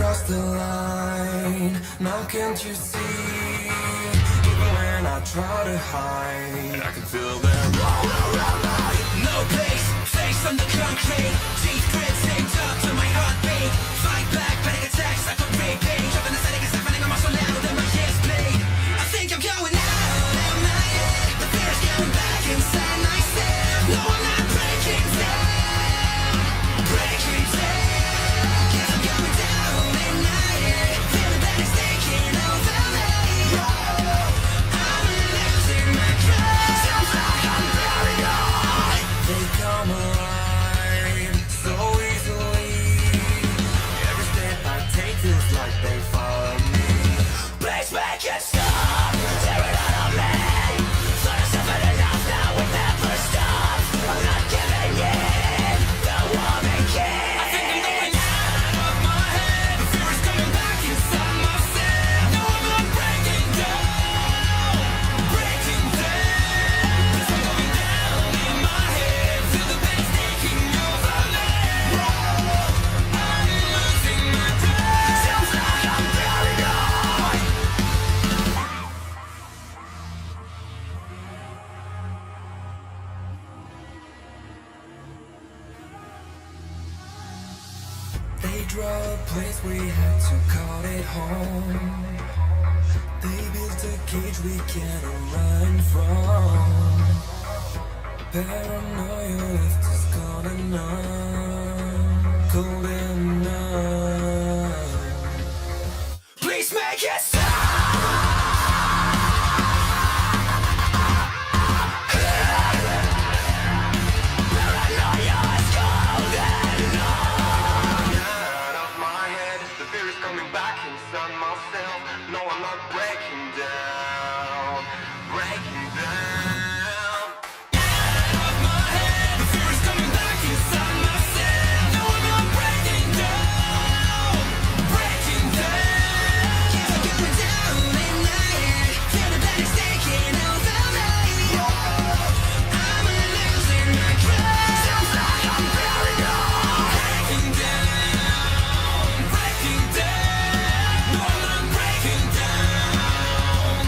crossed the line. Now can't you see? Even when I try to hide, I can feel them all around me. No place, face on the concrete. Teeth grit, taped up to my heartbeat. Fight back, panic attacks like a repeat. Jumping the setting, it's happening, I'm so loud that my ears bleed. I think I'm going out of my head. The fear is coming back inside myself. No, I'm not breaking down. Breaking down. Cause I'm going down in my head. Feeling that it's taking over me. I'm losing my control. Sounds like I'm drowning on. They come alive so easily. Every step I take feels like they follow me. Please make it stop. Tear it out of me. So I suffered enough, now we'll never stop. I'm not giving in. The woman king. I think I'm going out of my head. The fear is coming back inside myself. No, I'm not breaking down. Breaking down. Cause I'm going down in my head. Feel the pain taking over me. I'm losing my breath. Sounds like I'm drowning on. They draw a place we had to call it home. They built a cage we can't run from. Paranoia left us cold and numb. Cold and numb. Please make it stop. Paranoia is cold and numb. Out of my head, the fear is coming back inside myself. No, I'm not breaking down. Breaking down. Out of my head, the fear is coming back inside myself. No, I'm not breaking down. Breaking down. Cause I'm going down in my head. Feeling that it's taking over me. I'm losing my control. Sounds like I'm drowning on. Breaking down. Breaking down. No, I'm not breaking down.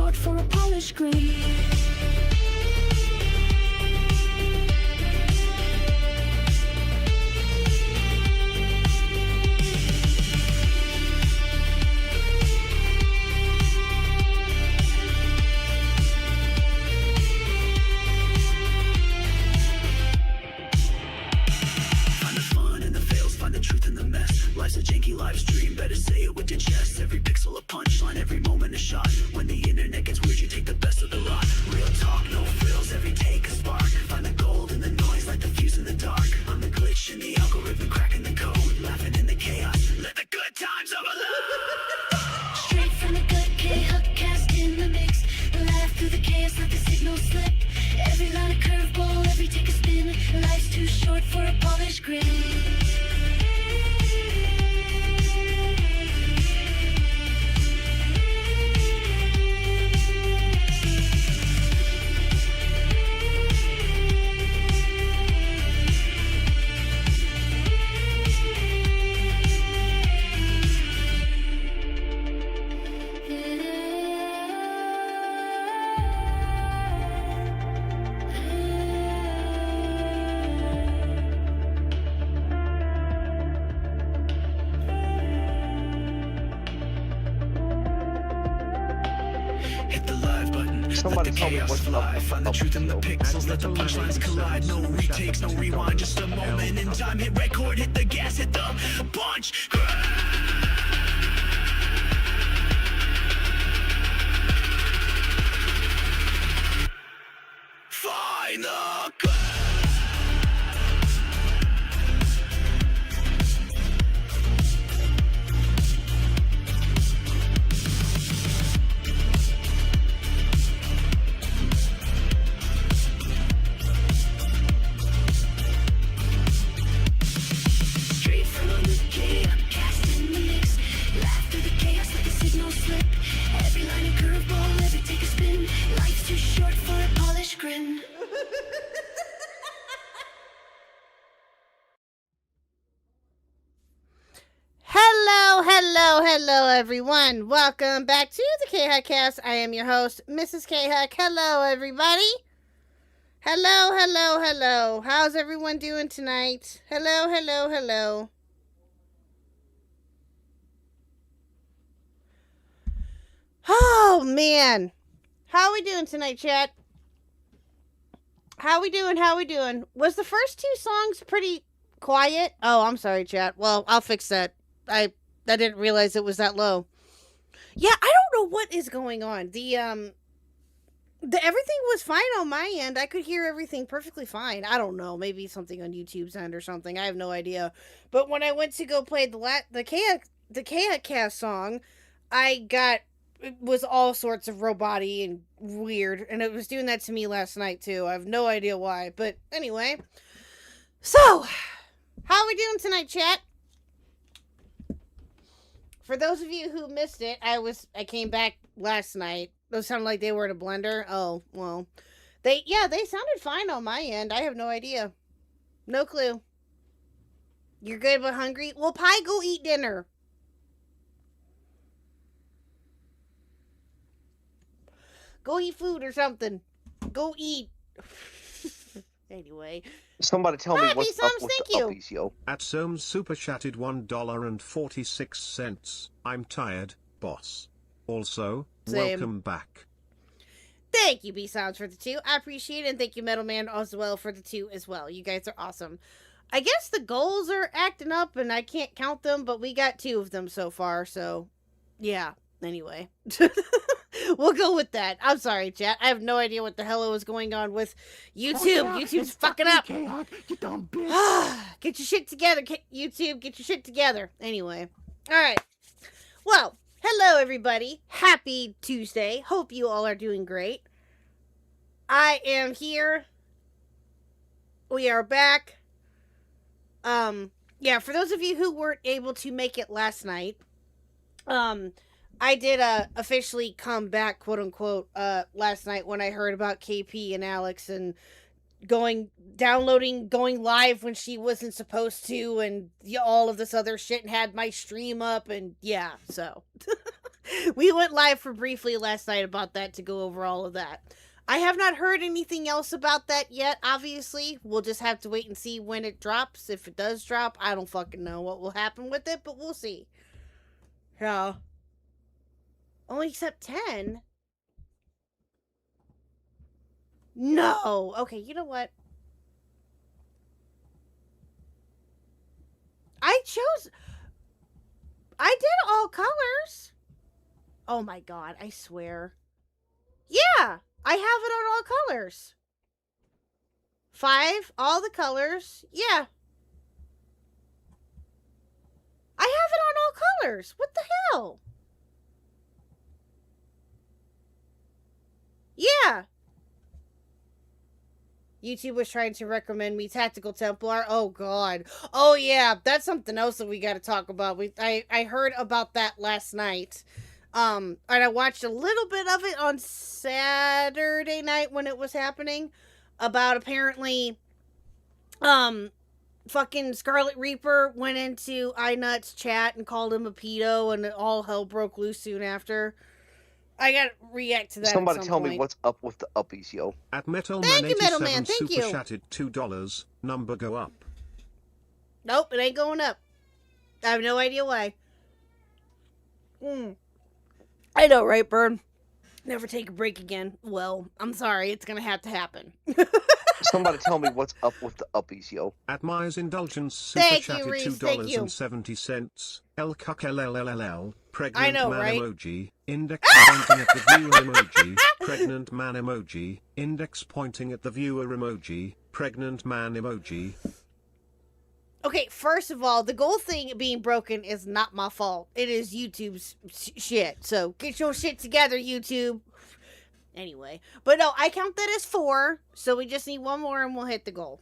short for a polished grin. Life's a janky live stream, better say it with your chest. Every pixel a punchline, every moment a shot. When the internet gets weird, you take the best of the lot. Real talk, no frills, every take a spark. Find the gold in the noise, like the fuse in the dark. I'm the glitch in the algorithm, cracking the code. Laughing in the chaos, let the good times overload. Straight from the gut, Khuck cast in the mix. Laugh through the chaos, let the signal slip. Every line a curveball, every take a spin. Life's too short for a polished grin. Somebody tell me what's up. Find the truth in the pixels, let the punchlines collide. No retakes, no rewind, just a moment in time. Hit record, hit the gas, hit the punch. Find the gun. Hello everyone. Welcome back to the Khuck. I am your host, Mrs. Khuck. Hello everybody. Hello. How's everyone doing tonight? Hello. Oh man. How we doing tonight, chat? How we doing? Was the first two songs pretty quiet? Oh, I'm sorry, chat. Well, I'll fix that. I didn't realize it was that low. Yeah, I don't know what is going on. The everything was fine on my end. I could hear everything perfectly fine. I don't know, maybe something on YouTube's end or something. I have no idea. But when I went to go play the Khuck song, it was all sorts of robot-y and weird, and it was doing that to me last night too. I have no idea why, but anyway. So, how are we doing tonight, chat? For those of you who missed it, I came back last night. Those sounded like they were in a blender. Oh, well. They sounded fine on my end. I have no idea. No clue. You're good but hungry? Well, Pie, go eat dinner. Go eat food or something. Go eat. Anyway. Somebody tell me what's up with the uppies, yo. At Soames super chatted $1.46. I'm tired, boss. Also, Same. Welcome back. Thank you, B-Sounds, for the 2. I appreciate it, and thank you, Metal Man, as well, for the 2 as well. You guys are awesome. I guess the goals are acting up, and I can't count them, but we got 2 of them so far, so, yeah. Anyway. We'll go with that. I'm sorry, chat. I have no idea what the hell was going on with YouTube. YouTube's fucking up. You dumb bitch. Get your shit together, YouTube. Get your shit together. Anyway. Alright. Well, hello, everybody. Happy Tuesday. Hope you all are doing great. I am here. We are back. Yeah, for those of you who weren't able to make it last night, I did officially come back, quote unquote, last night when I heard about KP and Alex and going live when she wasn't supposed to, and all of this other shit, and had my stream up, and yeah, so We went live for briefly last night about that to go over all of that. I have not heard anything else about that yet, obviously. We'll just have to wait and see when it drops. If it does drop, I don't fucking know what will happen with it, but we'll see. Yeah. Only accept 10? No! Okay, you know what? I did all colors. Oh my god, I swear. Yeah, I have it on all colors. 5, all the colors. Yeah. I have it on all colors. What the hell? Yeah. YouTube was trying to recommend me Tactical Templar. Oh god. Oh yeah, that's something else that we got to talk about. I heard about that last night. And I watched a little bit of it on Saturday night when it was happening, about apparently fucking Scarlet Reaper went into iNut's chat and called him a pedo, and all hell broke loose soon after. I gotta react to that. Somebody at some tell point. me what's up with the uppies, yo. At Metalman Thank you, 87 Metalman. Thank super you. chatted $2. Number go up. Nope, it ain't going up. I have no idea why. I know, right, Bird? Never take a break again. Well, I'm sorry. It's gonna have to happen. Somebody tell me what's up with the uppies, yo. At Myers Indulgence super Thank you, chatted Reese. Thank you. $2.70. L Khuck LLLL. Pregnant I know, man right? emoji. Index pointing at the viewer emoji. Pregnant man emoji. Index pointing at the viewer emoji. Pregnant man emoji. Okay, first of all, the goal thing being broken is not my fault. It is YouTube's shit. So get your shit together, YouTube. Anyway, but no, I count that as 4. So we just need one more and we'll hit the goal.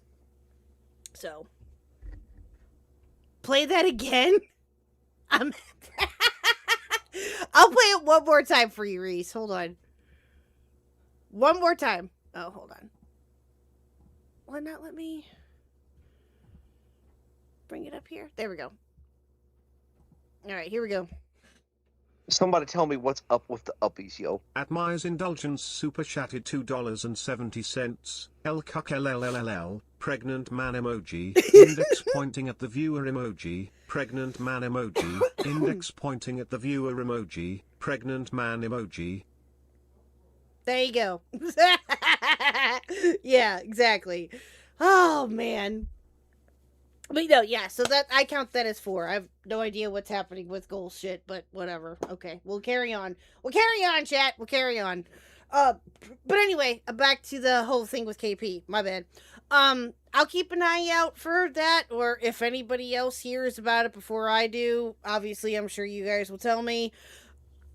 So play that again. I'll play it one more time for you, Reese. Hold on. One more time. Oh, hold on. Will it not let me bring it up here? There we go. All right, here we go. Somebody tell me what's up with the uppies, yo. At Myers Indulgence super chatted $2.70. L Khuck LLLL. Pregnant man emoji. Index pointing at the viewer emoji. Pregnant man emoji. Index pointing at the viewer emoji. Pregnant man emoji. There you go. Yeah, exactly. Oh, man. But no, yeah, so that I count that as 4. I have no idea what's happening with goal shit, but whatever. Okay, we'll carry on. We'll carry on, chat. We'll carry on. But anyway, back to the whole thing with KP. My bad. I'll keep an eye out for that, or if anybody else hears about it before I do, obviously I'm sure you guys will tell me.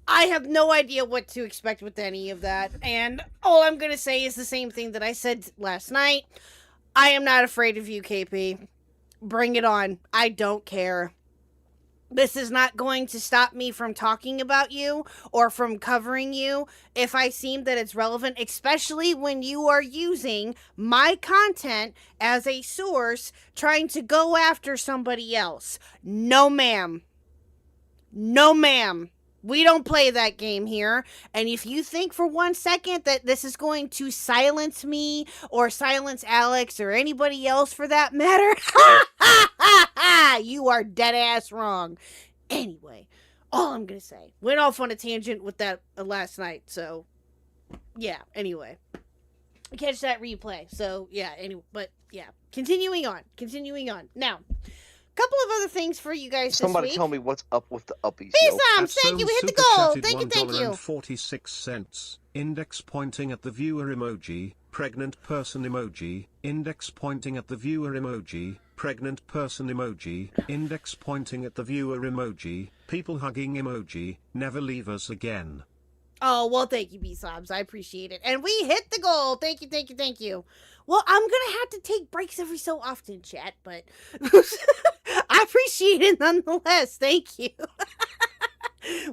I have no idea what to expect with any of that, and all I'm gonna say is the same thing that I said last night. I am not afraid of you, KP. Bring it on. I don't care. This is not going to stop me from talking about you or from covering you if I seem that it's relevant, especially when you are using my content as a source trying to go after somebody else. No, ma'am. No, ma'am. We don't play that game here. And if you think for 1 second that this is going to silence me or silence Alex or anybody else for that matter, you are dead ass wrong. Anyway, all I'm going to say, went off on a tangent with that last night. So, yeah, anyway. Catch that replay. So, yeah, anyway, but yeah, continuing on. Now, couple of other things for you guys Somebody this week. tell me what's up with the uppies, Peace yo. arms, thank you, we hit the goal. Thank you. $1.46. Index pointing at the viewer emoji. Pregnant person emoji. Index pointing at the viewer emoji. Pregnant person emoji. Index pointing at the viewer emoji. People hugging emoji. Never leave us again. Oh, well, thank you, B-Sobs. I appreciate it. And we hit the goal. Thank you. Well, I'm going to have to take breaks every so often, chat, but I appreciate it nonetheless. Thank you.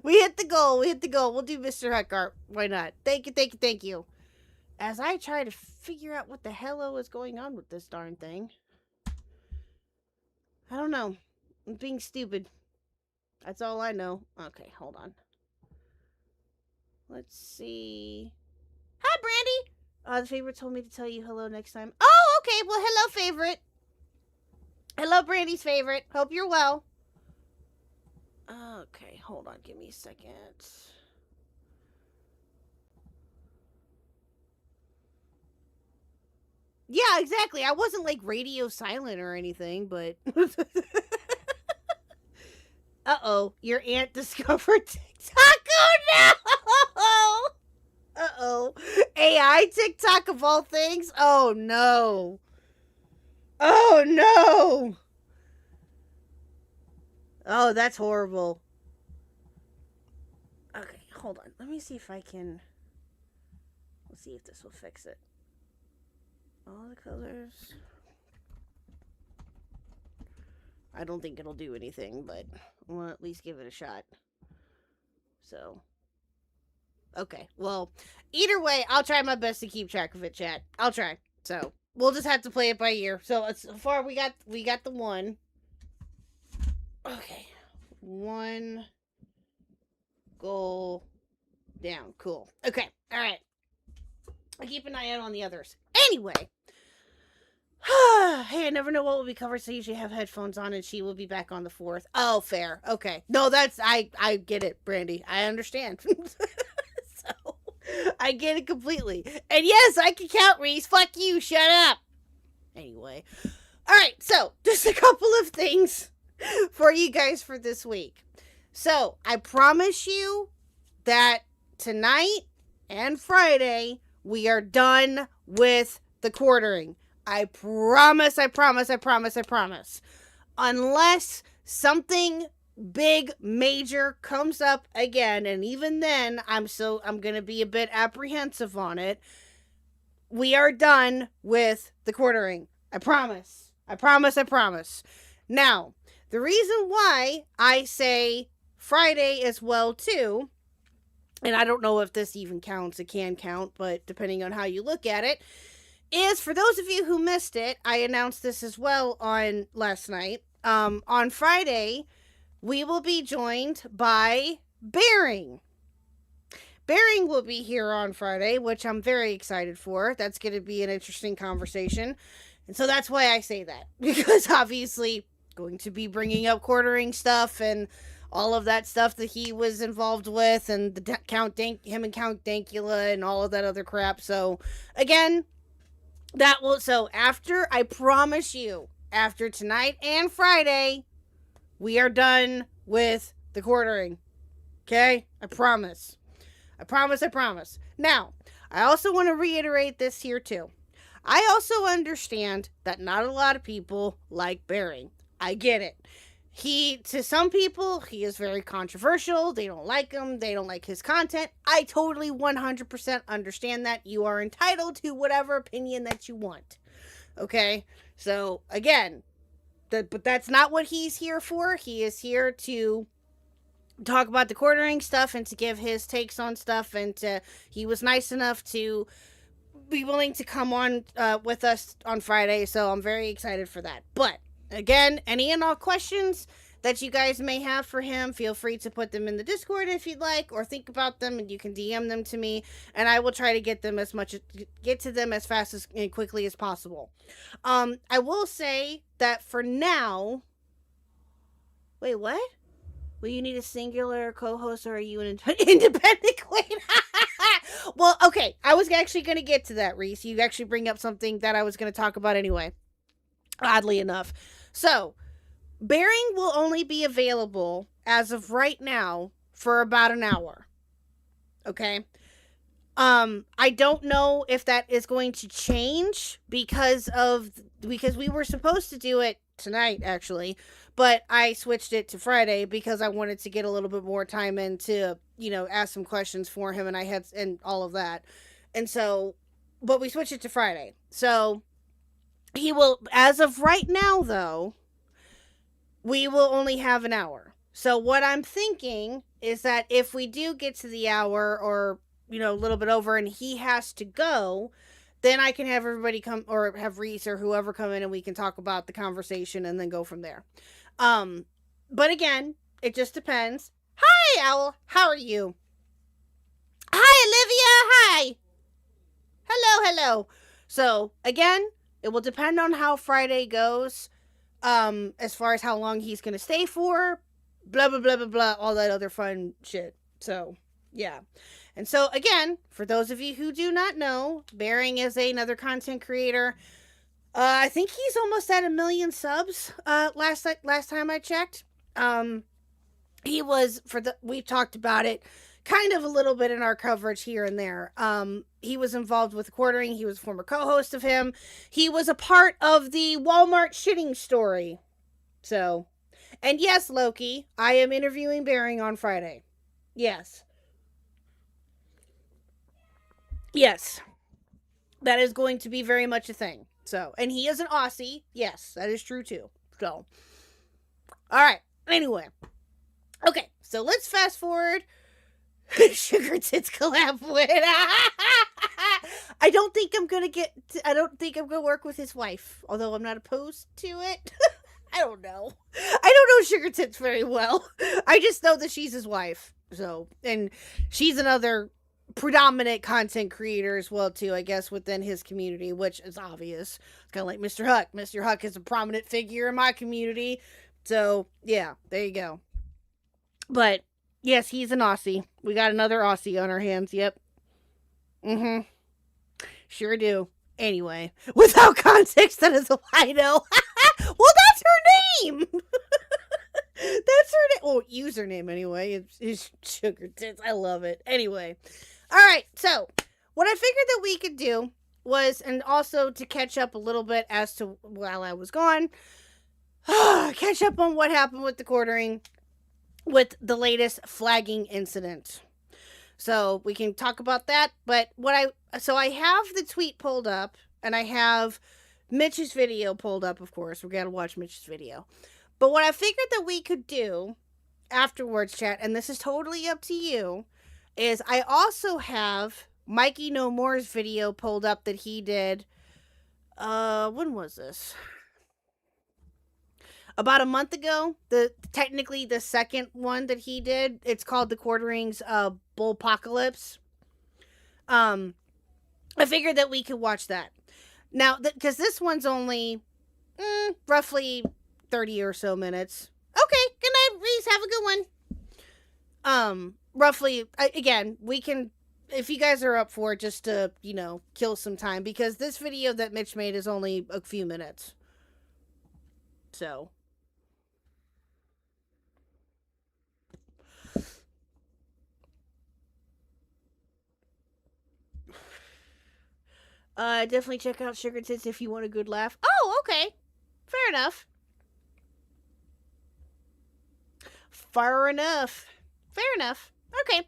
We hit the goal. We'll do Mr. Khuck art. Why not? Thank you. As I try to figure out what the hell is going on with this darn thing. I don't know. I'm being stupid. That's all I know. Okay, hold on. Let's see. Hi, Brandy. The favorite told me to tell you hello next time. Oh, okay. Well, hello, favorite. Hello, Brandy's favorite. Hope you're well. Okay, hold on. Give me a second. Yeah, exactly. I wasn't like radio silent or anything, but. Uh-oh. Your aunt discovered TikTok. Oh, no. Uh-oh. AI TikTok of all things? Oh, no. Oh, no. Oh, that's horrible. Okay, hold on. Let me see if I can... Let's see if this will fix it. All the colors... I don't think it'll do anything, but we'll at least give it a shot. So... Okay, well, either way, I'll try my best to keep track of it, chat. I'll try. So, we'll just have to play it by ear. So, so far, we got the one. Okay. One goal down. Cool. Okay. All right. I'll keep an eye out on the others. Anyway. Hey, I never know what will be covered, so I usually have headphones on, and she will be back on the 4th. Oh, fair. Okay. No, that's... I get it, Brandy. I understand. So, I get it completely. And yes, I can count, Reese. Fuck you. Shut up. Anyway. All right. So, just a couple of things for you guys for this week. So, I promise you that tonight and Friday, we are done with the quartering. I promise, I promise, I promise, I promise. Unless something big, major comes up again, and even then, I'm going to be a bit apprehensive on it. We are done with the quartering. I promise. I promise, I promise. Now, the reason why I say Friday as well, too, and I don't know if this even counts, it can count, but depending on how you look at it, is for those of you who missed it, I announced this as well on last night. On Friday, we will be joined by Bearing. Bearing will be here on Friday, which I'm very excited for. That's going to be an interesting conversation. And so that's why I say that. Because obviously, going to be bringing up quartering stuff and all of that stuff that he was involved with, and the him and Count Dankula and all of that other crap. So, again, so after, I promise you, after tonight and Friday, we are done with the quartering. Okay? I promise. I promise, I promise. Now, I also want to reiterate this here too. I also understand that not a lot of people like Bearing. I get it. To some people, he is very controversial. They don't like him. They don't like his content. I totally 100% understand that. You are entitled to whatever opinion that you want. Okay? So, again, but that's not what he's here for. He is here to talk about the quartering stuff and to give his takes on stuff. And he was nice enough to be willing to come on with us on Friday. So, I'm very excited for that. But again, any and all questions that you guys may have for him, feel free to put them in the Discord if you'd like, or think about them, and you can DM them to me, and I will try to get to them as fast and quickly as possible. I will say that for now. Wait, what? Will you need a singular co-host, or are you an independent queen? Well, okay, I was actually going to get to that, Reese. You actually bring up something that I was going to talk about anyway. Oddly enough. So, Bearing will only be available as of right now for about an hour. Okay? I don't know if that is going to change because we were supposed to do it tonight, actually, but I switched it to Friday because I wanted to get a little bit more time in to, ask some questions for him, and all of that. And so, but we switched it to Friday. So, he will, as of right now, though, we will only have an hour. So what I'm thinking is that if we do get to the hour or, a little bit over and he has to go, then I can have everybody come, or have Reese or whoever come in, and we can talk about the conversation and then go from there. But again, it just depends. Hi, Owl. How are you? Hi, Olivia. Hi. Hello. So, again, it will depend on how Friday goes, as far as how long he's going to stay for, blah, blah, blah, blah, blah, all that other fun shit. So, yeah. And so, again, for those of you who do not know, Bearing is another content creator. I think he's almost at 1 million subs, last time I checked. He was, we've talked about it kind of a little bit in our coverage here and there. He was involved with Quartering. He was a former co-host of him. He was a part of the Walmart shitting story. So, and yes, Loki, I am interviewing Bearing on Friday. Yes. Yes. That is going to be very much a thing. So, and he is an Aussie. Yes, that is true too. So, all right. Anyway. Okay, so let's fast forward. Sugar Tits collab win. I don't think I'm gonna work with his wife, although I'm not opposed to it. I don't know Sugar Tits very well. I just know that she's his wife. So, and she's another predominant content creator as well too, I guess, within his community, which is obvious. It's kind of like Mr. Khuck. Mr. Khuck is a prominent figure in my community. So, yeah, there you go. But, yes, he's an Aussie. We got another Aussie on our hands, yep. Sure do. Anyway, without context, that is all I know. Well, that's her name! That's her name. Oh, username anyway. It's Sugar Tits. I love it. Anyway. Alright, so, what I figured that we could do was, and also to catch up a little bit as to while I was gone, catch up on what happened with the Quartering, with the latest flagging incident. So we can talk about that, but I have the tweet pulled up, and I have Mitch's video pulled up, of course. We gotta watch Mitch's video. But what I figured that we could do afterwards, chat, and this is totally up to you, is I also have Mikey No More's video pulled up that he did, when was this? About a month ago, technically the second one that he did. It's called the Quartering's Bullpocalypse. I figured that we could watch that. Now, because this one's only roughly 30 or so minutes. Okay, good night, Reese. Have a good one. Roughly, again, we can, if you guys are up for it, just to, kill some time. Because this video that Mitch made is only a few minutes. So... definitely check out Sugar Tits if you want a good laugh. Oh, okay. Fair enough. Okay.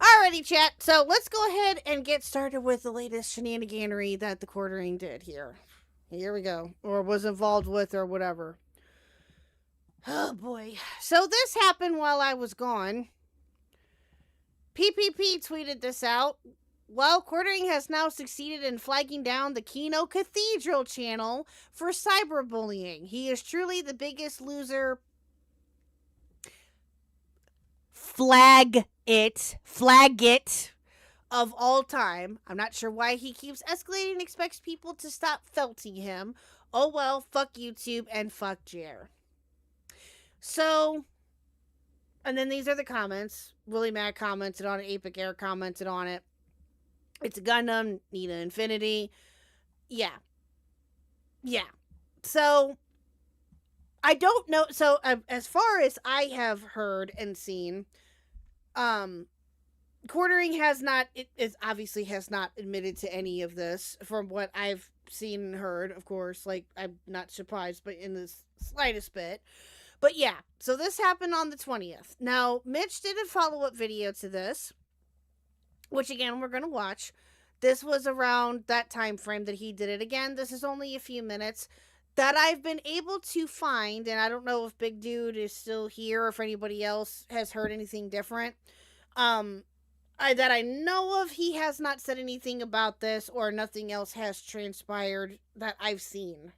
Alrighty, chat. So, let's go ahead and get started with the latest shenaniganery that the Quartering did here. Here we go. Or was involved with, or whatever. Oh, boy. So, this happened while I was gone. PPP tweeted this out. Well, Quartering has now succeeded in flagging down the Kino Cathedral channel for cyberbullying. He is truly the biggest loser. Flag it of all time. I'm not sure why he keeps escalating and expects people to stop felting him. Oh well, fuck YouTube and fuck Jer. So, and then these are the comments. Willie Mac commented on it. Apic Air commented on it. It's a Gundam, Nina Infinity. Yeah. So, I don't know. So, as far as I have heard and seen, Quartering obviously has not admitted to any of this from what I've seen and heard, of course. Like, I'm not surprised, but in the slightest bit. But yeah, so this happened on the 20th. Now, Mitch did a follow-up video to this, which again, we're going to watch. This was around that time frame that he did it. Again, this is only a few minutes that I've been able to find, and I don't know if Big Dude is still here or if anybody else has heard anything different. That I know of, he has not said anything about this, or nothing else has transpired that I've seen,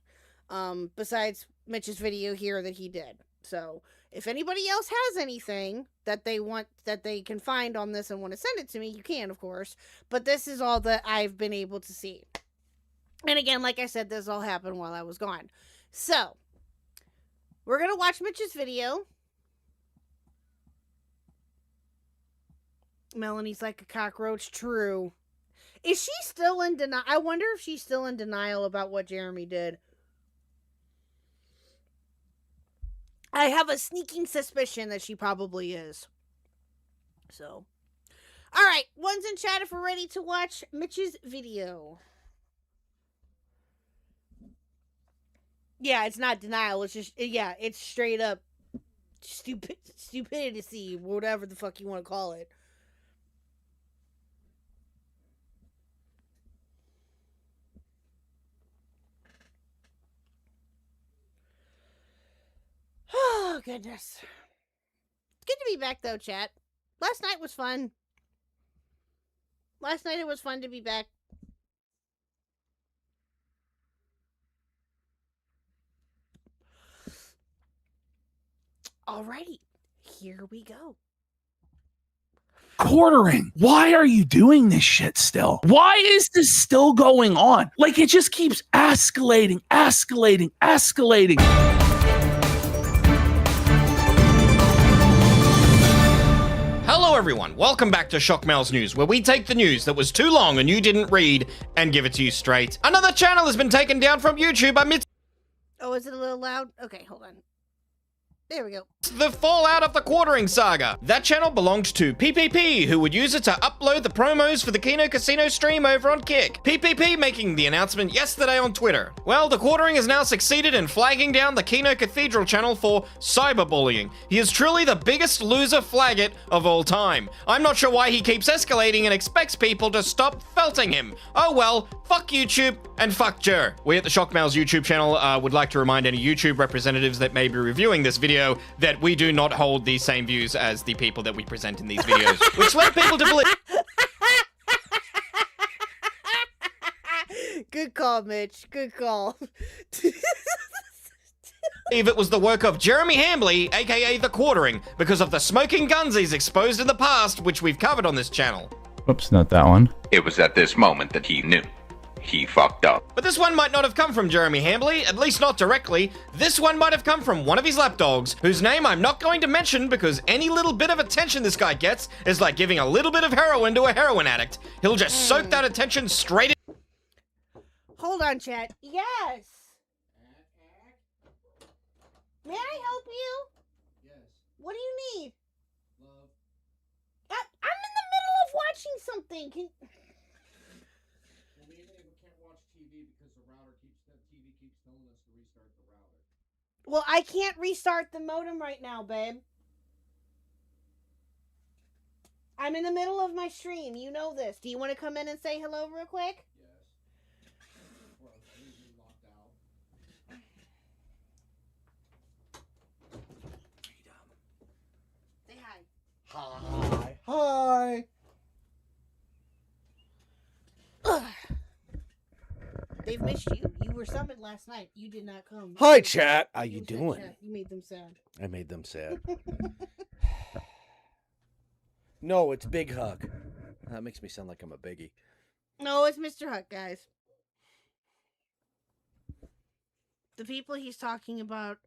besides Mitch's video here that he did. So if anybody else has anything that they want, that they can find on this and want to send it to me, you can, of course. But this is all that I've been able to see. And again, like I said, this all happened while I was gone. So we're going to watch Mitch's video. Melanie's like a cockroach. True. Is she still in denial? I wonder if she's still in denial about what Jeremy did. I have a sneaking suspicion that she probably is. So, all right. One's in chat if we're ready to watch Mitch's video. Yeah, it's not denial. It's just, yeah, it's straight up stupidity, whatever the fuck you want to call it. Oh, goodness. Good to be back, though, chat. Last night was fun. Last night it was fun to be back. Alrighty. Here we go. Quartering. Why are you doing this shit still? Why is this still going on? Like, it just keeps escalating. Hello everyone, welcome back to Shockmail's News, where we take the news that was too long and you didn't read and give it to you straight. Another channel has been taken down from YouTube amidst Oh, is it a little loud? Okay, hold on. There we go. the fallout of the quartering saga. That channel belonged to PPP, who would use it to upload the promos for the Kino Casino stream over on Khuck. PPP making the announcement yesterday on Twitter. Well, the quartering has now succeeded in flagging down the Kino Cathedral channel for cyberbullying. He is truly the biggest loser flaggot of all time. I'm not sure why he keeps escalating and expects people to stop felting him. Oh well, fuck YouTube and fuck Jer. We at the Shockmail's YouTube channel would like to remind any YouTube representatives that may be reviewing this video that we do not hold the same views as the people that we present in these videos, which led people to believe. Good call, Mitch. Good call. It was the work of Jeremy Hambley, aka The Quartering, because of the smoking guns he's exposed in the past, which we've covered on this channel. Oops, not that one. It was at this moment that he knew. He fucked up. But this one might not have come from Jeremy Hambley, at least not directly. This one might have come from one of his lapdogs, whose name I'm not going to mention because any little bit of attention this guy gets is like giving a little bit of heroin to a heroin addict. He'll just soak that attention straight in. Hold on, chat. Yes. May I help you? Yes. What do you need? Love. I'm in the middle of watching something. Well, me and Ava can't watch TV because the TV keeps telling us to restart the router. Well, I can't restart the modem right now, babe. I'm in the middle of my stream. You know this. Do you want to come in and say hello real quick? Yes. Well, I usually locked out. Say hi. Hi. Hi. Ugh. They've missed you. You were summoned last night. You did not come. Hi, chat. How you said doing? chat. You made them sad. I made them sad. No, it's Big Hug. That makes me sound like I'm a biggie. No, it's Mr. Huck, guys. The people he's talking about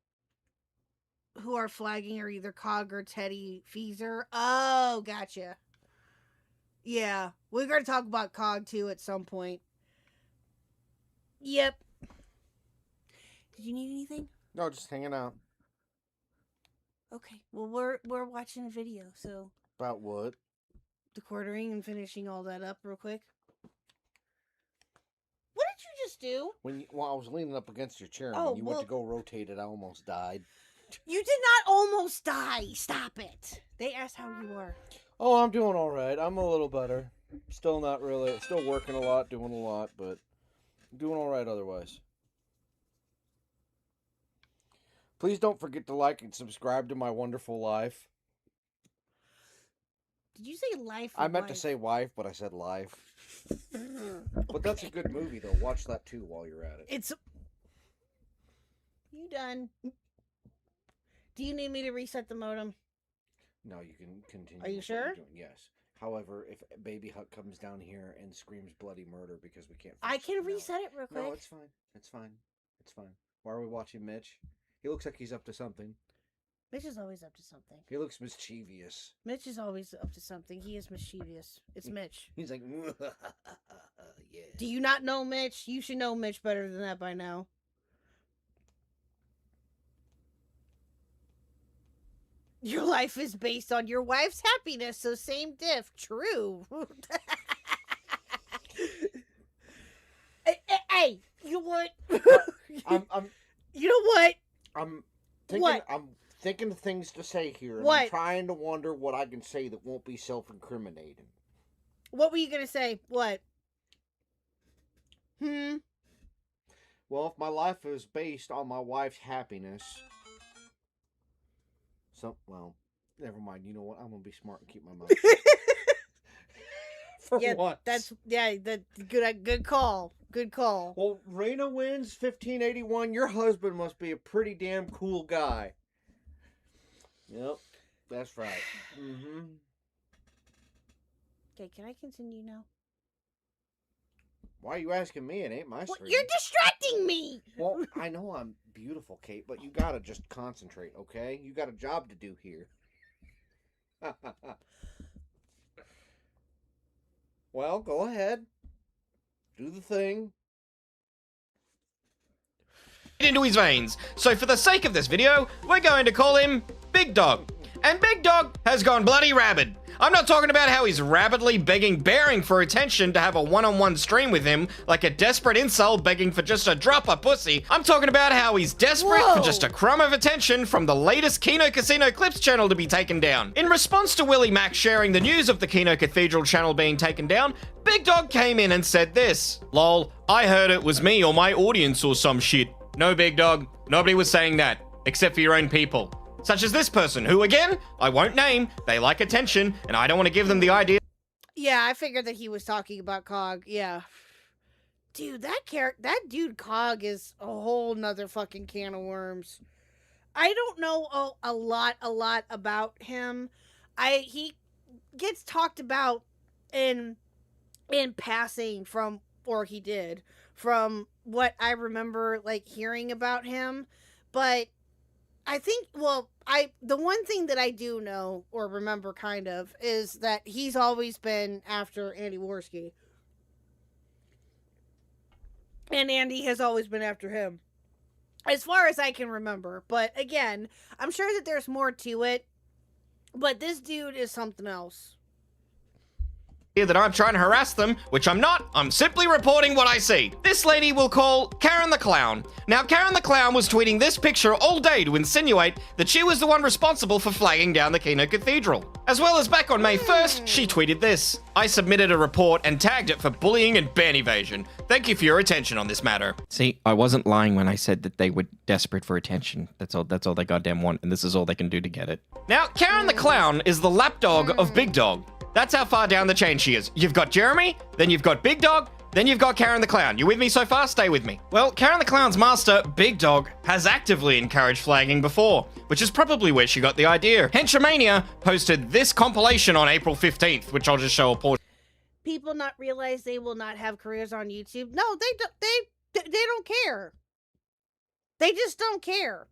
who are flagging are either Cog or Teddy Feezer. Oh, gotcha. Yeah, we're going to talk about Cog, too, at some point. Yep. Did you need anything? No, just hanging out. Okay, well, we're watching a video, so... About what? The quartering and finishing all that up real quick. What did you just do? Well, I was leaning up against your chair, and Oh, when you went to well- go rotate it, I almost died. You did not almost die. Stop it. They asked how you are. Oh, I'm doing all right. I'm a little better. Still not really. Still working a lot, doing a lot, but I'm doing all right otherwise. Please don't forget to like and subscribe to my wonderful life. Did you say life? Or I meant to wife? say wife, but I said life. But that's a good movie, though. Watch that too while you're at it. It's. You done? Do you need me to reset the modem? No, you can continue. Are you with what you're sure? doing. Yes. However, if Baby Huck comes down here and screams bloody murder because we can't... I finish can it, no. reset it real quick. No, it's fine. It's fine. It's fine. Why are we watching Mitch? He looks like he's up to something. Mitch is always up to something. He looks mischievous. Mitch is always up to something. He is mischievous. It's Mitch. He's like, yeah. Do you not know Mitch? You should know Mitch better than that by now. Your life is based on your wife's happiness, so same diff. True. Hey, you know what? I'm You know what? I'm thinking. What? I'm thinking of things to say here. And What? I'm trying to wonder what I can say that won't be self-incriminating. What were you gonna say? What? Well, if my life is based on my wife's happiness, well, never mind. You know what? I'm gonna be smart and keep my mouth shut. For Yeah, once. Good call. Good call. Well, Raina wins 1581. Your husband must be a pretty damn cool guy. Yep, that's right. Mm-hmm. Okay, can I continue now? Why are you asking me? It ain't my Well, stream. you're distracting me. Well, I know I'm beautiful, Kate, but you gotta just concentrate, okay? You got a job to do here. Well, go ahead. Do the thing. Into his veins. So for the sake of this video, we're going to call him Big Dog. And Big Dog has gone bloody rabid. I'm not talking about how he's rabidly begging for attention to have a one-on-one stream with him, like a desperate incel begging for just a drop of pussy. I'm talking about how he's desperate for just a crumb of attention from the latest Kino Casino Clips channel to be taken down. In response to Willie Mack sharing the news of the Kino Cathedral channel being taken down, Big Dog came in and said this: "Lol, I heard it was me or my audience or some shit." No, Big Dog, nobody was saying that, except for your own people. Such as this person, who, again, I won't name. They like attention, and I don't want to give them the idea. Yeah, I figured that he was talking about Cog. Yeah. Dude, that dude Cog is a whole nother fucking can of worms. I don't know a lot about him. He gets talked about in passing from what I remember, like, hearing about him. But I think, the one thing that I do know or remember kind of is that he's always been after Andy Worski. And Andy has always been after him. As far as I can remember. But again, I'm sure that there's more to it. But this dude is something else. That I'm trying to harass them, which I'm not. I'm simply reporting what I see. This lady we'll call Karen the Clown. Now, Karen the Clown was tweeting this picture all day to insinuate that she was the one responsible for flagging down the Kino Cathedral. As well as back on May 1st, she tweeted this: "I submitted a report and tagged it for bullying and ban evasion. Thank you for your attention on this matter." See, I wasn't lying when I said that they were desperate for attention. That's all they goddamn want, and this is all they can do to get it. Now, Karen the Clown is the lapdog of Big Dog. That's how far down the chain she is. You've got Jeremy, then you've got Big Dog, then you've got Karen the Clown. You with me so far? Stay with me. Well, Karen the Clown's master, Big Dog, has actively encouraged flagging before, which is probably where she got the idea. Henchomania posted this compilation on April 15th, which I'll just show a portion. People not realize they will not have careers on YouTube. No, they don't care. They just don't care.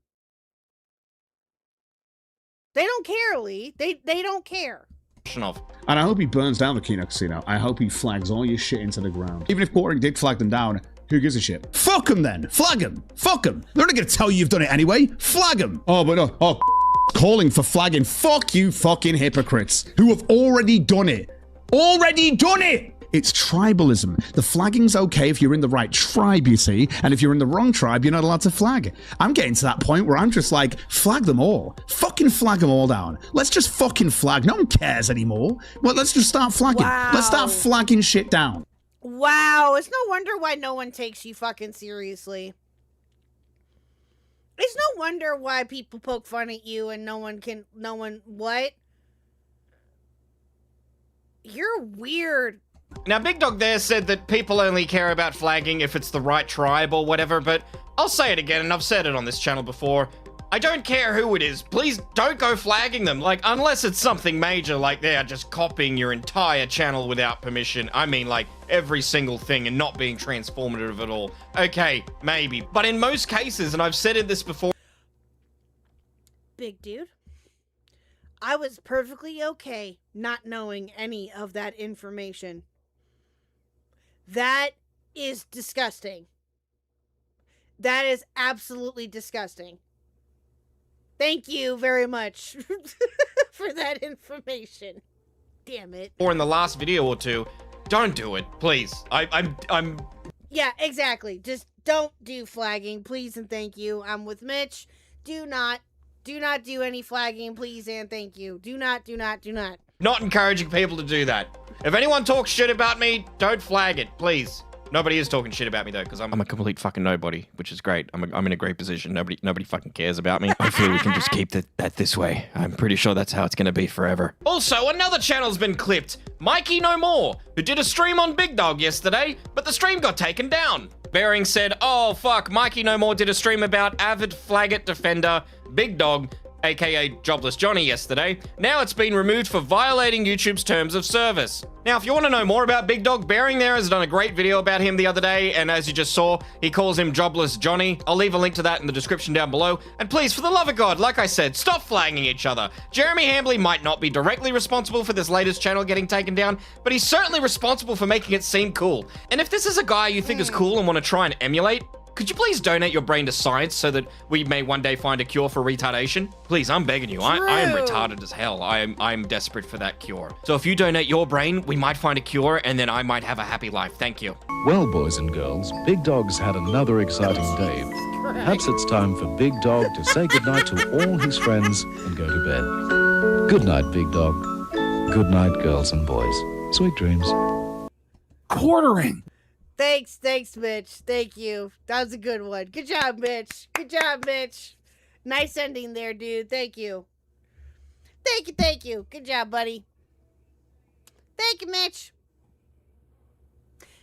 They don't care, Lee. They don't care. Of. And I hope he burns down the Kino Casino. I hope he flags all your shit into the ground. Even if Quartering did flag them down, who gives a shit? Fuck them then. Flag them. Fuck them. They're not going to tell you you've done it anyway. Flag them. Oh, but no. Oh, calling for flagging. Fuck you fucking hypocrites who have already done it. Already done it. It's tribalism. The flagging's okay if you're in the right tribe, you see, and if you're in the wrong tribe, you're not allowed to flag. I'm getting to that point where I'm just like, flag them all. Fucking flag them all down. Let's just fucking flag. No one cares anymore. Well, let's just start flagging. Wow. Let's start flagging shit down. Wow, it's no wonder why no one takes you fucking seriously. It's no wonder why people poke fun at you and what? You're weird. Now, Big Dog there said that people only care about flagging if it's the right tribe or whatever, but I'll say it again, and I've said it on this channel before. I don't care who it is. Please don't go flagging them. Like, unless it's something major, like they're just copying your entire channel without permission. I mean, like, every single thing and not being transformative at all. Okay, maybe. But in most cases, and I've said this before. Big dude, I was perfectly okay not knowing any of that information. That is disgusting. That is absolutely disgusting. Thank you very much for that information. Damn it. Or in the last video or two, don't do it, please. I'm. Yeah, exactly. Just don't do flagging, please and thank you. I'm with Mitch. Do not do any flagging, please and thank you. Do not. Not encouraging people to do that. If anyone talks shit about me, don't flag it, please. Nobody is talking shit about me though, because I'm a complete fucking nobody, which is great. I'm in a great position. Nobody fucking cares about me. Hopefully we can just keep that this way. I'm pretty sure that's how it's gonna be forever. Also, another channel's been clipped. Mikey No More, who did a stream on Big Dog yesterday, but the stream got taken down. Bearing said, oh fuck, Mikey No More did a stream about avid flagget defender Big Dog, aka Jobless Johnny, yesterday. Now it's been removed for violating YouTube's terms of service. Now, if you want to know more about Big Dog, Bearing there has done a great video about him the other day, and as you just saw, he calls him Jobless Johnny. I'll leave a link to that in the description down below. And please, for the love of God, like I said, stop flagging each other. Jeremy Hambley might not be directly responsible for this latest channel getting taken down, but he's certainly responsible for making it seem cool. And if this is a guy you think is cool and want to try and emulate, could you please donate your brain to science so that we may one day find a cure for retardation? Please, I'm begging you. I am retarded as hell. I'm desperate for that cure. So if you donate your brain, we might find a cure and then I might have a happy life. Thank you. Well, boys and girls, Big Dog's had another exciting day. Perhaps it's time for Big Dog to say goodnight to all his friends and go to bed. Good night, Big Dog. Good night, girls and boys. Sweet dreams. Quartering. Thanks, Mitch. Thank you. That was a good one. Good job, Mitch. Nice ending there, dude. Thank you. Thank you. Good job, buddy. Thank you, Mitch.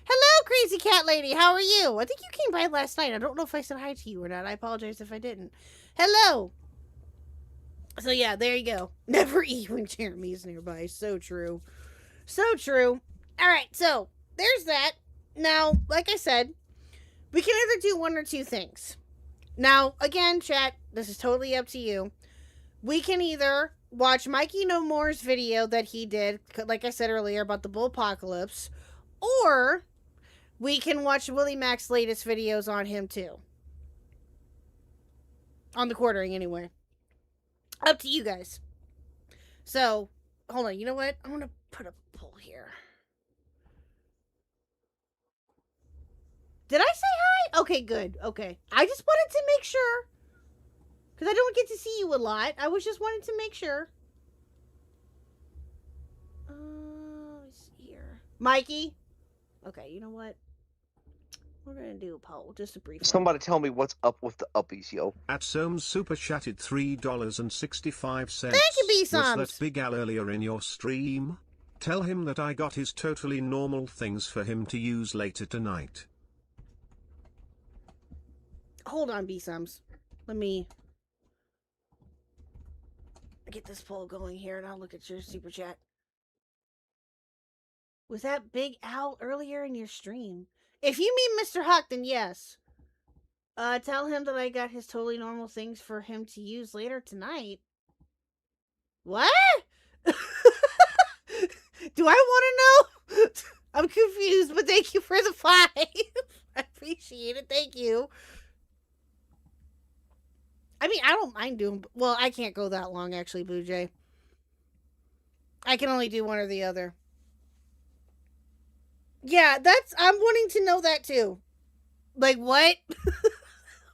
Hello, Crazy Cat Lady. How are you? I think you came by last night. I don't know if I said hi to you or not. I apologize if I didn't. Hello. So, yeah, there you go. Never eat when Jeremy's nearby. So true. All right, so there's that. Now, like I said, we can either do one or two things. Now, again, chat, this is totally up to you. We can either watch Mikey No More's video that he did, like I said earlier, about the Bull Apocalypse, or we can watch Willie Mac's latest videos on him, too. On the quartering, anyway. Up to you guys. So, hold on, you know what? I'm going to put a poll here. Did I say hi? Okay, good. Okay. I just wanted to make sure. Because I don't get to see you a lot. I was just wanting to make sure. Let's see here. Mikey? Okay, you know what? We're going to do a poll. Just a brief Somebody tell me what's up with the uppies, yo. At Soames super chatted $3.65. Thank you, B-Soms. Was that Big Al earlier in your stream? Tell him that I got his totally normal things for him to use later tonight. Hold on, B-Sums. Let me get this poll going here, and I'll look at your super chat. Was that Big Al earlier in your stream? If you mean Mr. Khuck, then yes. Tell him that I got his totally normal things for him to use later tonight. What? Do I want to know? I'm confused, but thank you for the 5. I appreciate it. Thank you. I mean, I don't mind doing... Well, I can't go that long, actually, Blue Jay. I can only do one or the other. Yeah, that's... I'm wanting to know that, too. Like, what? What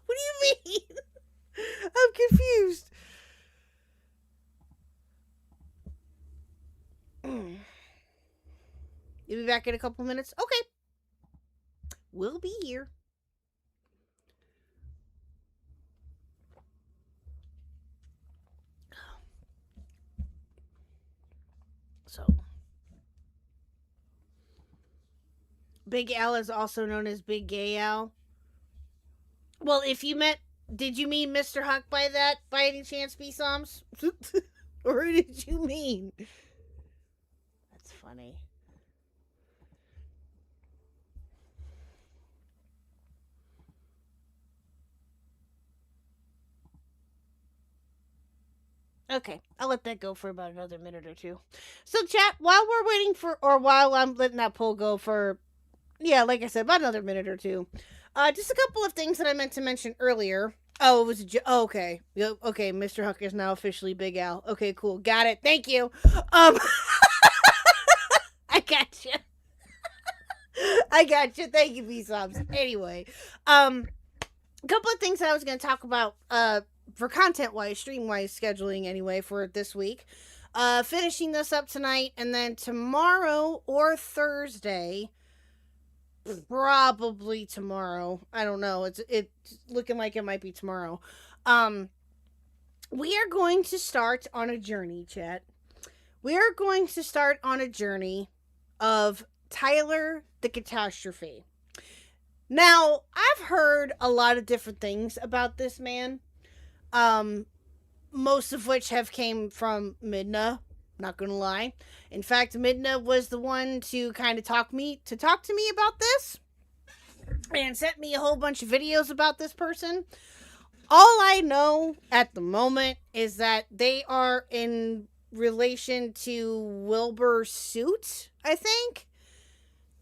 do you mean? I'm confused. You'll be back in a couple minutes? Okay. We'll be here. So, Big Al is also known as Big Gay Al. Well, if you met Did you mean Mr. Khuck by that, by any chance, B-Soms? Or who did you mean? That's funny. Okay, I'll let that go for about another minute or two. So, chat, while we're waiting for, or while I'm letting that poll go for, yeah, like I said, about another minute or two, just a couple of things that I meant to mention earlier. Oh, it was oh, okay. Okay, Mr. Khuck is now officially Big Al. Okay, cool. Got it. Thank you. I got you. I got you. Thank you, B-Sobs. Anyway, a couple of things that I was going to talk about, for content-wise, stream-wise scheduling anyway for this week. Finishing this up tonight, and then tomorrow or Thursday, probably tomorrow. I don't know. It's looking like it might be tomorrow. We are going to start on a journey, chat. We are going to start on a journey of Tyler the Catastrophe. Now, I've heard a lot of different things about this man. Most of which have came from Midna, not gonna lie. In fact, Midna was the one to kind of talk to me about this and sent me a whole bunch of videos about this person. All I know at the moment is that they are in relation to Wilbur Soot, I think.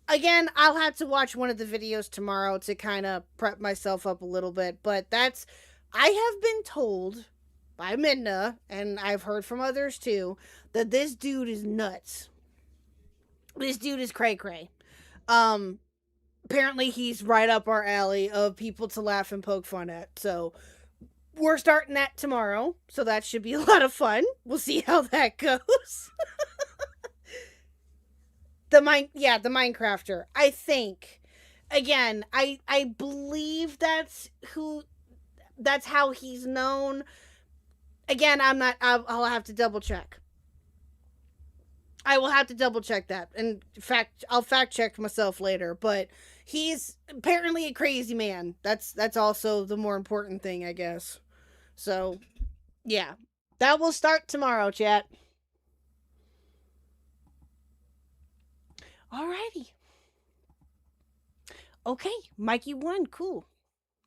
Again, I'll have to watch one of the videos tomorrow to kind of prep myself up a little bit, but I have been told by Midna, and I've heard from others too, that this dude is nuts. This dude is cray-cray. Apparently he's right up our alley of people to laugh and poke fun at. So we're starting that tomorrow, so that should be a lot of fun. We'll see how that goes. The Minecrafter. I think. Again, I believe that's how he's known. Again, I'll have to double check. I will have to double check that. In fact, I'll fact check myself later, but he's apparently a crazy man. That's also the more important thing, I guess. So, yeah. That will start tomorrow, chat. Alrighty. Okay, Mikey won. Cool.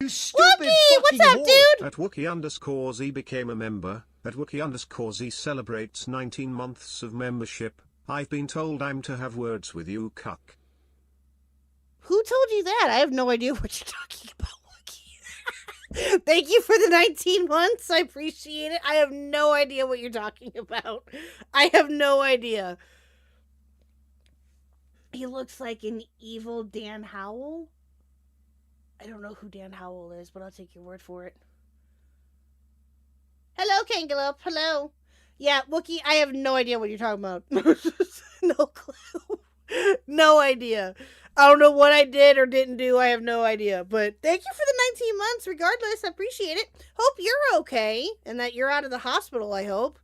You stupid Wookie, what's up, whore. dude? At Wookie_Z became a member. At Wookie_Z celebrates 19 months of membership. I've been told I'm to have words with you, Khuck. Who told you that? I have no idea what you're talking about, Wookie. Thank you for the 19 months. I appreciate it. I have no idea what you're talking about. I have no idea. He looks like an evil Dan Howell. I don't know who Dan Howell is, but I'll take your word for it. Hello, Kangalop. Hello. Yeah, Wookie, I have no idea what you're talking about. No clue. No idea. I don't know what I did or didn't do. I have no idea. But thank you for the 19 months regardless. I appreciate it. Hope you're okay and that you're out of the hospital, I hope.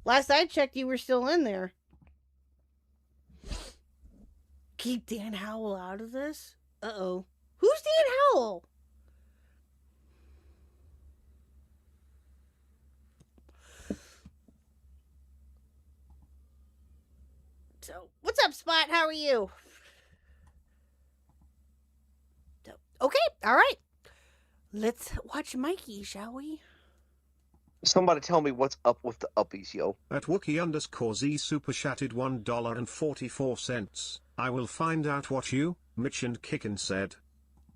Last I checked, you were still in there. Keep Dan Howell out of this? Uh-oh. Who's Dan Howell? So, what's up, Spot? How are you? So, okay, all right. Let's watch Mikey, shall we? Somebody tell me what's up with the uppies, yo. At Wookie_Z super chatted $1.44. I will find out what you, Mitch and Kicken said.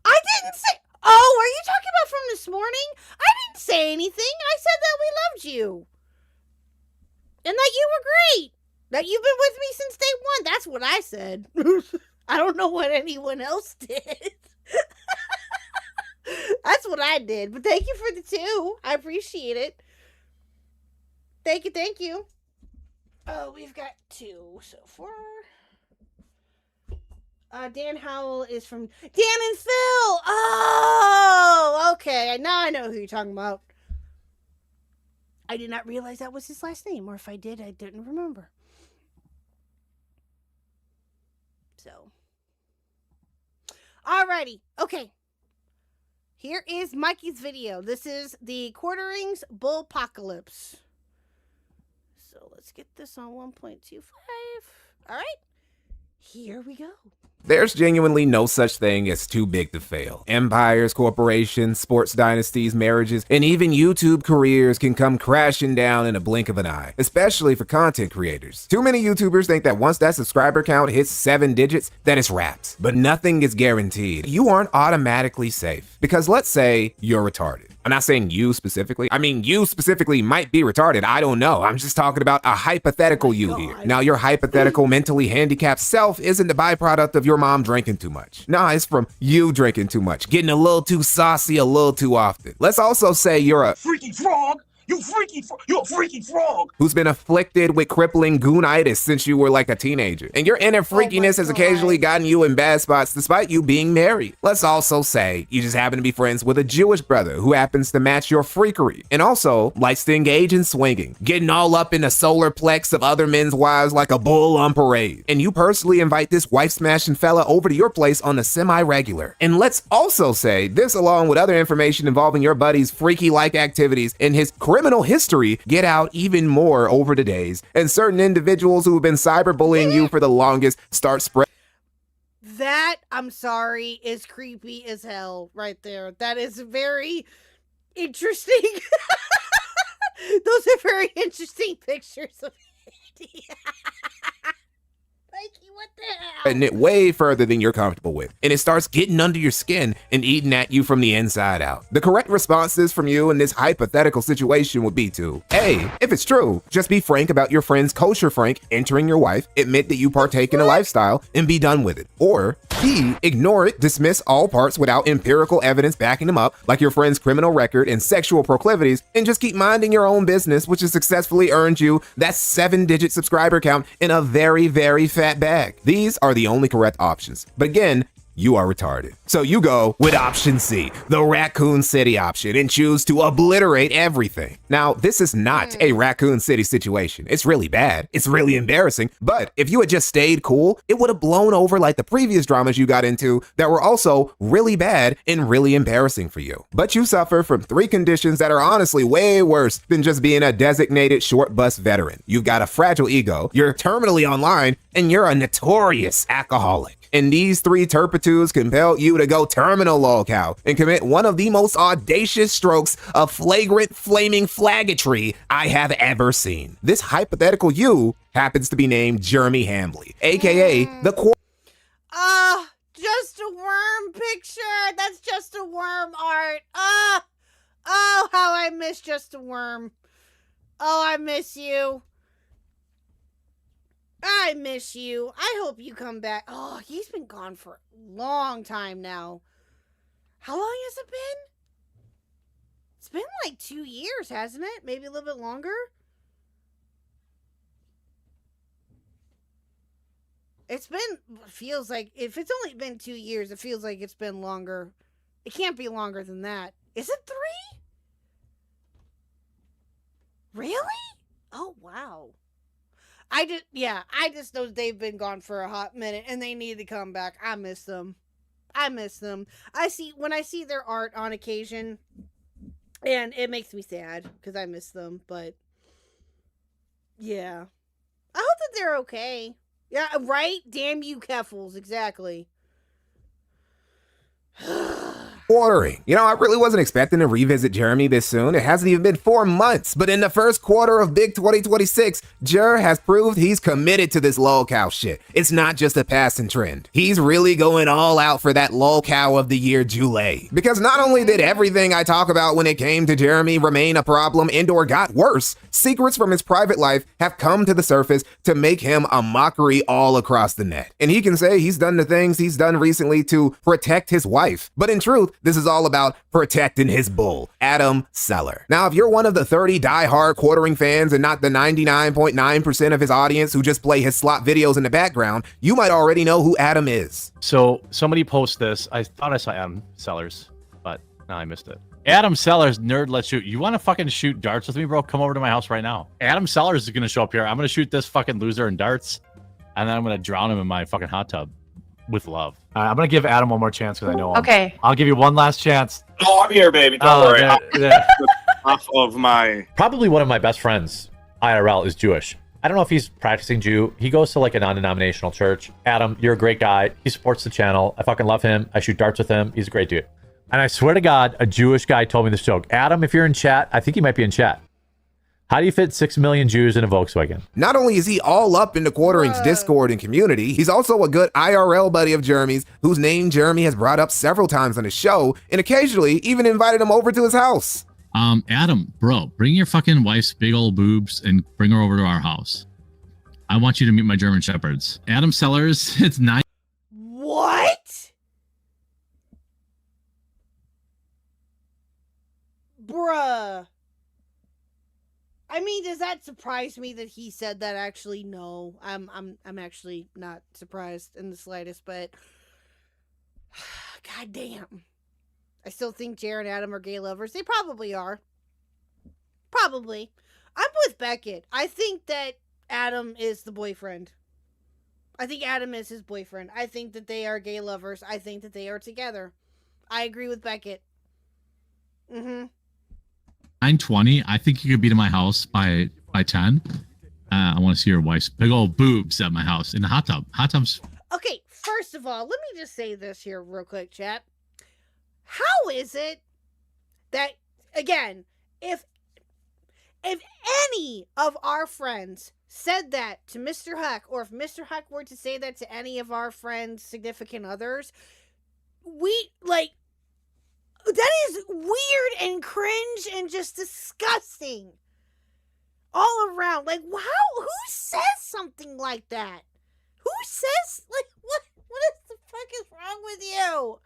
I didn't say... Oh, are you talking about from this morning? I didn't say anything. I said that we loved you. And that you were great. That you've been with me since day one. That's what I said. I don't know what anyone else did. That's what I did. But thank you for the 2. I appreciate it. Thank you, thank you. Oh, we've got 2 so far. Dan Howell is from Dan and Phil. Oh, okay. Now I know who you're talking about. I did not realize that was his last name, or if I did, I didn't remember. So, alrighty. Okay. Here is Mikey's video. This is the Quarterings Bullpocalypse. So let's get this on 1.25. All right, here we go. There's genuinely no such thing as too big to fail. Empires, corporations, sports dynasties, marriages, and even YouTube careers can come crashing down in a blink of an eye, especially for content creators. Too many YouTubers think that once that subscriber count hits 7 digits, that it's wrapped. But nothing is guaranteed. You aren't automatically safe. Because let's say you're retarded. I'm not saying you specifically. I mean, you specifically might be retarded. I don't know. I'm just talking about a hypothetical you here. Now, your hypothetical mentally handicapped self isn't the byproduct of your mom drinking too much. Nah, it's from you drinking too much, getting a little too saucy a little too often. Let's also say you're a Freaky frog! You're a freaky frog! who's been afflicted with crippling goonitis since you were like a teenager. And your inner freakiness has occasionally gotten you in bad spots despite you being married. Let's also say you just happen to be friends with a Jewish brother who happens to match your freakery and also likes to engage in swinging, getting all up in the solar plex of other men's wives like a bull on parade. And you personally invite this wife-smashing fella over to your place on a semi-regular. And let's also say this, along with other information involving your buddy's freaky-like activities and his criminal history, get out even more over the days, and certain individuals who have been cyberbullying you for the longest start spreading. That, I'm sorry, is creepy as hell right there. That is very interesting. Those are very interesting pictures of it. Mikey, what the hell? And it way further than you're comfortable with, and it starts getting under your skin and eating at you from the inside out. The correct responses from you in this hypothetical situation would be to A, if it's true, just be frank about your friend's kosher Frank entering your wife, admit that you partake in a lifestyle, and be done with it. Or B, ignore it, dismiss all parts without empirical evidence backing them up, like your friend's criminal record and sexual proclivities, and just keep minding your own business, which has successfully earned you that 7-digit subscriber count in a very, very fat bag. These are the only correct options. But again, you are retarded. So you go with option C, the Raccoon City option, and choose to obliterate everything. Now, this is not a Raccoon City situation. It's really bad. It's really embarrassing. But if you had just stayed cool, it would have blown over like the previous dramas you got into that were also really bad and really embarrassing for you. But you suffer from 3 conditions that are honestly way worse than just being a designated short bus veteran. You've got a fragile ego, you're terminally online, and you're a notorious alcoholic. And these 3 turpitudes compel you to go terminal lolcow and commit one of the most audacious strokes of flagrant flaming flaggatry I have ever seen. This hypothetical you happens to be named Jeremy Hambley, aka the Just a worm picture. That's just a worm art. Oh, how I miss Just a Worm. Oh, I miss you. I miss you. I hope you come back. Oh, he's been gone for a long time now. How long has it been? It's been like 2 years, hasn't it? Maybe a little bit longer? Feels like, if it's only been 2 years, it feels like it's been longer. It can't be longer than that. Is it 3? Really? Oh, wow. I just know they've been gone for a hot minute and they need to come back. I miss them. When I see their art on occasion, and it makes me sad because I miss them, but yeah. I hope that they're okay. Yeah, right? Damn you, Keffels. Exactly. Quartering. You know, I really wasn't expecting to revisit Jeremy this soon. It hasn't even been 4 months, but in the first quarter of Big 2026, Jer has proved he's committed to this lolcow shit. It's not just a passing trend. He's really going all out for that lolcow of the year July. Because not only did everything I talk about when it came to Jeremy remain a problem and or got worse, secrets from his private life have come to the surface to make him a mockery all across the net. And he can say he's done the things he's done recently to protect his wife. But in truth, this is all about protecting his bull, Adam Seller. Now, if you're one of the 30 die-hard Quartering fans and not the 99.9% of his audience who just play his slot videos in the background, you might already know who Adam is. So somebody post this. I thought I saw Adam Sellers, but no, I missed it. Adam Sellers, nerd, let's shoot. You want to fucking shoot darts with me, bro? Come over to my house right now. Adam Sellers is going to show up here. I'm going to shoot this fucking loser in darts, and then I'm going to drown him in my fucking hot tub. with love. I'm gonna give Adam one more chance because I know him. Okay. I'll give you one last chance. Oh, I'm here, baby. Don't worry. Off of my. Probably one of my best friends, IRL, is Jewish. I don't know if he's practicing Jew. He goes to like a non-denominational church. Adam, you're a great guy. He supports the channel. I fucking love him. I shoot darts with him. He's a great dude. And I swear to God, a Jewish guy told me this joke. Adam, if you're in chat, I think he might be in chat. How do you fit 6 million Jews in a Volkswagen? Not only is he all up in the Quartering's Discord and community, he's also a good IRL buddy of Jeremy's, whose name Jeremy has brought up several times on his show, and occasionally even invited him over to his house. Adam, bro, bring your fucking wife's big old boobs and bring her over to our house. I want you to meet my German Shepherds. Adam Sellers, it's 9. What? Bruh. I mean, does that surprise me that he said that? Actually, no. I'm actually not surprised in the slightest, but god damn. I still think Jared and Adam are gay lovers. They probably are. Probably. I'm with Beckett. I think that Adam is the boyfriend. I think Adam is his boyfriend. I think that they are gay lovers. I think that they are together. I agree with Beckett. 9:20. I think you could be to my house by 10. I want to see your wife's big old boobs at my house in the hot tub. Hot tubs. Okay, first of all, let me just say this here real quick, chat. How is it that, again, if any of our friends said that to Mr. Khuck, or if Mr. Khuck were to say that to any of our friends' significant others, we, like, that is weird and cringe and just disgusting all around. Like, wow, who says something like that? Who says, like, what is the fuck is wrong with you?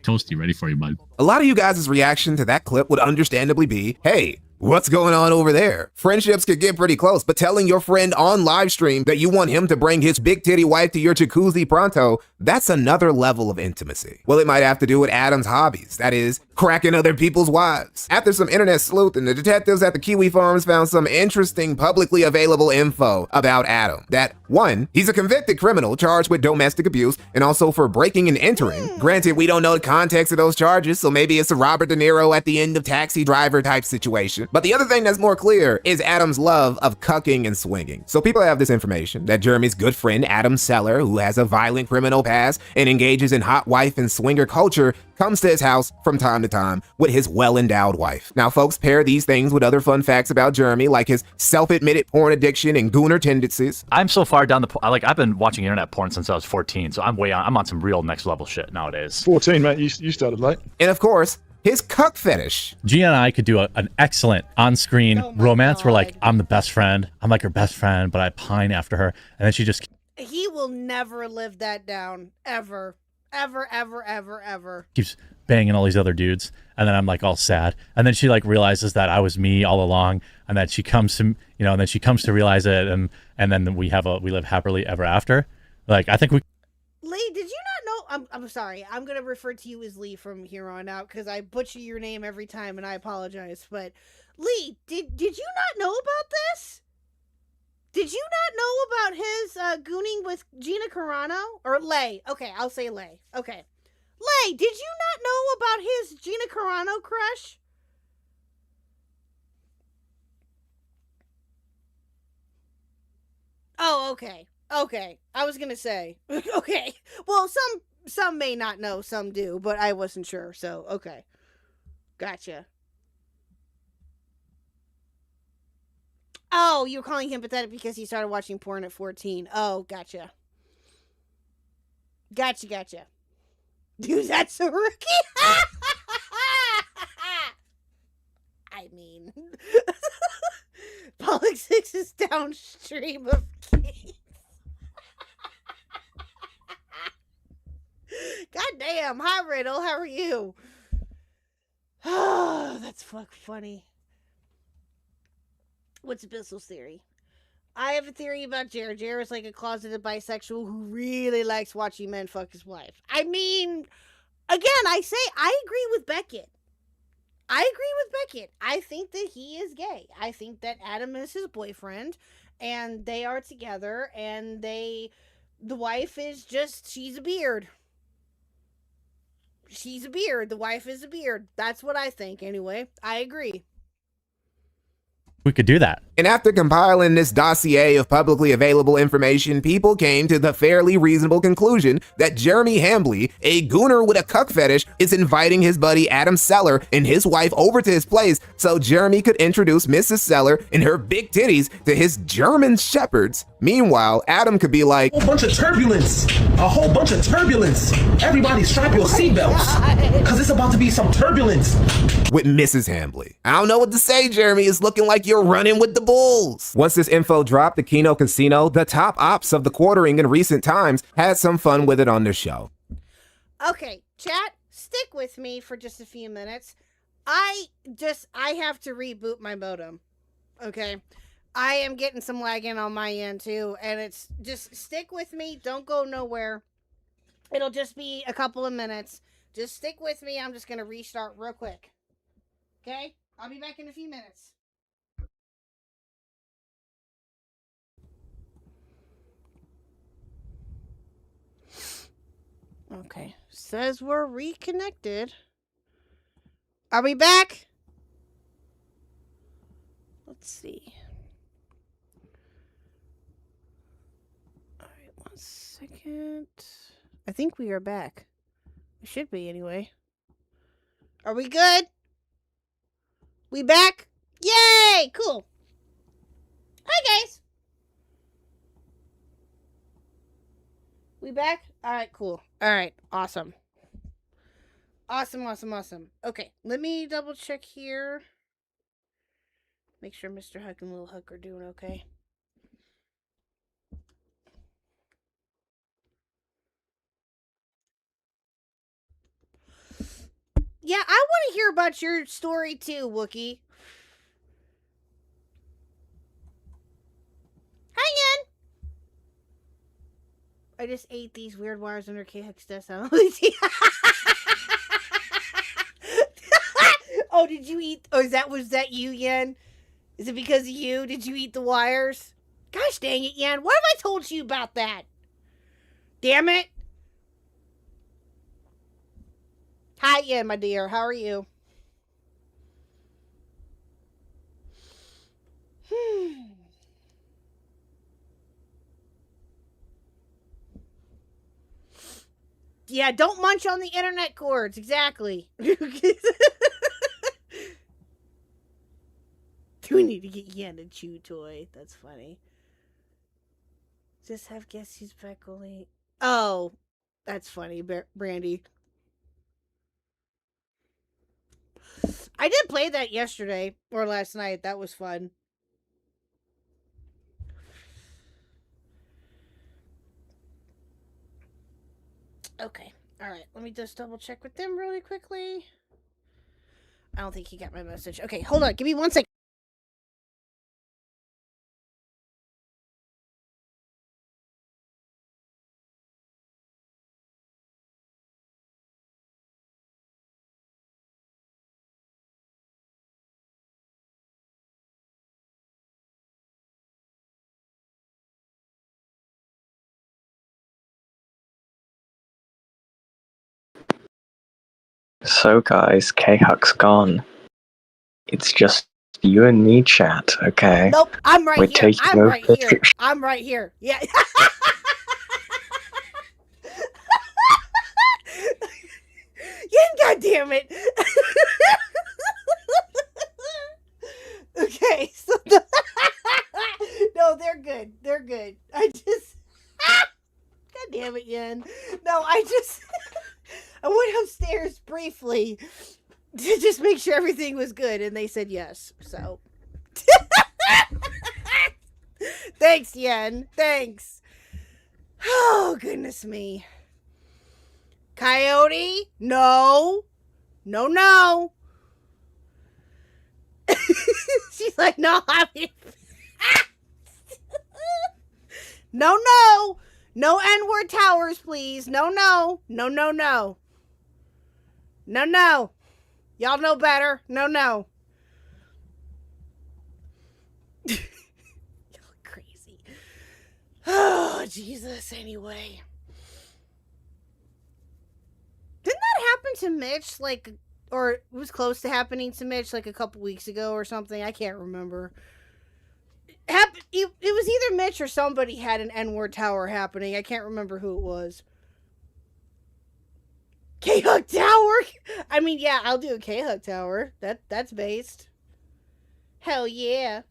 Toasty, ready for you, bud. A lot of you guys' reaction to that clip would understandably be, hey, what's going on over there? Friendships could get pretty close, but telling your friend on live stream that you want him to bring his big titty wife to your jacuzzi pronto, that's another level of intimacy. Well, it might have to do with Adam's hobbies, that is, cracking other people's wives. After some internet sleuthing, the detectives at the Kiwi Farms found some interesting publicly available info about Adam. That, one, he's a convicted criminal charged with domestic abuse and also for breaking and entering. Granted, we don't know the context of those charges, so maybe it's a Robert De Niro at the end of Taxi Driver type situation. But the other thing that's more clear is Adam's love of cucking and swinging. So people have this information that Jeremy's good friend Adam Seller, who has a violent criminal past and engages in hot wife and swinger culture, comes to his house from time to time with his well-endowed wife. Now, folks, pair these things with other fun facts about Jeremy, like his self-admitted porn addiction and gooner tendencies. I'm so far down the I've been watching internet porn since I was 14, so I'm on some real next level shit nowadays. 14, mate. You started late. And of course, his cuck fetish. Gia and I could do an excellent on-screen romance where, like, I'm the best friend. I'm like her best friend, but I pine after her. And then she just... He will never live that down. Ever. Ever, ever, ever, ever. keeps banging all these other dudes. And then I'm, like, all sad. And then she, like, realizes that I was me all along. And that she comes to, you know, and then she comes to realize it. And then we live happily ever after. Like, I think we... Lee, did you not know? I'm sorry. I'm going to refer to you as Lee from here on out because I butcher your name every time and I apologize. But Lee, did you not know about this? Did you not know about his gooning with Gina Carano? Or Lay? Okay, I'll say Lay. Okay. Lay, did you not know about his Gina Carano crush? Oh, okay. Okay, I was gonna say. Okay, well, some may not know, some do, but I wasn't sure, so okay. Gotcha. Oh, you're calling him pathetic because he started watching porn at 14. Oh, gotcha. Gotcha. Dude, that's a rookie. I mean, politics is downstream of gays. God damn. Hi, Riddle. How are you? Oh, that's funny. What's Bissell's theory? I have a theory about Jared. Jared's like a closeted bisexual who really likes watching men fuck his wife. I mean, again, I agree with Beckett. I think that he is gay. I think that Adam is his boyfriend, and they are together, and they The wife is just, she's a beard. She's a beard. The wife is a beard. That's what I think, anyway. I agree. We could do that. And after compiling this dossier of publicly available information, people came to the fairly reasonable conclusion that Jeremy Hambley, a gooner with a cuck fetish, is inviting his buddy Adam Seller and his wife over to his place so Jeremy could introduce Mrs. Seller and her big titties to his German shepherds. Meanwhile, Adam could be like, A whole bunch of turbulence. Everybody strap your seatbelts, because it's about to be some turbulence. With Mrs. Hambley. I don't know what to say, Jeremy. It's looking like you're running with the bulls. Once this info dropped, the Kino Casino, the top ops of the quartering in recent times, had some fun with it on their show. Okay, chat, stick with me for just a few minutes. I have to reboot my modem. Okay? I am getting some lagging on my end too, and it's just stick with me. Don't go nowhere. It'll just be a couple of minutes. Just stick with me. I'm just going to restart real quick. Okay? I'll be back in a few minutes. Okay. Says we're reconnected. Are we back? Let's see. All right, 1 second. I think we are back. We should be anyway. Are we good? We back? Yay! Cool. Hi, guys. We back? All right, cool. All right, awesome. Awesome. Okay, let me double check here. Make sure Mr. Huck and Little Huck are doing okay. Yeah, I want to hear about your story too, Wookie. Hi, Ian. I just ate these weird wires under K-Huck's desk. Oh, did you eat? Oh, was that you, Yen? Is it because of you? Did you eat the wires? Gosh dang it, Yen. What have I told you about that? Damn it. Hi, Yen, my dear. How are you? Yeah, don't munch on the internet cords. Exactly. Do we need to get Yen a chew toy? That's funny. Just have guess who's back only. Oh, that's funny, Brandy. I did play that yesterday or last night. That was fun. Okay. All right. Let me just double check with them really quickly. I don't think he got my message. Okay, hold on. Give me 1 second. So guys, K-Huck's gone. It's just you and me, chat, okay? Nope, I'm right We're here. taking I'm over right here. I'm right here. Yeah. God damn it. Okay, so no, they're good. They're good. I just God damn it, Yen. No, I went upstairs briefly to just make sure everything was good, and they said yes. So thanks, Yen. Thanks. Oh, goodness me. Coyote? No. No. She's like, no, I mean... No. No N-word towers, please. No. No. Y'all know better. No. Y'all crazy. Oh, Oh, Jesus, anyway. Didn't that happen to Mitch, like, or it was close to happening to Mitch, like, a couple weeks ago or something? I can't remember. It was either Mitch or somebody had an N-word tower happening. I can't remember who it was. Khuck Tower? I mean, yeah, I'll do a Khuck Tower. That's based. Hell yeah.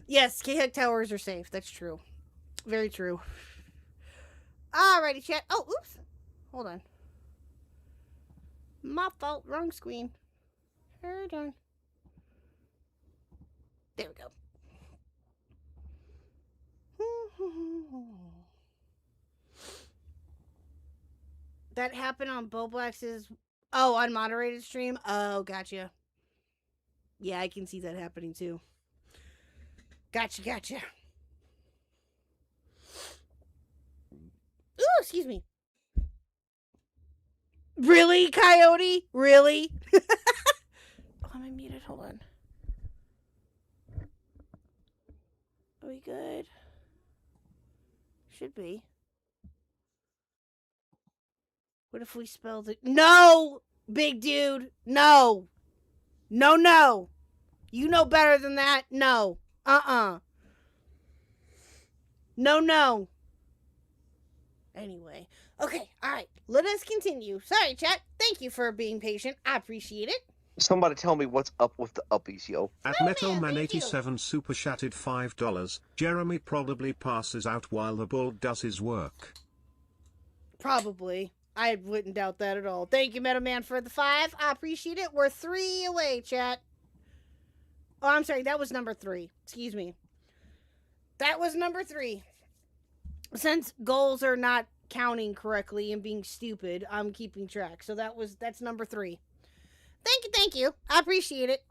Yes, Khuck Towers are safe. That's true. Very true. Alrighty, chat. Oh, oops. Hold on. My fault. Wrong screen. Hold on. There we go. That happened on Boblax's unmoderated stream. Oh, gotcha. Yeah, I can see that happening too. Gotcha. Ooh, excuse me. Really, Coyote? Really? Oh, am I muted? Hold on. Are we good? Should be. What if we spelled it? No! Big dude! No! No! You know better than that. No. No. Anyway. Okay, alright. Let us continue. Sorry, chat. Thank you for being patient. I appreciate it. Somebody tell me what's up with the uppies, yo. At Metalman87 super chatted $5. Jeremy probably passes out while the bull does his work. Probably. I wouldn't doubt that at all. Thank you, Metalman, for the 5. I appreciate it. We're 3 away, chat. Oh, I'm sorry. That was number 3. Excuse me. That was number 3. Since goals are not counting correctly and being stupid, I'm keeping track. So that's number 3. Thank you. I appreciate it.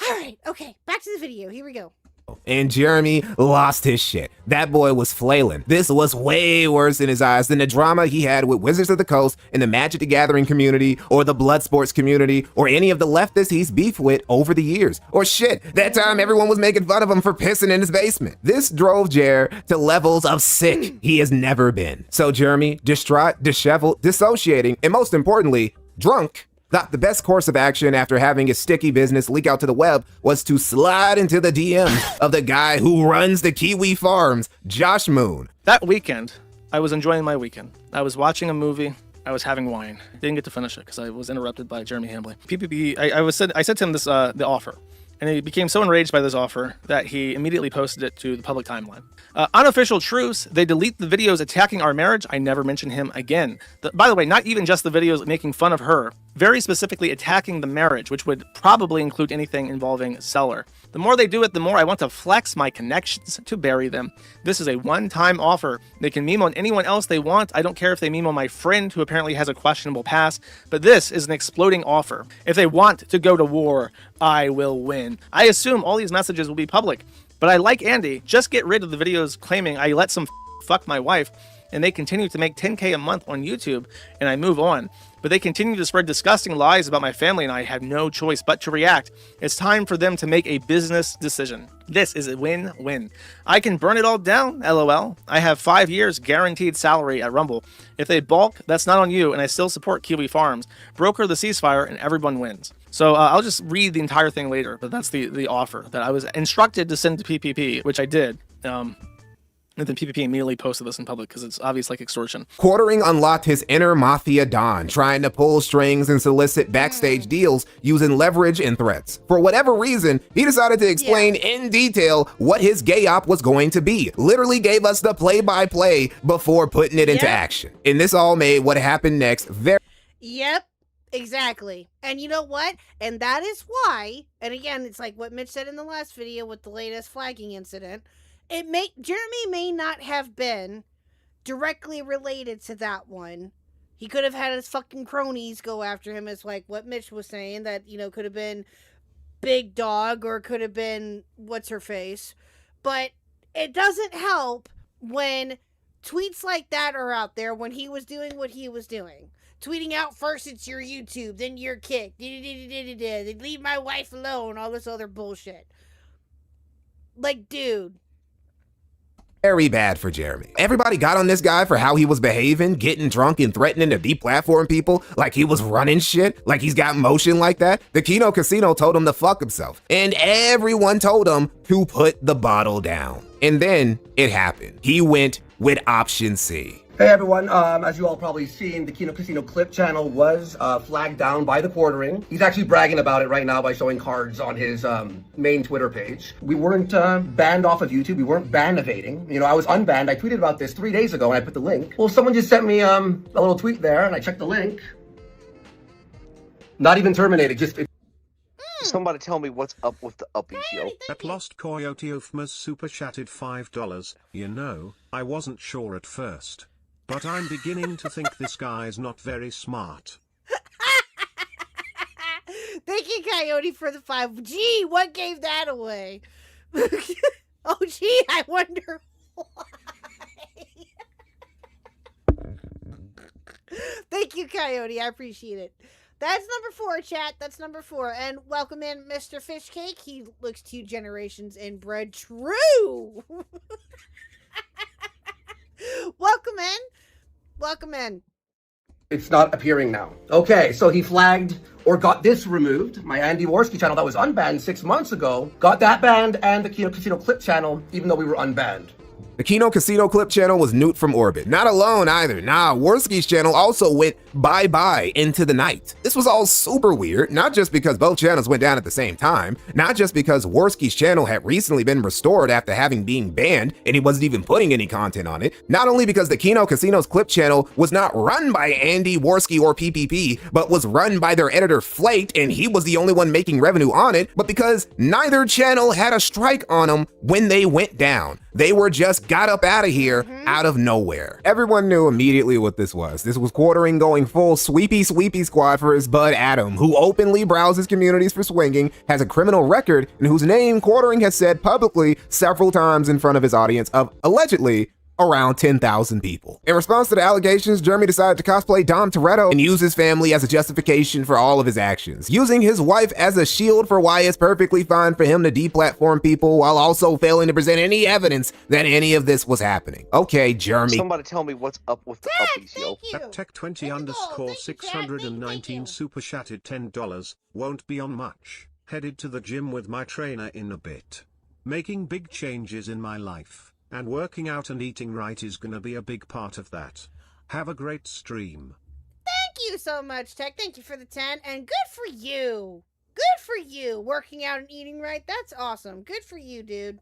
All right. Okay. Back to the video. Here we go. And Jeremy lost his shit. That boy was flailing. This was way worse in his eyes than the drama he had with Wizards of the Coast and the Magic the Gathering community or the blood sports community or any of the leftists he's beefed with over the years. Or shit, that time everyone was making fun of him for pissing in his basement. This drove Jer to levels of sick he has never been. So Jeremy, distraught, disheveled, dissociating, and most importantly, drunk, thought the best course of action after having his sticky business leak out to the web was to slide into the DMs of the guy who runs the Kiwi Farms, Josh Moon. That weekend, I was enjoying my weekend. I was watching a movie. I was having wine. Didn't get to finish it because I was interrupted by Jeremy Hambley. PPP, I said to him the offer. And he became so enraged by this offer that he immediately posted it to the public timeline. Unofficial truce, they delete the videos attacking our marriage. I never mention him again. By the way, not even just the videos making fun of her, very specifically attacking the marriage, which would probably include anything involving Seller. The more they do it, the more I want to flex my connections to bury them. This is a one-time offer. They can meme on anyone else they want. I don't care if they meme on my friend who apparently has a questionable past, but this is an exploding offer. If they want to go to war, I will win. I assume all these messages will be public, but I like Andy. Just get rid of the videos claiming I let some fuck my wife, and they continue to make $10K a month on YouTube, and I move on. But they continue to spread disgusting lies about my family, and I have no choice but to react. It's time for them to make a business decision. This is a win-win. I can burn it all down, LOL. I have 5 years guaranteed salary at Rumble. If they balk, that's not on you, and I still support Kiwi Farms. Broker the ceasefire, and everyone wins. So I'll just read the entire thing later, but that's the offer that I was instructed to send to PPP, which I did. And then PPP immediately posted this in public because it's obvious like extortion. Quartering unlocked his inner mafia don, trying to pull strings and solicit backstage deals using leverage and threats. For whatever reason, he decided to explain in detail what his gay op was going to be. Literally gave us the play-by-play before putting it into action. And this all made what happened next very... Yep. Exactly. And you know what? And that is why, and again, it's like what Mitch said in the last video with the latest flagging incident, Jeremy may not have been directly related to that one. He could have had his fucking cronies go after him, as like what Mitch was saying, that, you know, could have been Big Dog or could have been what's her face. But it doesn't help when tweets like that are out there when he was doing what he was doing. Tweeting out first it's your YouTube, then you're kicked. They leave my wife alone, all this other bullshit. Like, dude. Very bad for Jeremy. Everybody got on this guy for how he was behaving, getting drunk and threatening to deplatform people like he was running shit, like he's got motion like that. The Kino Casino told him to fuck himself, and everyone told him to put the bottle down. And then it happened. He went with option C. Hey everyone, as you all probably seen, the Kino Casino clip channel was flagged down by the quartering. He's actually bragging about it right now by showing cards on his main Twitter page. We weren't banned off of YouTube, we weren't ban-evating. You know, I was unbanned. I tweeted about this 3 days ago and I put the link. Well, someone just sent me a little tweet there and I checked the link. Not even terminated, just... Somebody tell me what's up with the uppies, yo. At Lost Coyote Ufmas super chatted $5. You know, I wasn't sure at first, but I'm beginning to think this guy's not very smart. Thank you, Coyote, for the 5. Gee, what gave that away? Oh, gee, I wonder why. Thank you, Coyote. I appreciate it. That's number 4, chat. That's number 4. And welcome in Mr. Fishcake. He looks 2 generations inbred. True. Welcome in. Welcome in. It's not appearing now. Okay, so he flagged or got this removed. My Andy Worski channel that was unbanned 6 months ago got that banned, and the Kino Casino clip channel, even though we were unbanned. The Kino Casino clip channel was nuked from orbit. Not alone either. Nah, Worski's channel also went bye-bye into the night. This was all super weird, not just because both channels went down at the same time, not just because Worski's channel had recently been restored after having been banned and he wasn't even putting any content on it, not only because the Kino Casino's clip channel was not run by Andy, Worski, or PPP, but was run by their editor Flaked and he was the only one making revenue on it, but because neither channel had a strike on them when they went down. They were just got up out of here out of nowhere. Everyone knew immediately what this was. This was quartering going full sweepy squad for his bud Adam, who openly browses communities for swinging, has a criminal record, and whose name quartering has said publicly several times in front of his audience of allegedly around 10,000 people. In response to the allegations, Jeremy decided to cosplay Dom Toretto and use his family as a justification for all of his actions, using his wife as a shield for why it's perfectly fine for him to deplatform people while also failing to present any evidence that any of this was happening. Okay, Jeremy. Somebody tell me what's up with the uppies, yo. At Tech20_619 super chatted $10. Won't be on much. Headed to the gym with my trainer in a bit. Making big changes in my life. And working out and eating right is gonna be a big part of that. Have a great stream. Thank you so much, Tech. Thank you for the 10. And good for you. Good for you. Working out and eating right. That's awesome. Good for you, dude.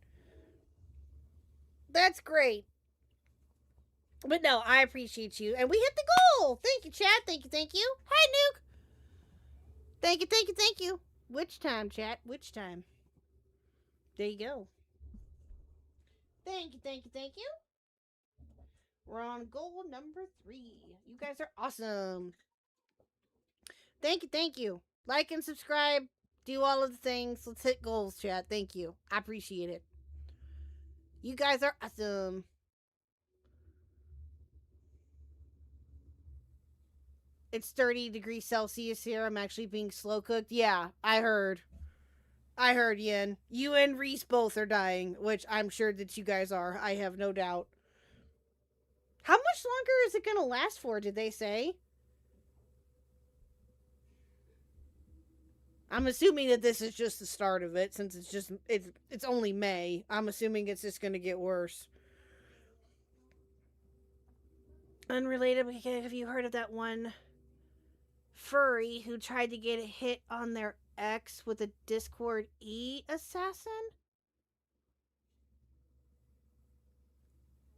That's great. But no, I appreciate you. And we hit the goal. Thank you, chat. Thank you, thank you. Hi, Nuke. Thank you, thank you, thank you. Which time, chat? Which time? There you go. Thank you, thank you, thank you. We're on goal number 3. You guys are awesome. Thank you, thank you. Like and subscribe. Do all of the things. Let's hit goals, chat. Thank you. I appreciate it. You guys are awesome. It's 30 degrees Celsius here. I'm actually being slow cooked. Yeah, I heard. I heard, Yin. You and Reese both are dying, which I'm sure that you guys are. I have no doubt. How much longer is it going to last for, did they say? I'm assuming that this is just the start of it, since it's only May. I'm assuming it's just going to get worse. Unrelated, have you heard of that one furry who tried to get a hit on their ex with a Discord assassin?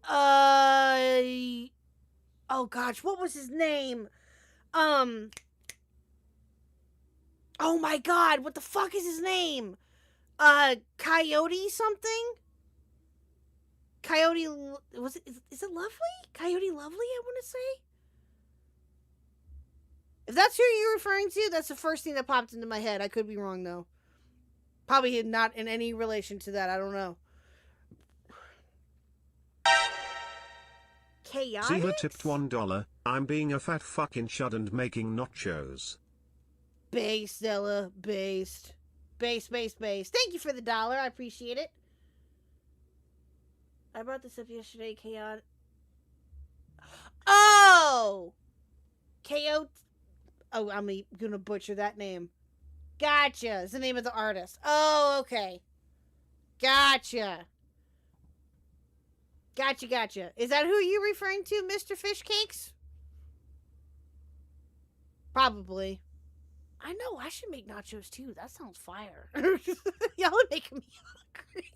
Oh gosh, what was his name? Oh my god, what the fuck is his name? Coyote something? Coyote, is it Lovely? Coyote Lovely, I want to say? If that's who you're referring to, that's the first thing that popped into my head. I could be wrong, though. Probably not in any relation to that. I don't know. Chaotic? Zila tipped $1. I'm being a fat fucking chud and making nachos. Based, Ella. Based. Base. Thank you for the $1. I appreciate it. I brought this up yesterday. Chaos. Oh! KO. Oh, I'm gonna butcher that name. Gotcha. It's the name of the artist. Oh, okay. Gotcha. Gotcha. Is that who you're referring to, Mr. Fish Cakes? Probably. I know, I should make nachos too. That sounds fire. Y'all are making me hungry.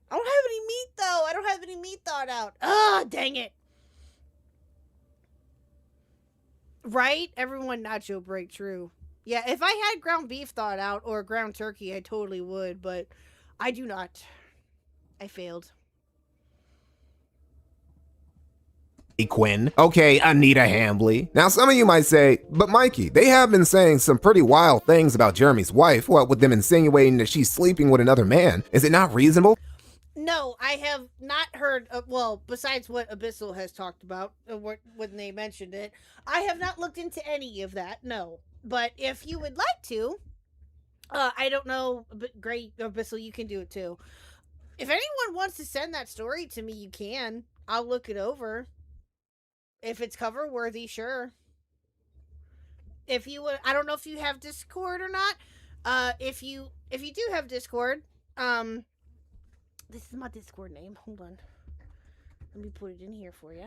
I don't have any meat though. I don't have any meat thawed out. Ah, dang it. Right? Everyone nacho break, true. Yeah, if I had ground beef thawed out or ground turkey, I totally would, but I do not. I failed. Quinn. Okay, Anita Hambley. Now, some of you might say, but Mikey, they have been saying some pretty wild things about Jeremy's wife, what with them insinuating that she's sleeping with another man. Is it not reasonable? No, I have not heard, well, besides what Abyssal has talked about when they mentioned it, I have not looked into any of that, no. But if you would like to, I don't know, but great, Abyssal, you can do it too. If anyone wants to send that story to me, you can. I'll look it over. If it's cover worthy, sure. If you would, I don't know if you have Discord or not. If you do have Discord, this is my Discord name. Hold on. Let me put it in here for you.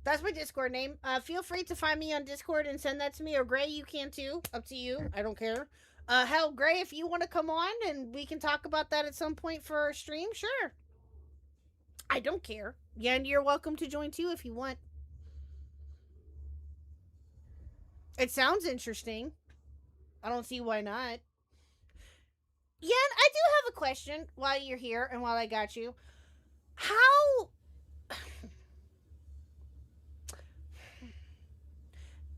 That's my Discord name. Feel free to find me on Discord and send that to me. Or Gray, you can too. Up to you. I don't care. Hell, Gray, if you want to come on and we can talk about that at some point for our stream, sure. I don't care. Yeah, and you're welcome to join too if you want. It sounds interesting. I don't see why not. Yeah, I do have a question while you're here and while I got you. How...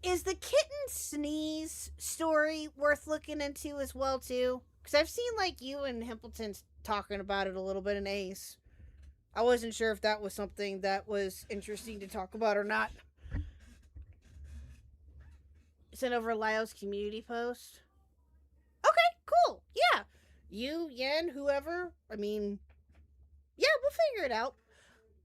Is the kitten sneeze story worth looking into as well too? Because I've seen like you and Himpleton's talking about it a little bit in Ace. I wasn't sure if that was something that was interesting to talk about or not. Send over Lyle's community post. Okay, cool. Yeah. You, Yen, whoever. I mean, yeah, we'll figure it out.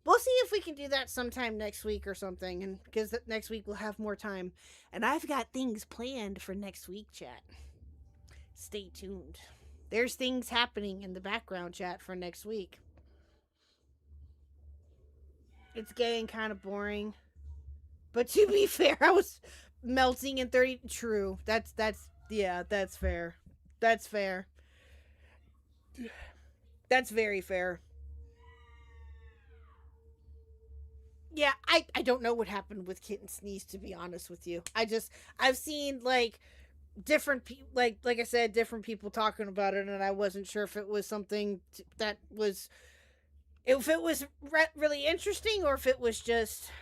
We'll see if we can do that sometime next week or something. And because next week we'll have more time. And I've got things planned for next week, chat. Stay tuned. There's things happening in the background, chat, for next week. It's getting kind of boring. But to be fair, I was melting in 30. True. That's fair. That's fair. That's very fair. Yeah, I don't know what happened with Kitten Sneeze, to be honest with you. I've seen like different people, like I said, different people talking about it, and I wasn't sure if it was something that was, if it was really interesting or if it was just,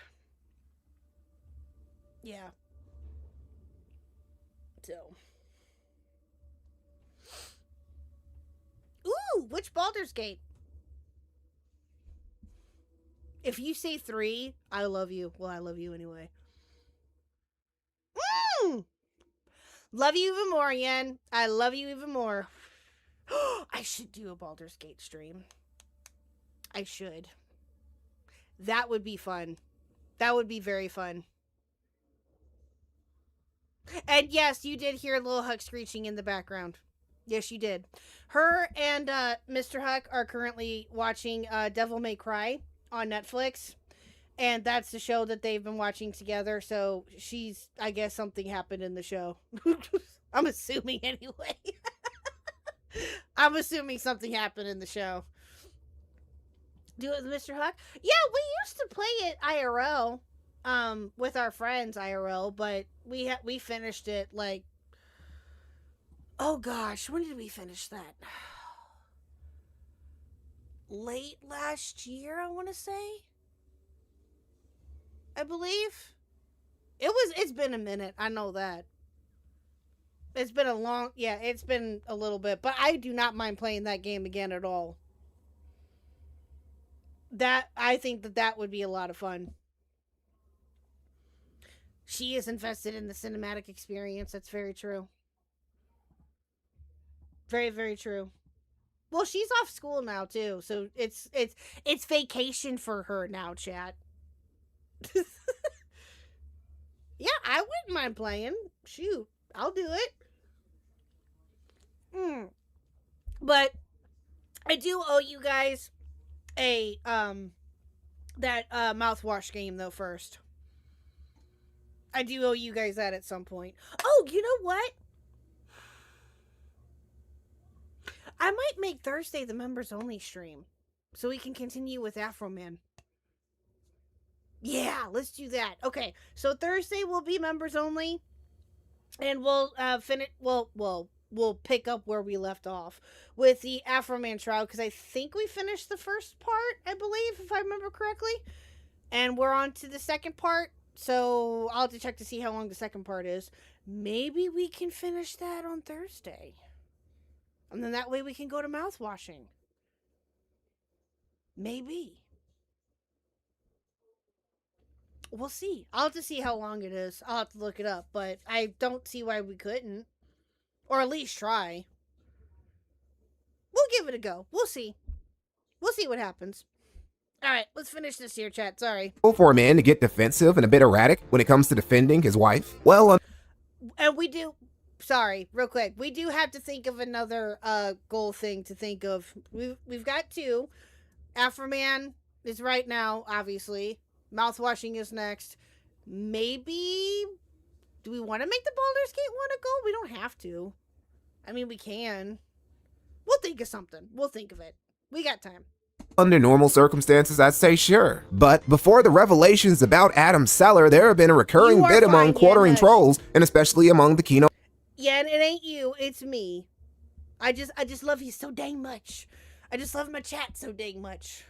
yeah. So. Ooh, which Baldur's Gate? If you say 3, I love you. Well, I love you anyway. Love you even more, Yen. I love you even more. I should do a Baldur's Gate stream. I should. That would be fun. That would be very fun. And yes, you did hear Lil Huck screeching in the background. Yes, you did. Her and Mr. Huck are currently watching Devil May Cry on Netflix. And that's the show that they've been watching together. So I guess something happened in the show. I'm assuming anyway. I'm assuming something happened in the show. Do it with Mr. Huck? Yeah, we used to play it IRL. With our friends IRL, but we finished it like, oh gosh, when did we finish that? Late last year, I want to say. I believe. It's been a minute. I know that. It's been it's been a little bit, but I do not mind playing that game again at all. I think that would be a lot of fun. She is invested in the cinematic experience. That's very true. Very, very true. Well, she's off school now too, so it's vacation for her now, chat. Yeah, I wouldn't mind playing. Shoot, I'll do it. But I do owe you guys a that mouthwash game though first. I do owe you guys that at some point. Oh, you know what? I might make Thursday the members only stream so we can continue with Afro Man. Yeah, let's do that. Okay, so Thursday will be members only, and we'll finish. We'll pick up where we left off with the Afro Man trial because I think we finished the first part, I believe, if I remember correctly, and we're on to the second part. So I'll have to check to see how long the second part is. Maybe we can finish that on Thursday. And then that way we can go to mouthwashing. Maybe. We'll see. I'll have to see how long it is. I'll have to look it up. But I don't see why we couldn't. Or at least try. We'll give it a go. We'll see. We'll see what happens. Alright, let's finish this here, chat. Sorry. For a man to get defensive and a bit erratic when it comes to defending his wife? Well, And we do... Sorry, real quick. We do have to think of another goal thing to think of. We've got two. Afro Man is right now, obviously. Mouthwashing is next. Maybe... Do we want to make the Baldur's Gate one a goal? We don't have to. I mean, we can. We'll think of something. We'll think of it. We got time. under normal circumstances, I'd say sure. But before the revelations about Adam Seller, there have been a recurring bit among quartering trolls, and especially among the Kino. Yeah, and it ain't you, it's me. I just love you so dang much. I just love my chat so dang much.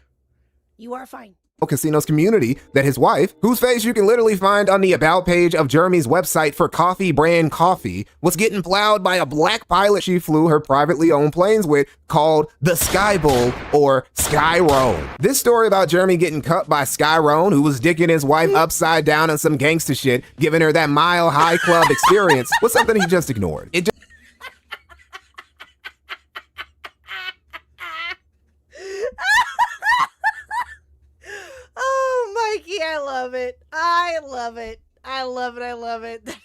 You are fine. Casino's community that his wife, whose face you can literally find on the about page of Jeremy's website for coffee brand coffee, was getting plowed by a black pilot she flew her privately owned planes with called the Sky Bull or Sky Roan. This story about Jeremy getting cut by Sky Roan, who was dicking his wife upside down on some gangster shit, giving her that Mile High Club experience, was something he just ignored. It just Mikey, I love it. I love it. I love it. I love it.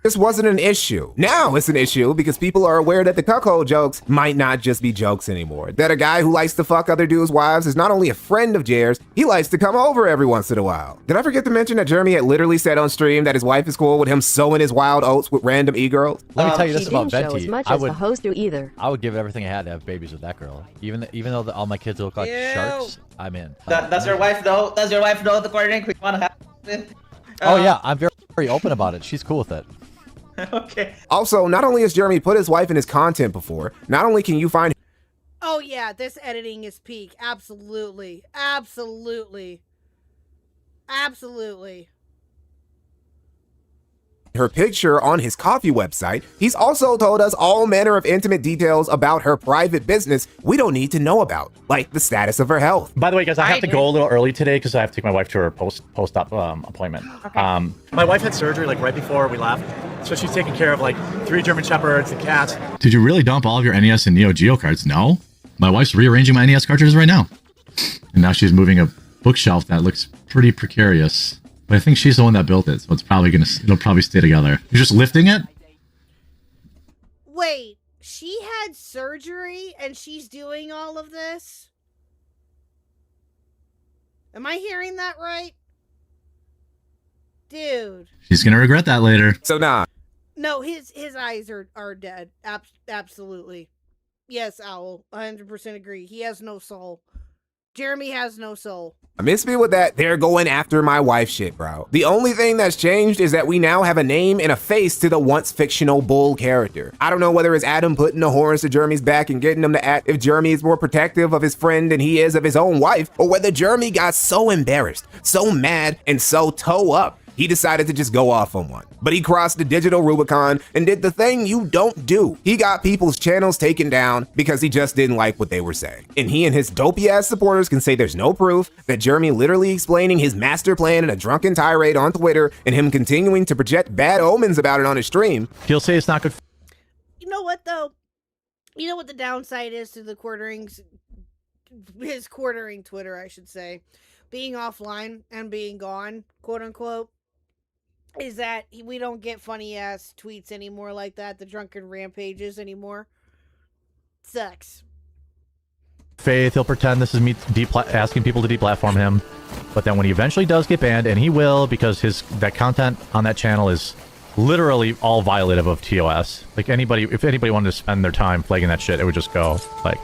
This wasn't an issue. Now it's an issue because people are aware that the cuckold jokes might not just be jokes anymore. That a guy who likes to fuck other dudes' wives is not only a friend of Jer's, he likes to come over every once in a while. Did I forget to mention that Jeremy had literally said on stream that his wife is cool with him sowing his wild oats with random e-girls? Let me tell you this about Show as Venti. much as the host do either. I would give everything I had to have babies with that girl. Even though all my kids look like sharks, I'm in. Does your wife know? Does your wife know the coordinating we want to have with? Oh yeah, I'm very open about it. She's cool with it. Okay. Also, not only has Jeremy put his wife in his content before, not only can you find Oh yeah, this editing is peak. Absolutely. Absolutely. Absolutely. her picture on his coffee website, he's also told us all manner of intimate details about her private business we don't need to know about, like the status of her health. By the way, guys, I have to go a little early today because I have to take my wife to her post-op appointment. Okay. My wife had surgery like right before we left, so she's taking care of like 3 German Shepherds, a cat. Did you really dump all of your NES and Neo Geo cards? No. My wife's rearranging my NES cartridges right now. And now she's moving a bookshelf that looks pretty precarious. But I think she's the one that built it, so it'll probably stay together. You're just lifting it? Wait, she had surgery and she's doing all of this? Am I hearing that right? Dude. She's gonna regret that later. So nah. No, his eyes are dead. Absolutely. Yes, Owl. 100% agree. He has no soul. Jeremy has no soul. Miss me with that they're going after my wife shit, bro. The only thing that's changed is that we now have a name and a face to the once fictional bull character. I don't know whether it's Adam putting the horns to Jeremy's back and getting him to act if Jeremy is more protective of his friend than he is of his own wife, or whether Jeremy got so embarrassed, so mad, and so toe up, he decided to just go off on one. But he crossed the digital Rubicon and did the thing you don't do. He got people's channels taken down because he just didn't like what they were saying. And he and his dopey ass supporters can say there's no proof that Jeremy literally explaining his master plan in a drunken tirade on Twitter and him continuing to project bad omens about it on his stream. He'll say it's not good. You know what though? You know what the downside is to the his quartering Twitter, I should say, being offline and being gone, quote unquote, is that we don't get funny ass tweets anymore like that, the drunken rampages anymore. Sucks. Faith, he'll pretend this is me asking people to deplatform him, but then when he eventually does get banned, and he will, because that content on that channel is literally all violative of TOS. Like if anybody wanted to spend their time flagging that shit, it would just go like.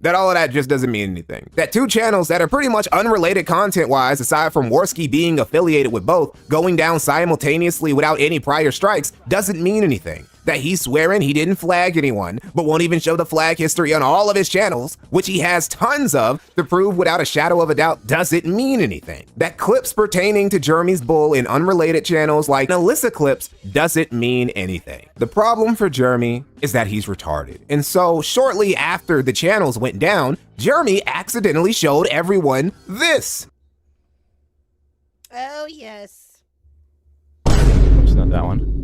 That all of that just doesn't mean anything. That two channels that are pretty much unrelated content-wise, aside from Worski being affiliated with both, going down simultaneously without any prior strikes, doesn't mean anything. That he's swearing he didn't flag anyone, but won't even show the flag history on all of his channels, which he has tons of, to prove without a shadow of a doubt doesn't mean anything. That clips pertaining to Jeremy's bull in unrelated channels like Alyssa clips doesn't mean anything. The problem for Jeremy is that he's retarded. And so, shortly after the channels went down, Jeremy accidentally showed everyone this. Oh, yes. Oops, not that one.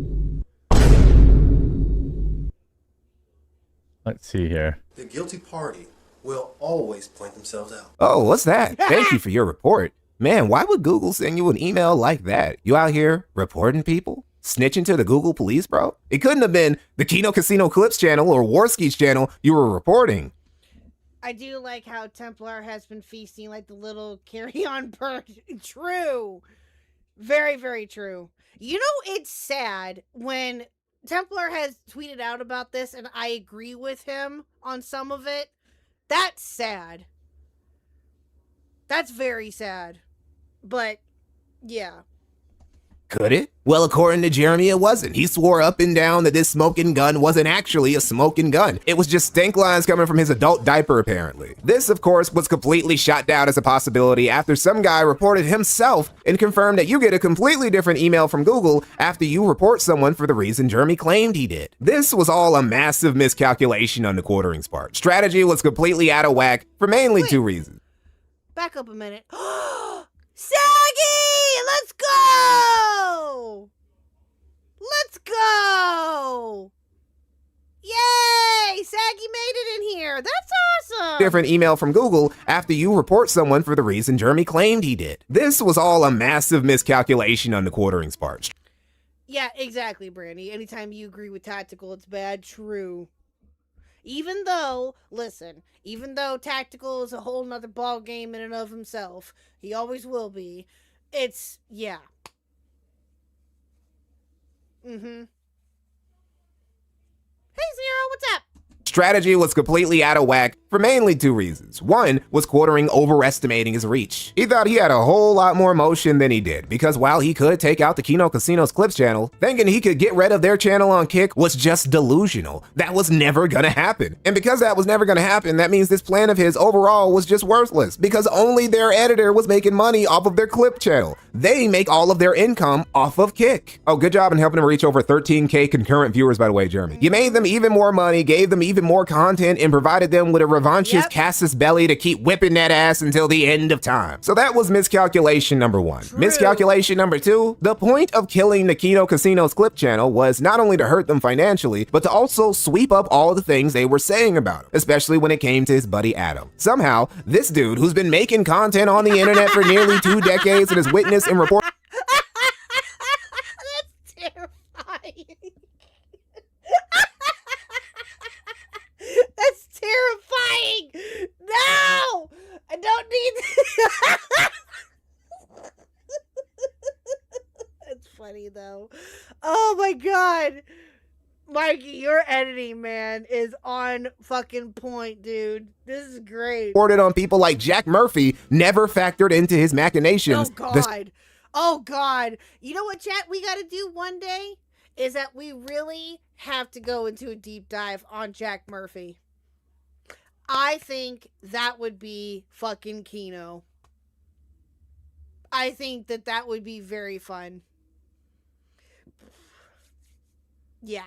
Let's see here. The guilty party will always point themselves out. Oh, what's that? Thank you for your report. Man, why would Google send you an email like that? You out here reporting people? Snitching to the Google police, bro? It couldn't have been the Kino Casino Clips channel or Worski's channel you were reporting. I do like how Templar has been feasting like the little carry-on bird. True. Very, very true. You know, it's sad when Templar has tweeted out about this, and I agree with him on some of it. That's sad. That's very sad. But, yeah. Could it? Well, according to Jeremy, it wasn't. He swore up and down that this smoking gun wasn't actually a smoking gun. It was just stink lines coming from his adult diaper, apparently. This, of course, was completely shot down as a possibility after some guy reported himself and confirmed that you get a completely different email from Google after you report someone for the reason Jeremy claimed he did. This was all a massive miscalculation on the quartering's part. Strategy was completely out of whack for mainly two reasons. Back up a minute. Saggy! Let's go! Let's go! Yay! Saggy made it in here. That's awesome! Different email from Google after you report someone for the reason Jeremy claimed he did. This was all a massive miscalculation on the quartering's part. Yeah, exactly, Brandy. Anytime you agree with Tactical, it's bad. True. Even though Tactical is a whole nother ball game in and of himself, he always will be. It's, yeah. Hey, Zero, what's up? Strategy was completely out of whack for mainly two reasons. One was quartering overestimating his reach. He thought he had a whole lot more motion than he did, because while he could take out the Kino Casino's Clips channel, thinking he could get rid of their channel on Kick was just delusional. That was never gonna happen. And because that was never gonna happen, that means this plan of his overall was just worthless, because only their editor was making money off of their Clip channel. They make all of their income off of Kick. Oh, good job in helping him reach over 13K concurrent viewers, by the way, Jeremy. You made them even more money, gave them even more content, and provided them with a revanchist Casus belly to keep whipping that ass until the end of time. So that was miscalculation number one. True. Miscalculation number two, the point of killing the Kino Casino's Clip channel was not only to hurt them financially, but to also sweep up all the things they were saying about him, especially when it came to his buddy Adam. Somehow, this dude who's been making content on the internet for nearly 2 decades and has witnessed and reported That's terrifying. That's terrifying. No, I don't need. That's funny though. Oh my god, Mikey, your editing, man, is on fucking point, dude. This is great. Reported on people like Jack Murphy never factored into his machinations. Oh god. Oh god. You know what, chat? We got to do one day is that we really have to go into a deep dive on Jack Murphy. I think that would be fucking Kino. I think that would be very fun. Yeah.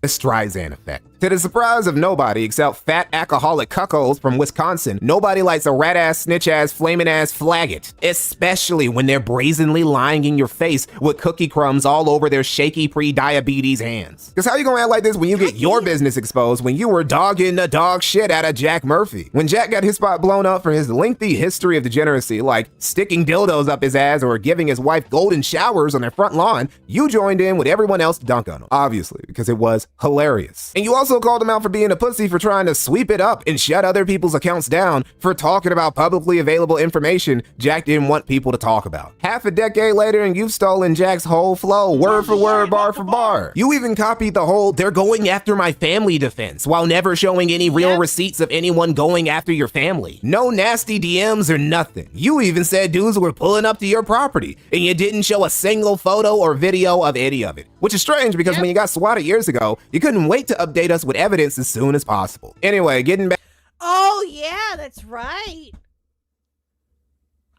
The Streisand effect. To the surprise of nobody except fat alcoholic cuckolds from Wisconsin, nobody likes a rat-ass, snitch-ass, flaming-ass flaggot. Especially when they're brazenly lying in your face with cookie crumbs all over their shaky pre-diabetes hands. Cause how you gonna act like this when you get your business exposed when you were dogging the dog shit out of Jack Murphy? When Jack got his spot blown up for his lengthy history of degeneracy, like sticking dildos up his ass or giving his wife golden showers on their front lawn, you joined in with everyone else to dunk on him. Obviously, because it was hilarious. And you also called him out for being a pussy for trying to sweep it up and shut other people's accounts down for talking about publicly available information Jack didn't want people to talk about. Half a decade later and you've stolen Jack's whole flow, word for word, bar for bar. You even copied the whole "they're going after my family" defense while never showing any real receipts of anyone going after your family. No nasty DMs or nothing. You even said dudes were pulling up to your property and you didn't show a single photo or video of any of it. Which is strange because when you got swatted years ago, you couldn't wait to update us with evidence as soon as possible. Anyway, getting back. Oh, yeah, that's right.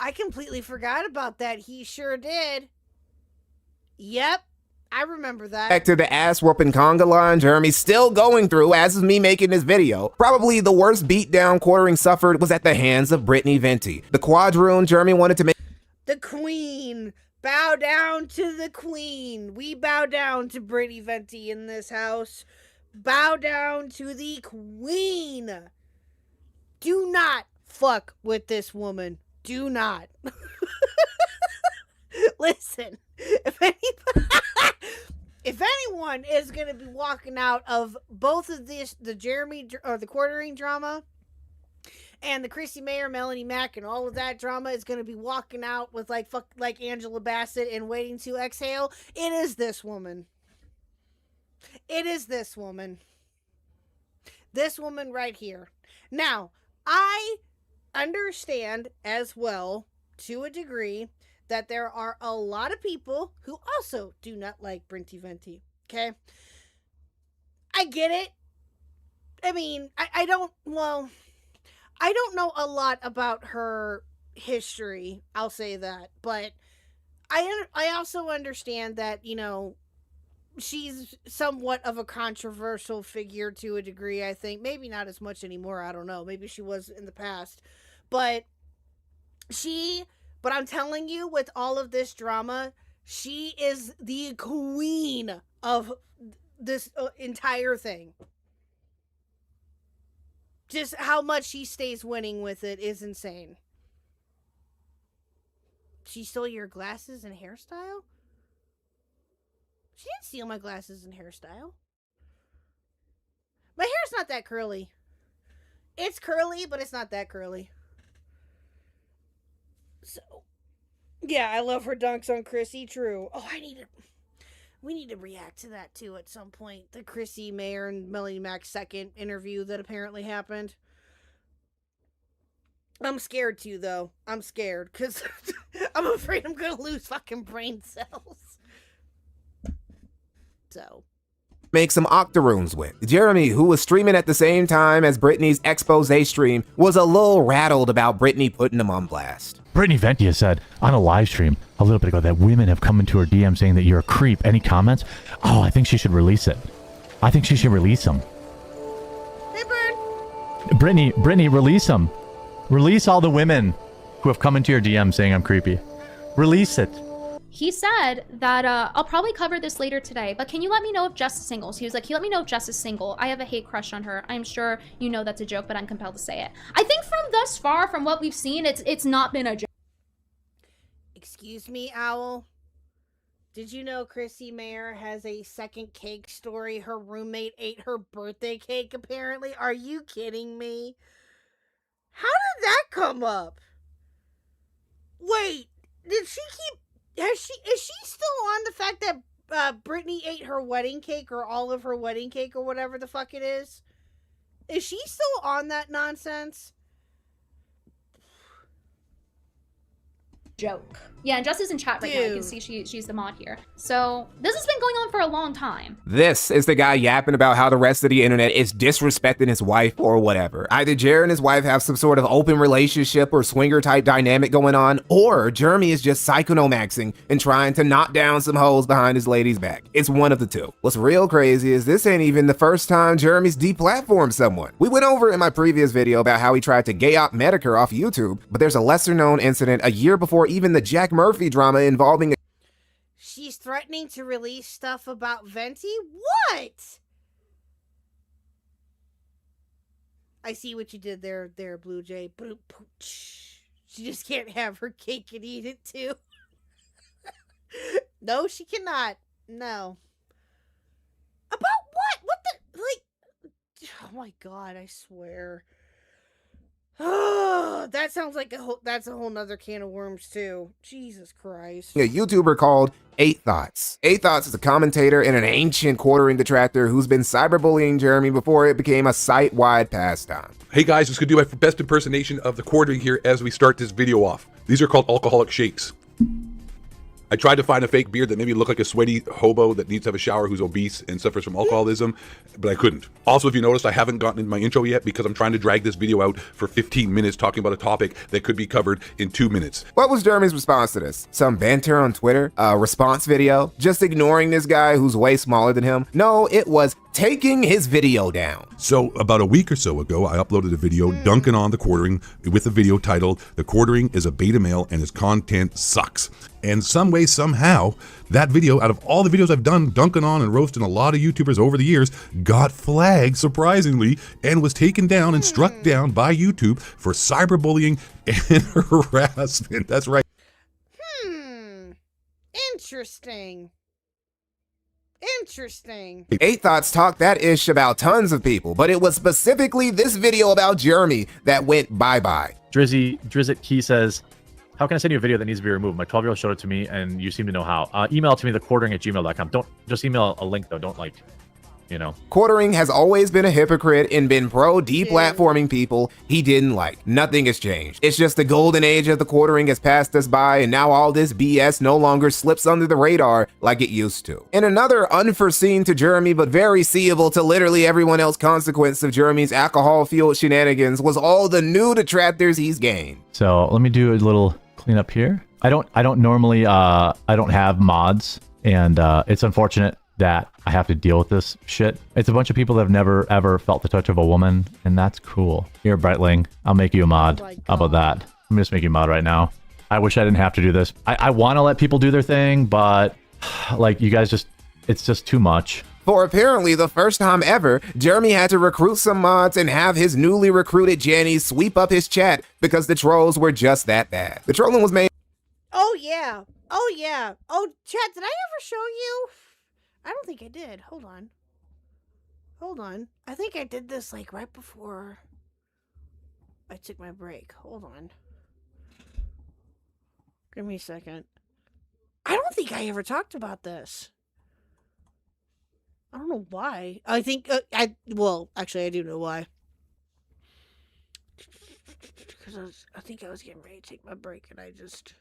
I completely forgot about that. He sure did. Yep, I remember that. Back to the ass-whooping conga line Jeremy's still going through as of me making this video. Probably the worst beatdown quartering suffered was at the hands of Brittany Venti. The quadroon Jeremy wanted to make. The queen. Bow down to the queen. We bow down to Brittany Venti in this house. Bow down to the queen. Do not fuck with this woman. Do not. Listen, if anyone is going to be walking out of both of this, the Jeremy or the quartering drama and the Chrissy Mayer, Melanie Mack, and all of that drama is going to be walking out with like Angela Bassett and Waiting to Exhale, it is this woman. It is this woman. This woman right here. Now, I understand as well, to a degree, that there are a lot of people who also do not like Brittany Venti. Okay? I get it. I mean, I don't know a lot about her history, I'll say that, but I also understand that, you know, she's somewhat of a controversial figure to a degree, I think. Maybe not as much anymore, I don't know. Maybe she was in the past. But I'm telling you, with all of this drama, she is the queen of this entire thing. Just how much she stays winning with it is insane. She stole your glasses and hairstyle? She didn't steal my glasses and hairstyle. My hair's not that curly. It's curly, but it's not that curly. So, yeah, I love her dunks on Chrissy, true. Oh, we need to react to that too at some point. The Chrissy Mayer and Melanie Mack's second interview that apparently happened. I'm scared too, though. I'm scared because I'm afraid I'm going to lose fucking brain cells. So. Make some octoroons with. Jeremy, who was streaming at the same time as Brittany's expose stream, was a little rattled about Brittany putting him on blast. Brittany Venti has said on a live stream a little bit ago that women have come into her DM saying that you're a creep. Any comments? Oh, I think she should release it. I think she should release them. Hey, Bird. Brittany, release them. Release all the women who have come into your DM saying I'm creepy. Release it. He said that, I'll probably cover this later today, but can you let me know if Jess is single? So he was like, let me know if Jess is single. I have a hate crush on her. I'm sure you know that's a joke, but I'm compelled to say it. I think from thus far, from what we've seen, it's not been a joke. Excuse me, Owl. Did you know Chrissy Mayer has a second cake story? Her roommate ate her birthday cake, apparently. Are you kidding me? How did that come up? Wait, did she keep... Is she still on the fact that Brittany ate her wedding cake or all of her wedding cake or whatever the fuck it is? Is she still on that nonsense? joke. Yeah, and Jess is in chat right now. You can see she's the mod here. So this has been going on for a long time. This is the guy yapping about how the rest of the internet is disrespecting his wife or whatever. Either Jer and his wife have some sort of open relationship or swinger type dynamic going on, or Jeremy is just psychonomaxing and trying to knock down some hoes behind his lady's back. It's one of the two. What's real crazy is this ain't even the first time Jeremy's deplatformed someone. We went over in my previous video about how he tried to gay op Medicare off YouTube, but there's a lesser known incident a year before even the Jack Murphy drama involving She's threatening to release stuff about Venti? What? I see what you did there, Blue Jay. She just can't have her cake and eat it too. No, she cannot. No. About what? What the, like, oh my God, I swear. Oh, that sounds like that's a whole nother can of worms too. Jesus Christ. a YouTuber called 8 Thoughts. 8 Thoughts is a commentator and an ancient quartering detractor who's been cyberbullying Jeremy before it became a site-wide pastime. Hey guys, just gonna do my best impersonation of the quartering here as we start this video off. These are called alcoholic shakes. I tried to find a fake beard that made me look like a sweaty hobo that needs to have a shower who's obese and suffers from alcoholism, but I couldn't. Also, if you noticed, I haven't gotten into my intro yet because I'm trying to drag this video out for 15 minutes talking about a topic that could be covered in 2 minutes. What was Jeremy's response to this? Some banter on Twitter? A response video? Just ignoring this guy who's way smaller than him? No, it was taking his video down. So about a week or so ago, I uploaded a video dunking on the quartering with a video titled, "The Quartering is a Beta Male and His Content Sucks." And some way, somehow, that video, out of all the videos I've done dunking on and roasting a lot of YouTubers over the years, got flagged, surprisingly, and was taken down and struck down by YouTube for cyberbullying and harassment. That's right. Interesting. Interesting. 8 Thoughts talked that ish about tons of people, but it was specifically this video about Jeremy that went bye-bye. Drizzt Key says, how can I send you a video that needs to be removed? My 12-year-old showed it to me, and you seem to know how. Email it to me, thequartering@gmail.com. Don't just email a link, though. Don't, like, you know. Quartering has always been a hypocrite and been pro-deplatforming people he didn't like. Nothing has changed. It's just the golden age of the quartering has passed us by, and now all this BS no longer slips under the radar like it used to. And another unforeseen to Jeremy, but very seeable to literally everyone else consequence of Jeremy's alcohol-fueled shenanigans was all the new detractors he's gained. So let me do a little cleanup here. I don't normally, I don't have mods, and it's unfortunate that I have to deal with this shit. It's a bunch of people that have never ever felt the touch of a woman, and that's cool. Here, Brightling, I'll make you a mod. How about that? I'm just making you a mod right now. I wish I didn't have to do this. I want to let people do their thing, but like you guys it's just too much. For apparently the first time ever, Jeremy had to recruit some mods and have his newly recruited Jannies sweep up his chat because the trolls were just that bad. The trolling was made. Oh yeah. Oh yeah. Oh, chat, did I ever show you? I don't think I did. Hold on. Hold on. I think I did this like right before I took my break. Hold on. Give me a second. I don't think I ever talked about this. I don't know why. I think well, actually I do know why. Because I think I was getting ready to take my break and I just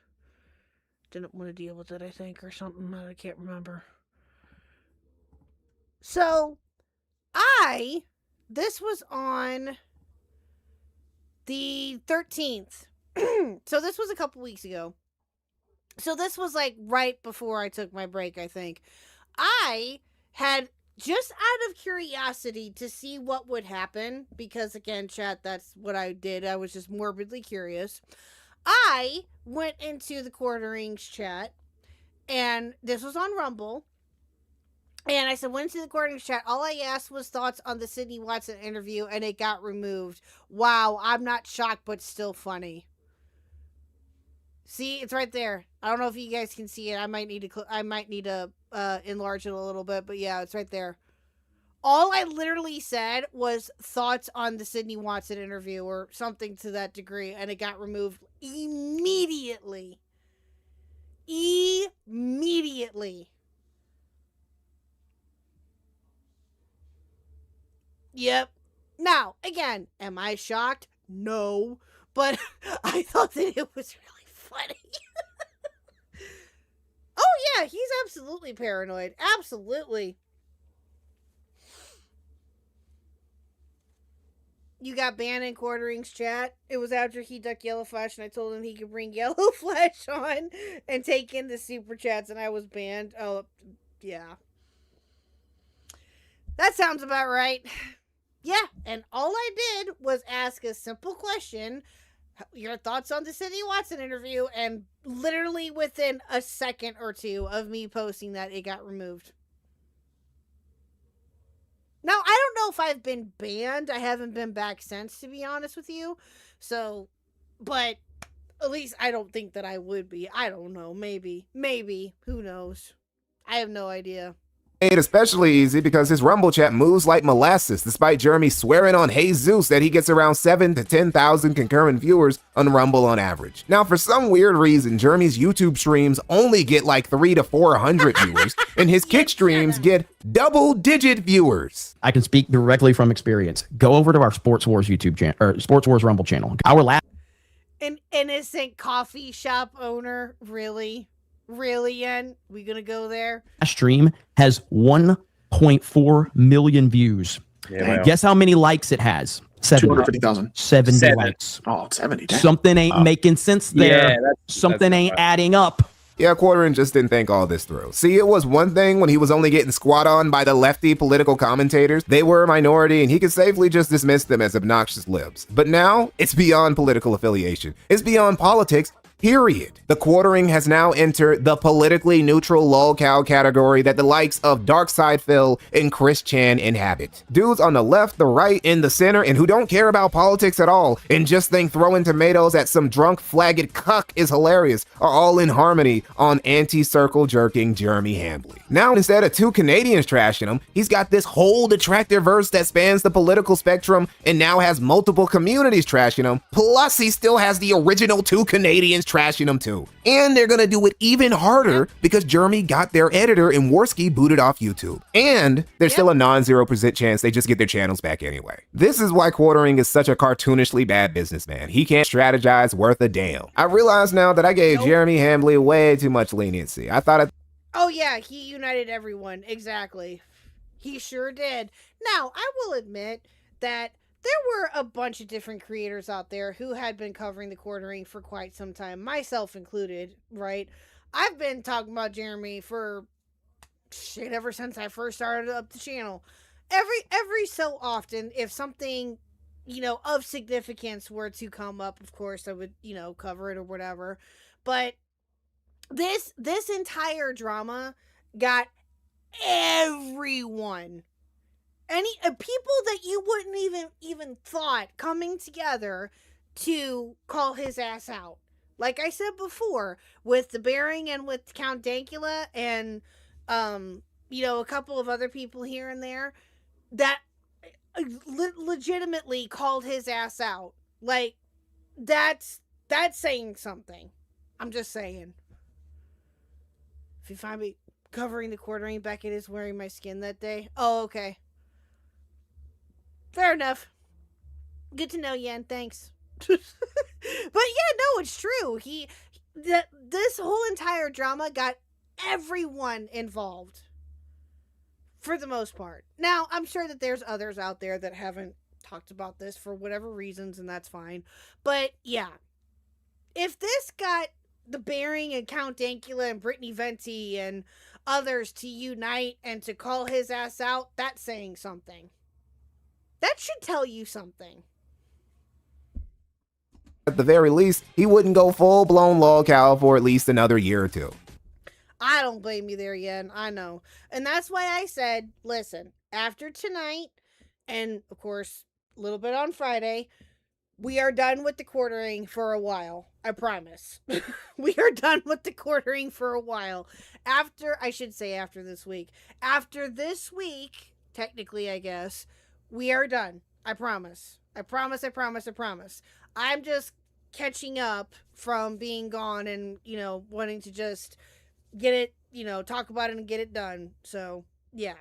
didn't want to deal with it, I think, or something. I can't remember. So, this was on the 13th. So this was a couple weeks ago. So this was like right before I took my break, I think. I had, just out of curiosity to see what would happen, because again, chat, that's what I did. I was just morbidly curious. I went into the Quarterings chat, and this was on Rumble. And I said, went to the Quarterings chat. All I asked was thoughts on the Sydney Watson interview, and it got removed. Wow, I'm not shocked, but still funny. See, it's right there. I don't know if you guys can see it. I might need to enlarge it a little bit, but yeah, it's right there. All I literally said was thoughts on the Sydney Watson interview or something to that degree, and it got removed immediately. Immediately. Yep. Now, again, am I shocked? No. But I thought that it was really funny. yeah, he's absolutely paranoid. Absolutely. You got banned in Quartering's chat. It was after he ducked Yellow Flash, and I told him he could bring Yellow Flash on and take in the super chats, and I was banned. Oh, yeah. That sounds about right. Yeah, and all I did was ask a simple question, your thoughts on the Sydney Watson interview, and literally within a second or two of me posting that, it got removed. Now, I don't know if I've been banned. I haven't been back since, to be honest with you. So, but at least I don't think that I would be. I don't know. Maybe. Who knows? I have no idea. Made especially easy because his Rumble chat moves like molasses, despite Jeremy swearing on Jesus that he gets around 7,000 to 10,000 concurrent viewers on Rumble on average. Now, for some weird reason, Jeremy's YouTube streams only get like 300 to 400 viewers, and his Kick streams get double-digit viewers. I can speak directly from experience. Go over to our Sports Wars YouTube channel, or Sports Wars Rumble channel. Our last An innocent coffee shop owner, really? Really, Yen? We gonna go there? stream has 1.4 million views. Yeah, Guess how many likes it has? 250,000. 70 likes. Oh, 70. Dang. Something ain't making sense there. Yeah, Something ain't adding up. Yeah, Quartering just didn't think all this through. See, it was one thing when he was only getting squat on by the lefty political commentators. They were a minority, and he could safely just dismiss them as obnoxious libs. But now, it's beyond political affiliation. It's beyond politics. Period. The Quartering has now entered the politically neutral lolcow category that the likes of Darkside Phil and Chris Chan inhabit. Dudes on the left, the right, and the center, and who don't care about politics at all, and just think throwing tomatoes at some drunk flagged Khuck is hilarious, are all in harmony on anti-circle jerking Jeremy Hambley. Now, instead of two Canadians trashing him, he's got this whole detractor verse that spans the political spectrum and now has multiple communities trashing him, plus he still has the original two Canadians trashing him too. And they're gonna do it even harder because Jeremy got their editor and Worski booted off YouTube. And there's still a non-0% chance they just get their channels back anyway. This is why Quartering is such a cartoonishly bad businessman. He can't strategize worth a damn. I realize now that I gave Jeremy Hambley way too much leniency. I thought Oh yeah, he united everyone. Exactly. He sure did. Now, I will admit that there were a bunch of different creators out there who had been covering the Quartering for quite some time, myself included, right? I've been talking about Jeremy for shit ever since I first started up the channel. Every so often, if something, you know, of significance were to come up, of course, I would, you know, cover it or whatever. But this entire drama got everyone, any people that you wouldn't even thought coming together to call his ass out. Like I said before, with the Bearing and with Count Dankula and you know, a couple of other people here and there that legitimately called his ass out. Like that's saying something. I'm just saying. If you find me covering the Quartering, Beckett is wearing my skin that day. Oh, okay. Fair enough. Good to know, Yen. Thanks. But yeah, no, it's true. This whole entire drama got everyone involved. For the most part. Now, I'm sure that there's others out there that haven't talked about this for whatever reasons, and that's fine. But yeah. If this got the Bearing and Count Dankula and Brittany Venti and others to unite and to call his ass out, that's saying something. That should tell you something. at the very least, he wouldn't go full-blown lolcow for at least another year or two. I don't blame you there, Yen. I know. And that's why I said, listen, after tonight, and of course, a little bit on Friday, we are done with the Quartering for a while. I promise. We are done with the Quartering for a while. After this week. After this week, technically, I guess, we are done. I promise. I promise. I'm just catching up from being gone and, wanting to just get it, talk about it and get it done. So, yeah.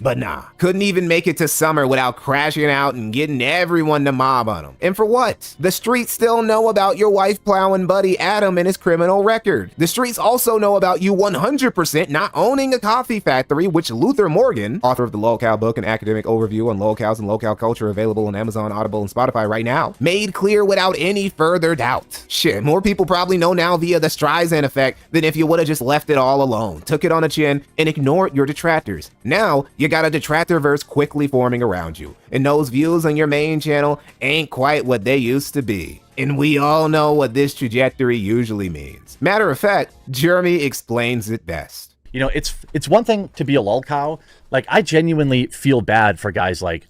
But nah, couldn't even make it to summer without crashing out and getting everyone to mob on him. And for what? The streets still know about your wife plowing buddy Adam and his criminal record. The streets also know about you 100% not owning a coffee factory, which Luther Morgan, author of the Lolcow book and academic overview on lolcows and lolcow culture available on Amazon, Audible, and Spotify right now, made clear without any further doubt. Shit, more people probably know now via the Streisand effect than if you would have just left it all alone, took it on the chin, and ignored your detractors. Now, you got a detractorverse quickly forming around you, and those views on your main channel ain't quite what they used to be. And we all know what this trajectory usually means. Matter of fact, Jeremy explains it best. You know, it's one thing to be a lolcow. Like, I genuinely feel bad for guys like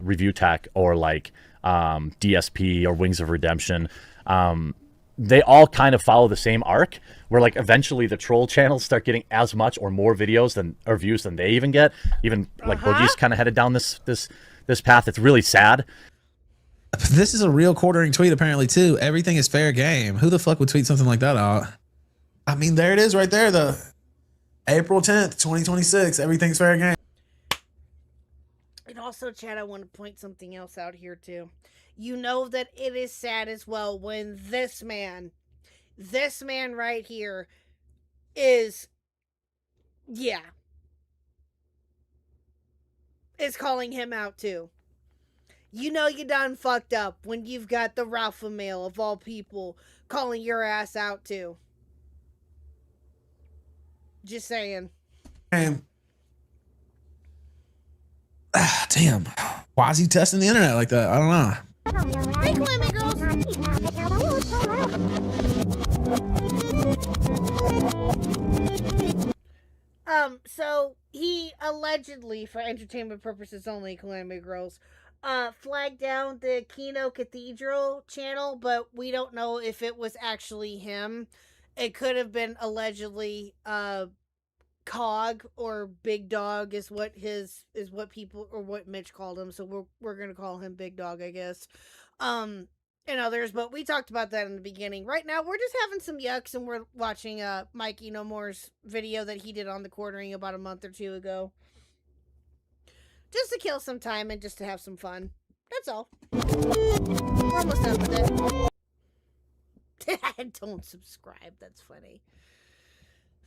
Review Tech or like DSP or Wings of Redemption. They all kind of follow the same arc where like eventually the troll channels start getting as much or more videos than or views than they even get. Even like Boogie's kind of headed down this path. It's really sad. This is a real quartering tweet apparently too. Everything is fair game. Who the fuck would tweet something like that out? I mean, there it is right there though. April 10th, 2026. Everything's fair game. And also, Chad, I want to point something else out here too. You know that it is sad as well when this man right here is calling him out too. You know you done fucked up when you've got the Ralpha male of all people calling your ass out too. Just saying. Damn. Why is he testing the internet like that? I don't know. Hey, Climate Girls. So he allegedly, for entertainment purposes only, Calamity Girls, flagged down the Kino Cathedral channel, but we don't know if it was actually him. It could have been allegedly Cog or Big Dog is what people or what Mitch called him, so we're gonna call him Big Dog, I guess. And others, but we talked about that in the beginning. Right now we're just having some yucks and we're watching Mikey No More's video that he did on the quartering about a month or two ago. Just to kill some time and just to have some fun. That's all. We're almost done with it. Don't subscribe, that's funny.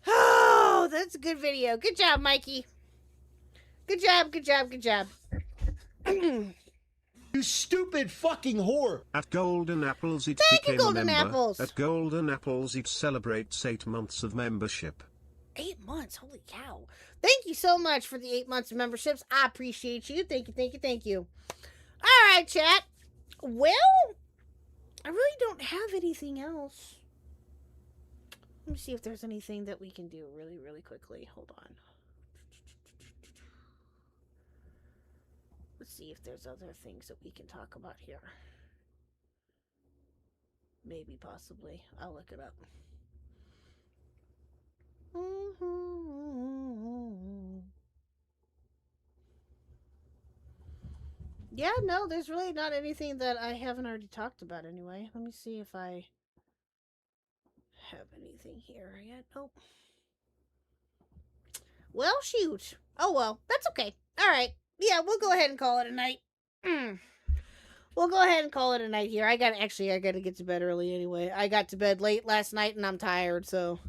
Oh, that's a good video. Good job, Mikey. Good job. You stupid fucking whore. At Golden Apples it Thank you, became Golden a member. Apples. At Golden Apples it celebrates 8 months of membership. 8 months, holy cow. Thank you so much for the 8 months of memberships. I appreciate you. Thank you. All right, chat. Well, I really don't have anything else. Let me see if there's anything that we can do really quickly. Hold on. Let's see if there's other things that we can talk about here. Maybe, possibly. I'll look it up. Yeah, no, there's really not anything that I haven't already talked about anyway. Let me see if I have anything here yet. Nope. Well, shoot. Oh, well, that's okay. All right. Yeah, we'll go ahead and call it a night. We'll go ahead and call it a night here. I got to get to bed early anyway. I got to bed late last night and I'm tired, so.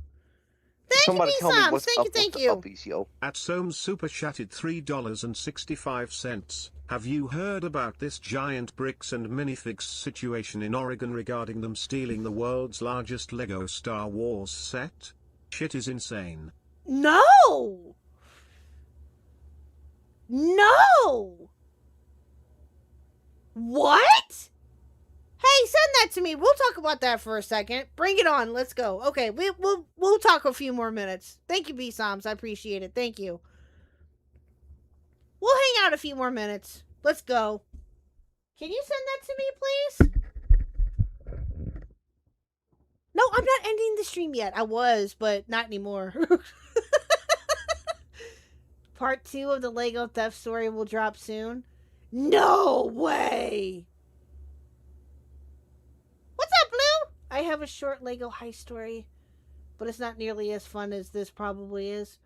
Somebody tell me what's up Thank with you. the uppies, yo. At Soames super chatted $3.65. Have you heard about this giant bricks and minifigs situation in Oregon regarding them stealing the world's largest Lego Star Wars set? Shit is insane. No! What? Hey, send that to me. We'll talk about that for a second. Bring it on. Let's go. Okay, we'll talk a few more minutes. Thank you, B-Soms. I appreciate it. Thank you. We'll hang out a few more minutes. Let's go. Can you send that to me, please? No, I'm not ending the stream yet. I was, but not anymore. Part 2 of the Lego theft story will drop soon. No way! What's up, Blue? I have a short Lego heist story, but it's not nearly as fun as this probably is.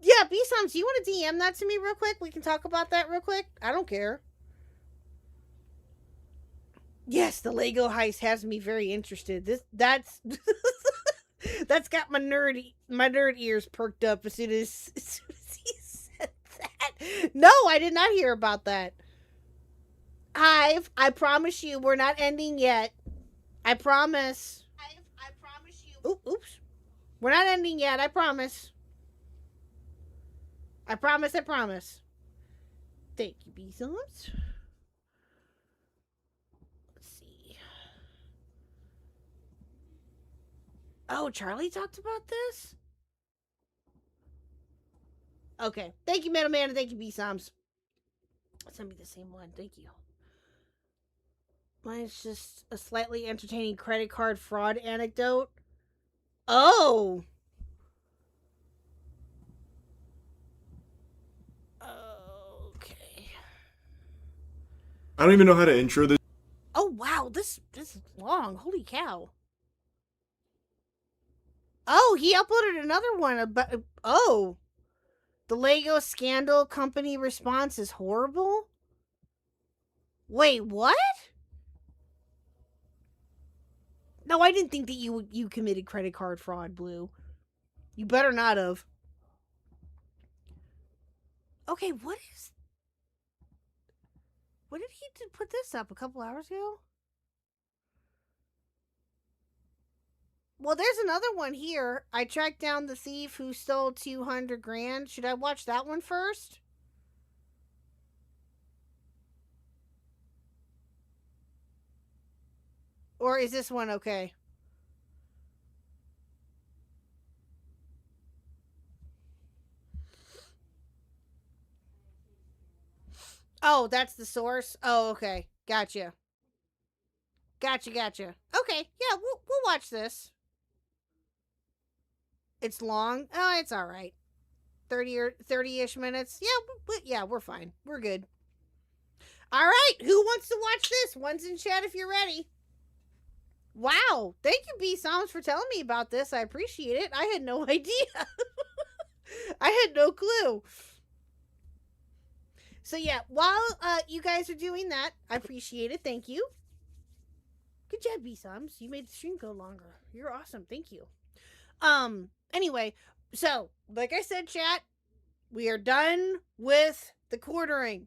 Yeah, B-Soms, do you want to DM that to me real quick? We can talk about that real quick. I don't care. Yes, the Lego heist has me very interested. That's that's got my nerd ears perked up as soon as he said that. No, I did not hear about that. Hive, I promise you, we're not ending yet. I promise. I promise you. Oops. We're not ending yet. I promise. I promise. I promise. Thank you, B-Soms. Oh, Charlie talked about this? Okay. Thank you, Middleman, and thank you, B-Soms. Send me the same one. Thank you. Mine's just a slightly entertaining credit card fraud anecdote. Oh! Okay. I don't even know how to intro this. Oh, wow. This is long. Holy cow. Oh, he uploaded another one about... Oh. The Lego Scandal Company response is horrible? Wait, what? No, I didn't think that you committed credit card fraud, Blue. You better not have. Okay, what did he put this up a couple hours ago? Well, there's another one here. I tracked down the thief who stole 200 grand. Should I watch that one first? Or is this one okay? Oh, that's the source? Oh, okay. Gotcha. Gotcha. Okay, yeah, we'll watch this. It's long. Oh, it's all right. 30-ish minutes. Yeah, we're fine. We're good. All right, who wants to watch this? One's in chat if you're ready. Wow, thank you, B-Soms, for telling me about this. I appreciate it. I had no idea. I had no clue. So yeah, while you guys are doing that, I appreciate it. Thank you. Good job, B-Soms. You made the stream go longer. You're awesome. Thank you. Anyway, so, like I said, chat, we are done with the quartering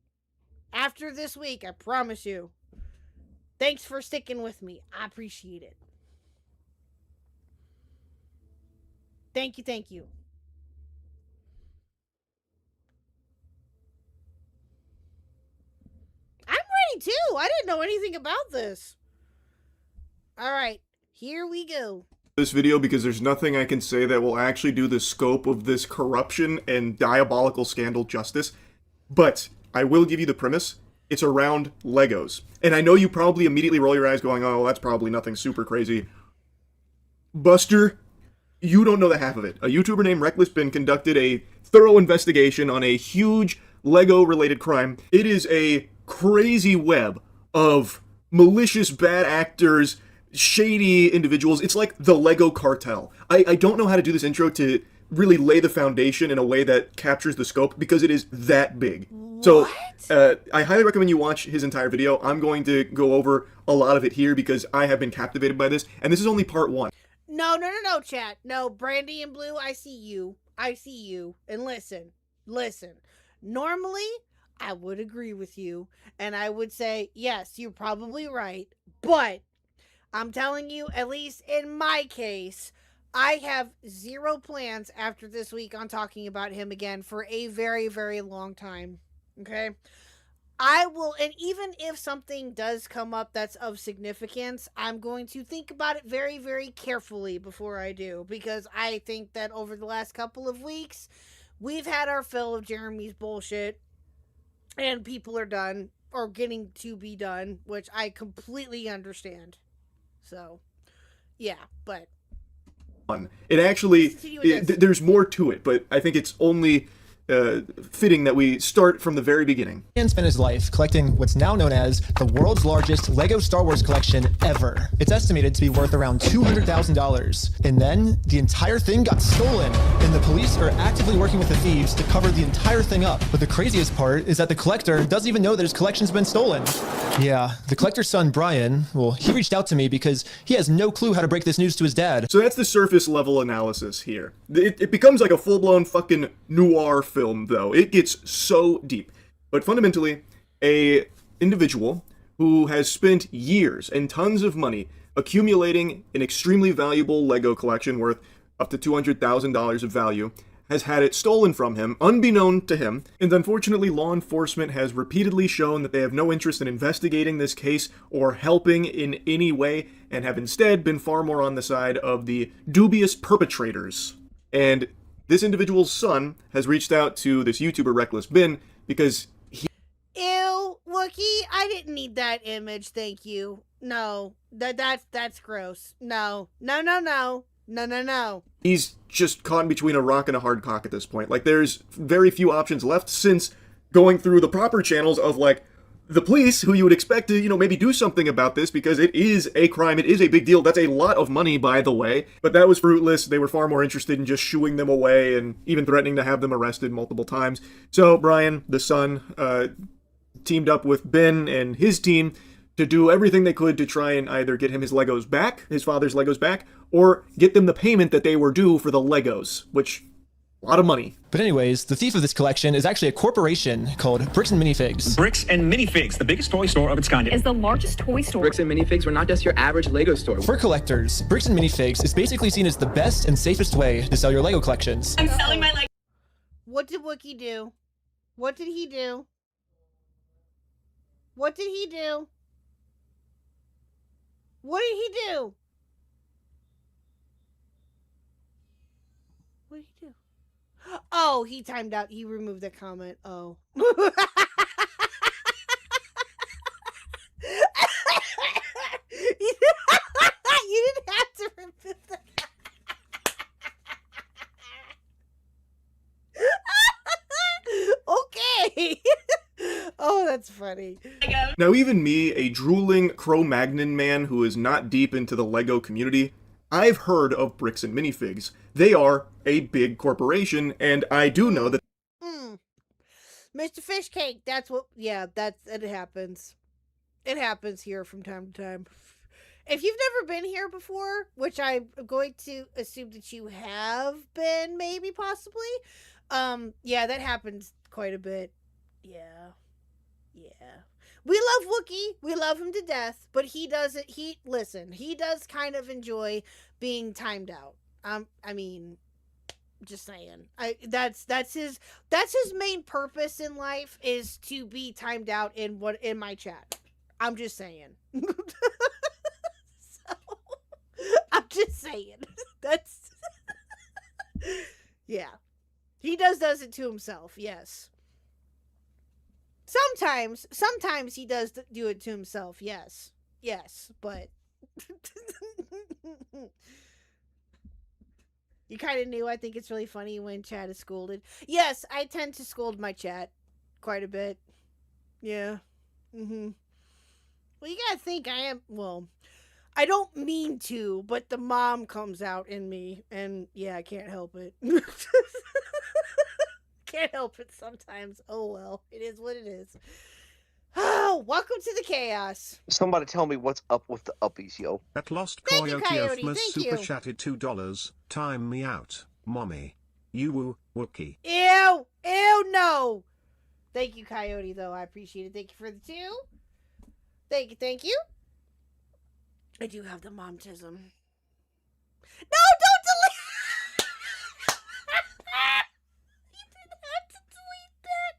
after this week, I promise you. Thanks for sticking with me. I appreciate it. Thank you. I'm ready too. I didn't know anything about this. All right, here we go. This video because there's nothing I can say that will actually do the scope of this corruption and diabolical scandal justice. But I will give you the premise. It's around Legos. And I know you probably immediately roll your eyes going, oh, that's probably nothing super crazy. Buster, you don't know the half of it. A YouTuber named RecklessBin conducted a thorough investigation on a huge Lego-related crime. It is a crazy web of malicious bad actors, shady individuals. It's like the Lego cartel. I don't know how to do this intro to really lay the foundation in a way that captures the scope because it is that big. What? So I highly recommend you watch his entire video. I'm going to go over a lot of it here because I have been captivated by this, and this is only part one. No, chat. No, Brandy and Blue, I see you. And listen. Normally, I would agree with you, and I would say, yes, you're probably right, but I'm telling you, at least in my case, I have zero plans after this week on talking about him again for a very, very long time. Okay? I will, and even if something does come up that's of significance, I'm going to think about it very, very carefully before I do, because I think that over the last couple of weeks, we've had our fill of Jeremy's bullshit, and people are done, or getting to be done, which I completely understand. So, yeah, but... It actually, there's more to it, but I think it's only fitting that we start from the very beginning. And spent his life collecting what's now known as the world's largest Lego Star Wars collection ever. It's estimated to be worth around $200,000. And then the entire thing got stolen, and the police are actively working with the thieves to cover the entire thing up. But the craziest part is that the collector doesn't even know that his collection's been stolen. Yeah, the collector's son, Brian, well, he reached out to me because he has no clue how to break this news to his dad. So that's the surface level analysis here. It becomes like a full-blown fucking noir film, though. It gets so deep. But fundamentally, a individual who has spent years and tons of money accumulating an extremely valuable Lego collection worth up to $200,000 of value has had it stolen from him, unbeknown to him, and unfortunately law enforcement has repeatedly shown that they have no interest in investigating this case or helping in any way, and have instead been far more on the side of the dubious perpetrators. And this individual's son has reached out to this YouTuber Reckless Bin because he... Ew, Wookie, I didn't need that image, thank you. No, that's gross. No. He's just caught in between a rock and a hard cock at this point. Like, there's very few options left since going through the proper channels of, like, the police, who you would expect to, you know, maybe do something about this because it is a crime, it is a big deal. That's a lot of money, by the way. But that was fruitless. They were far more interested in just shooing them away and even threatening to have them arrested multiple times. So Brian, the son, teamed up with Ben and his team to do everything they could to try and either get him his Legos back, his father's Legos back, or get them the payment that they were due for the Legos, which, a lot of money. But anyways, the thief of this collection is actually a corporation called Bricks and Minifigs. Bricks and Minifigs, the biggest toy store of its kind. Is the largest toy store. Bricks and Minifigs were not just your average Lego store. For collectors, Bricks and Minifigs is basically seen as the best and safest way to sell your Lego collections. I'm selling my Lego. What did Wookie do? What did he do? What did he do? What did he do? What did he do? Oh, he timed out. He removed the comment. Oh. You didn't have to remove the okay. Oh, that's funny. Now, even me, a drooling Cro-Magnon man who is not deep into the Lego community, I've heard of Bricks and Minifigs. They are a big corporation, and I do know that... Mr. Fishcake, that's what... Yeah, it happens. It happens here from time to time. If you've never been here before, which I'm going to assume that you have been, maybe, possibly, yeah, that happens quite a bit. Yeah. We love Wookie. We love him to death, but he does kind of enjoy being timed out. I mean, just saying. That's his main purpose in life, is to be timed out in my chat. I'm just saying. I'm just saying. That's yeah. He does it to himself, yes. Sometimes he does do it to himself, yes. Yes, but you kind of knew. I think it's really funny when chat is scolded. Yes, I tend to scold my chat quite a bit. Yeah. Well, you gotta think I don't mean to, but the mom comes out in me, and yeah, I can't help it. Can't help it sometimes. Oh well, it is what it is. Oh, welcome to the chaos. Somebody tell me what's up with the uppies, yo. At Lost Thank you, Coyote Coyote. Thank super you. chatted $2. Time me out, mommy. You woo, Wookie. Ew, no. Thank you, Coyote, though. I appreciate it. Thank you for the 2. Thank you. I do have the momtism. No, don't delete. You didn't have to delete that.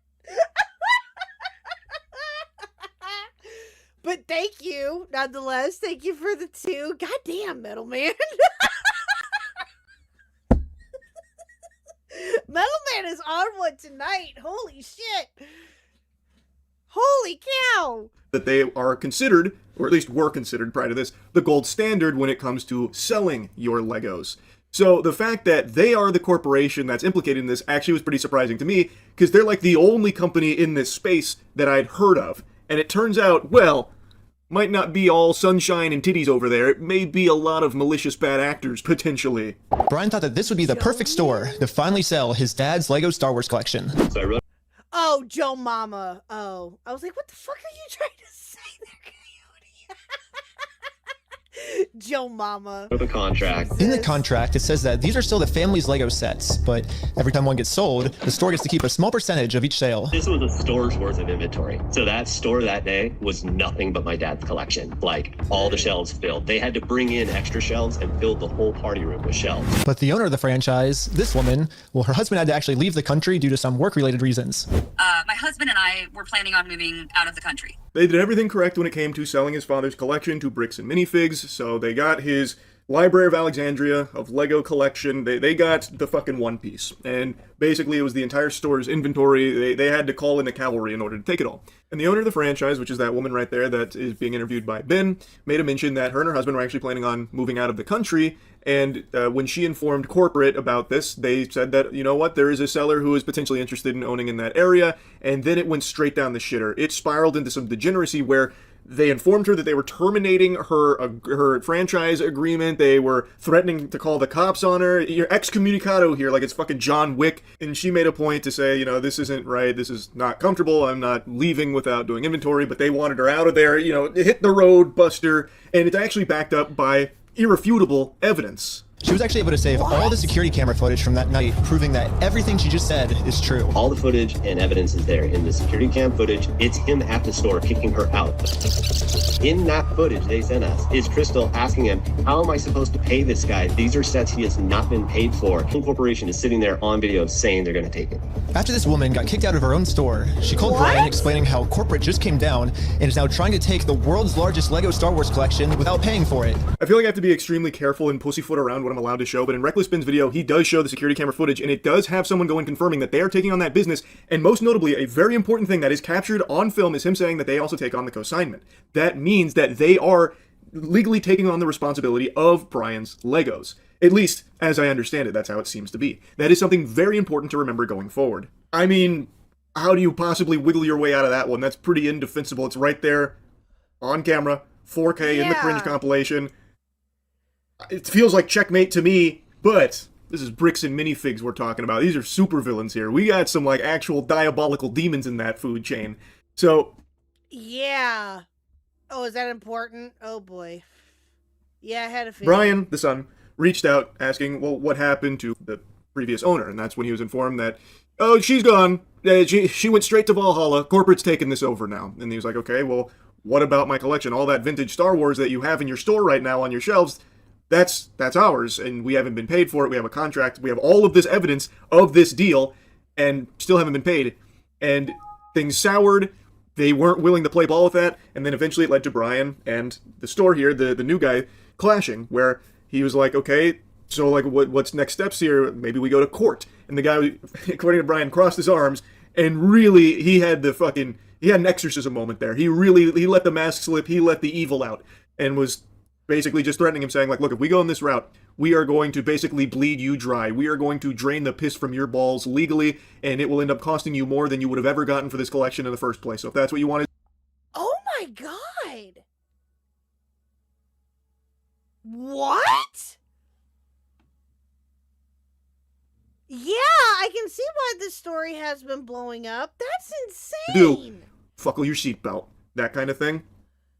But thank you, nonetheless. Thank you for the 2. Goddamn, Metal Man. Metal Man is on one tonight. Holy shit. Holy cow. That they are considered, or at least were considered prior to this, the gold standard when it comes to selling your Legos. So the fact that they are the corporation that's implicated in this actually was pretty surprising to me, because they're like the only company in this space that I'd heard of. And it turns out, well, might not be all sunshine and titties over there. It may be a lot of malicious bad actors, potentially. Brian thought that this would be the perfect store to finally sell his dad's Lego Star Wars collection. So I wrote Oh, Joe Mama. Oh. I was like, what the fuck are you trying to say there, Coyote? Joe Mama. the contract. In the contract, it says that these are still the family's Lego sets, but every time one gets sold, the store gets to keep a small percentage of each sale. This was a store's worth of inventory. So that store that day was nothing but my dad's collection. Like, all the shelves filled. They had to bring in extra shelves and fill the whole party room with shelves. But the owner of the franchise, this woman, well, her husband had to actually leave the country due to some work-related reasons. My husband and I were planning on moving out of the country. They did everything correct when it came to selling his father's collection to Bricks and Minifigs, so they got his Library of Alexandria of Lego collection. They got the fucking One Piece. And basically it was the entire store's inventory. They had to call in the cavalry in order to take it all. And the owner of the franchise, which is that woman right there that is being interviewed by Ben, made a mention that her and her husband were actually planning on moving out of the country. And when she informed corporate about this, they said that, you know what, there is a seller who is potentially interested in owning in that area. And then it went straight down the shitter. It spiraled into some degeneracy where they informed her that they were terminating her franchise agreement. They were threatening to call the cops on her. You're excommunicado here, like it's fucking John Wick. And she made a point to say, you know, this isn't right. This is not comfortable. I'm not leaving without doing inventory. But they wanted her out of there. You know, hit the road, buster. And it's actually backed up by irrefutable evidence. She was actually able to save all the security camera footage from that night, proving that everything she just said is true. All the footage and evidence is there. In the security cam footage, it's him at the store kicking her out. In that footage they sent us is Crystal asking him, how am I supposed to pay this guy? These are sets he has not been paid for. The corporation is sitting there on video saying they're going to take it. After this woman got kicked out of her own store, she called Brian explaining how corporate just came down and is now trying to take the world's largest Lego Star Wars collection without paying for it. I feel like I have to be extremely careful and pussyfoot around what I'm allowed to show, but in Reckless Ben's video, he does show the security camera footage, and it does have someone go and confirming that they are taking on that business, and most notably, a very important thing that is captured on film is him saying that they also take on the consignment. That means that they are legally taking on the responsibility of Brian's Legos. At least, as I understand it, that's how it seems to be. That is something very important to remember going forward. I mean, how do you possibly wiggle your way out of that one? That's pretty indefensible. It's right there, on camera, 4K in the cringe compilation. It feels like checkmate to me, but this is Bricks and Minifigs we're talking about. These are supervillains here. We got some, like, actual diabolical demons in that food chain. So... yeah. Oh, is that important? Oh, boy. Yeah, I had a feeling. Brian, the son, reached out asking, well, what happened to the previous owner? And that's when he was informed that, oh, she's gone. She went straight to Valhalla. Corporate's taking this over now. And he was like, okay, well, what about my collection? All that vintage Star Wars that you have in your store right now on your shelves, that's ours, and we haven't been paid for it. We have a contract. We have all of this evidence of this deal, and still haven't been paid. And things soured. They weren't willing to play ball with that, and then eventually it led to Brian and the store here, the new guy, clashing, where he was like, okay, so like what's next steps here? Maybe we go to court. And the guy, according to Brian, crossed his arms, and really, he had an exorcism moment there. He let the mask slip, he let the evil out, and was basically just threatening him, saying like, look, if we go in this route, we are going to basically bleed you dry. We are going to drain the piss from your balls legally, and it will end up costing you more than you would have ever gotten for this collection in the first place. So if that's what you want to... Oh my god! What? Yeah, I can see why this story has been blowing up. That's insane! Buckle your seatbelt. That kind of thing.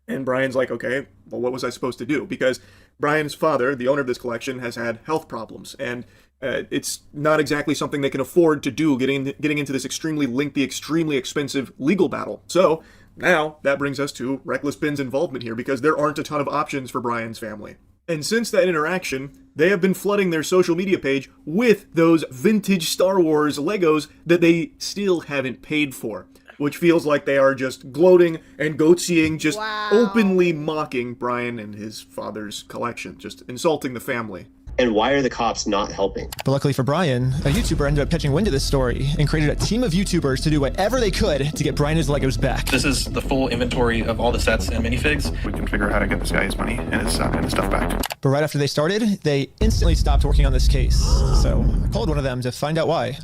And Brian's like, okay, well, what was I supposed to do? Because Brian's father, the owner of this collection, has had health problems, and it's not exactly something they can afford to do, getting into this extremely lengthy, extremely expensive legal battle. So now that brings us to Reckless Ben's involvement here, because there aren't a ton of options for Brian's family. And since that interaction, they have been flooding their social media page with those vintage Star Wars Legos that they still haven't paid for, which feels like they are just gloating and goatseeing, just openly mocking Brian and his father's collection, just insulting the family. And why are the cops not helping? But luckily for Brian, a YouTuber ended up catching wind of this story and created a team of YouTubers to do whatever they could to get Brian his Legos back. This is the full inventory of all the sets and minifigs. We can figure out how to get this guy his money and his stuff back. But right after they started, they instantly stopped working on this case. So I called one of them to find out why.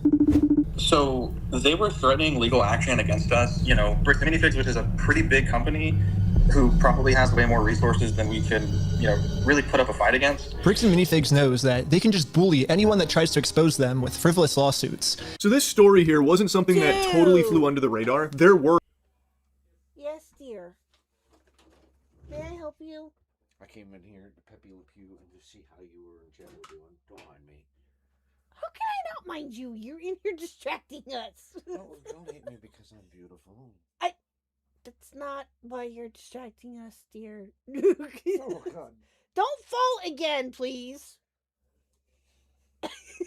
So they were threatening legal action against us. You know, Bricks and Minifigs, which is a pretty big company who probably has way more resources than we can, you know, really put up a fight against. Bricks and Minifigs knows that they can just bully anyone that tries to expose them with frivolous lawsuits. So this story here wasn't something that totally flew under the radar. There were... Yes, dear. May I help you? I came in here to Pepe Le Pew and to see how you were and Jen were doing. Don't mind me. How can I not mind you? You're in here distracting us. No, don't hate me because I'm beautiful. That's not why you're distracting us, dear. Oh, God. Don't fall again, please. Why do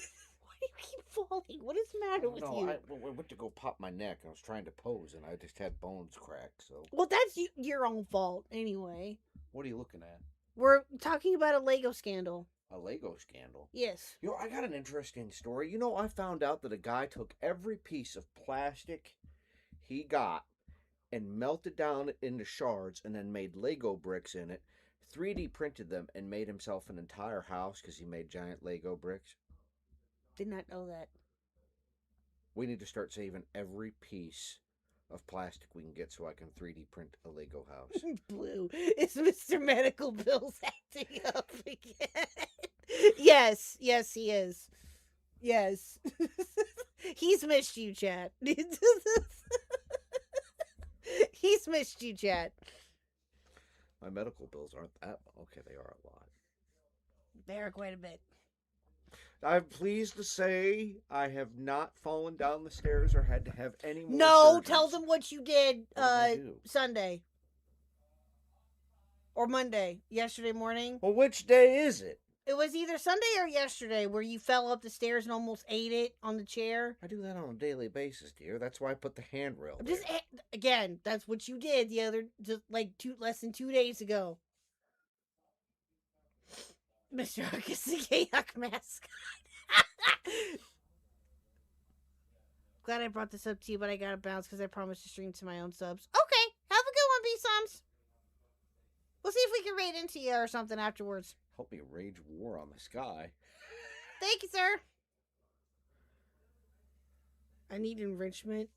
you keep falling? What is the matter with you? I went to go pop my neck. I was trying to pose, and I just had bones crack, so... Well, that's your own fault, anyway. What are you looking at? We're talking about a Lego scandal. A Lego scandal? Yes. You know, I got an interesting story. You know, I found out that a guy took every piece of plastic he got and melted down into shards and then made Lego bricks in it, 3D printed them, and made himself an entire house because he made giant Lego bricks. Did not know that. We need to start saving every piece of plastic we can get so I can 3D print a Lego house. Blue, is Mr. Medical Bills acting up again? Yes, he is. Yes. He's missed you, chat. He's missed you, chat. My medical bills aren't that... Okay, they are a lot. They are quite a bit. I'm pleased to say I have not fallen down the stairs or had to have any more No, surgeries. tell them what you did What did I do? Sunday. Or Monday. Yesterday morning. Well, which day is it? It was either Sunday or yesterday where you fell up the stairs and almost ate it on the chair. I do that on a daily basis, dear. That's why I put the handrail I'm there. just again, that's what you did the other less than 2 days ago. Mr. Huck is the Khuck mascot. Glad I brought this up to you, but I gotta bounce because I promised to stream to my own subs. Okay, have a good one, B-Sums. We'll see if we can raid into you or something afterwards. Help me rage war on the sky. Thank you, sir. I need enrichment.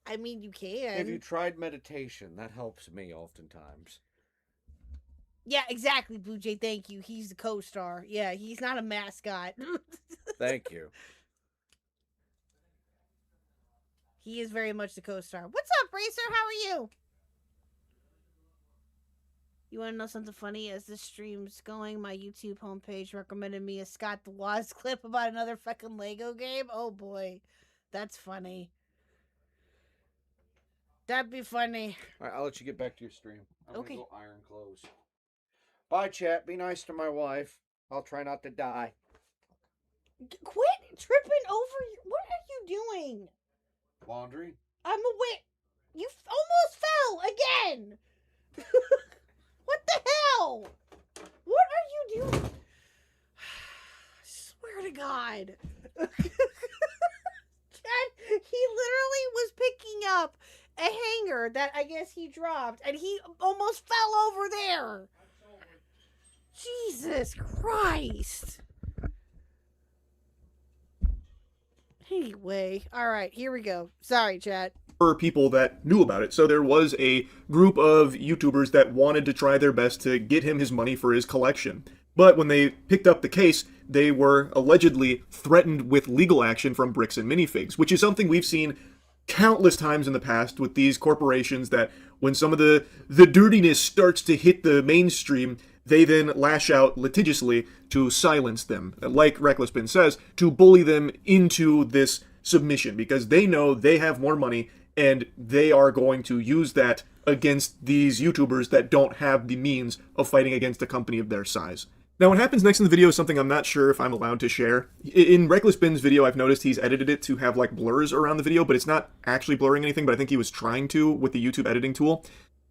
I mean, you can. Have you tried meditation? That helps me oftentimes. Yeah, exactly, Blue Jay. Thank you. He's the co-star. Yeah, he's not a mascot. Thank you. He is very much the co-star. What's up, Racer? How are you? You want to know something funny? As this stream's going, my YouTube homepage recommended me a Scott the Woz clip about another fucking Lego game. Oh boy, that's funny. That'd be funny. All right, I'll let you get back to your stream. I'm Okay. gonna go iron clothes. Bye, chat. Be nice to my wife. I'll try not to die. Quit tripping over. What are you doing? Laundry? I'm away. You almost fell again. What the hell? What are you doing? I swear to God. Chad, he literally was picking up a hanger that I guess he dropped, and he almost fell over there. Jesus Christ. Anyway, all right, here we go. Sorry, chat. People that knew about it. So there was a group of YouTubers that wanted to try their best to get him his money for his collection. But when they picked up the case, they were allegedly threatened with legal action from Bricks and Minifigs, which is something we've seen countless times in the past with these corporations that when some of the dirtiness starts to hit the mainstream, they then lash out litigiously to silence them, like Reckless says, to bully them into this submission, because they know they have more money and they are going to use that against these YouTubers that don't have the means of fighting against a company of their size. Now, what happens next in the video is something I'm not sure if I'm allowed to share. In Reckless Bin's video, I've noticed he's edited it to have like blurs around the video, but it's not actually blurring anything, but I think he was trying to with the YouTube editing tool.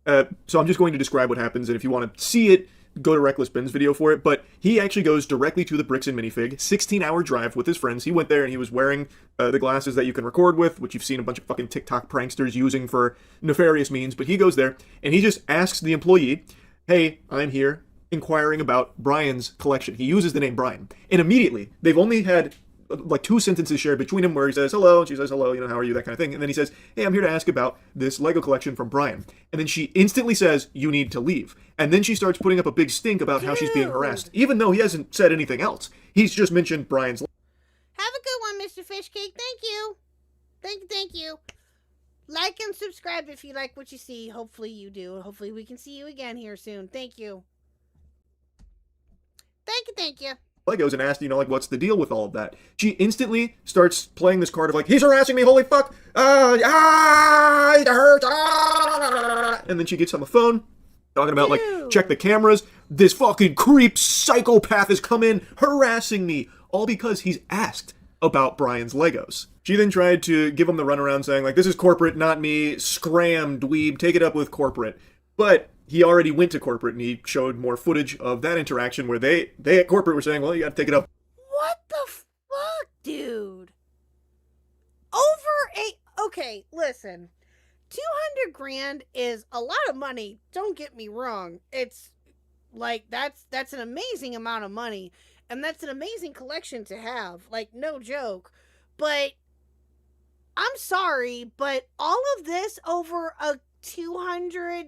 So I'm just going to describe what happens, and if you want to see it, go to Reckless Ben's video for it, but he actually goes directly to the Bricks and Minifig, 16-hour drive with his friends. He went there and he was wearing the glasses that you can record with, which you've seen a bunch of fucking TikTok pranksters using for nefarious means, but he goes there and he just asks the employee, hey, I'm here inquiring about Brian's collection. He uses the name Brian. And immediately, they've only had like 2 sentences shared between him where he says hello and she says hello, how are you, that kind of thing. And then he says, hey, I'm here to ask about this Lego collection from Brian. And then she instantly says, you need to leave. And then she starts putting up a big stink about how she's being harassed, even though he hasn't said anything else. He's just mentioned Brian's. Have a good one, Mr. Fishcake. Thank you. Thank you. Like and subscribe if you like what you see. Hopefully you do. Hopefully we can see you again here soon. Thank you. Thank you. Legos and asked, what's the deal with all of that? She instantly starts playing this card of he's harassing me, holy fuck! It hurts! And then she gets on the phone, talking about, check the cameras. This fucking creep psychopath has come in harassing me, all because he's asked about Brian's Legos. She then tried to give him the runaround saying, this is corporate, not me, scram, dweeb, take it up with corporate. But he already went to corporate and he showed more footage of that interaction where they at corporate were saying, well, you gotta take it up. What the fuck, dude? Okay, listen. 200 grand is a lot of money. Don't get me wrong. It's that's an amazing amount of money. And that's an amazing collection to have. No joke. But I'm sorry, but all of this over a 200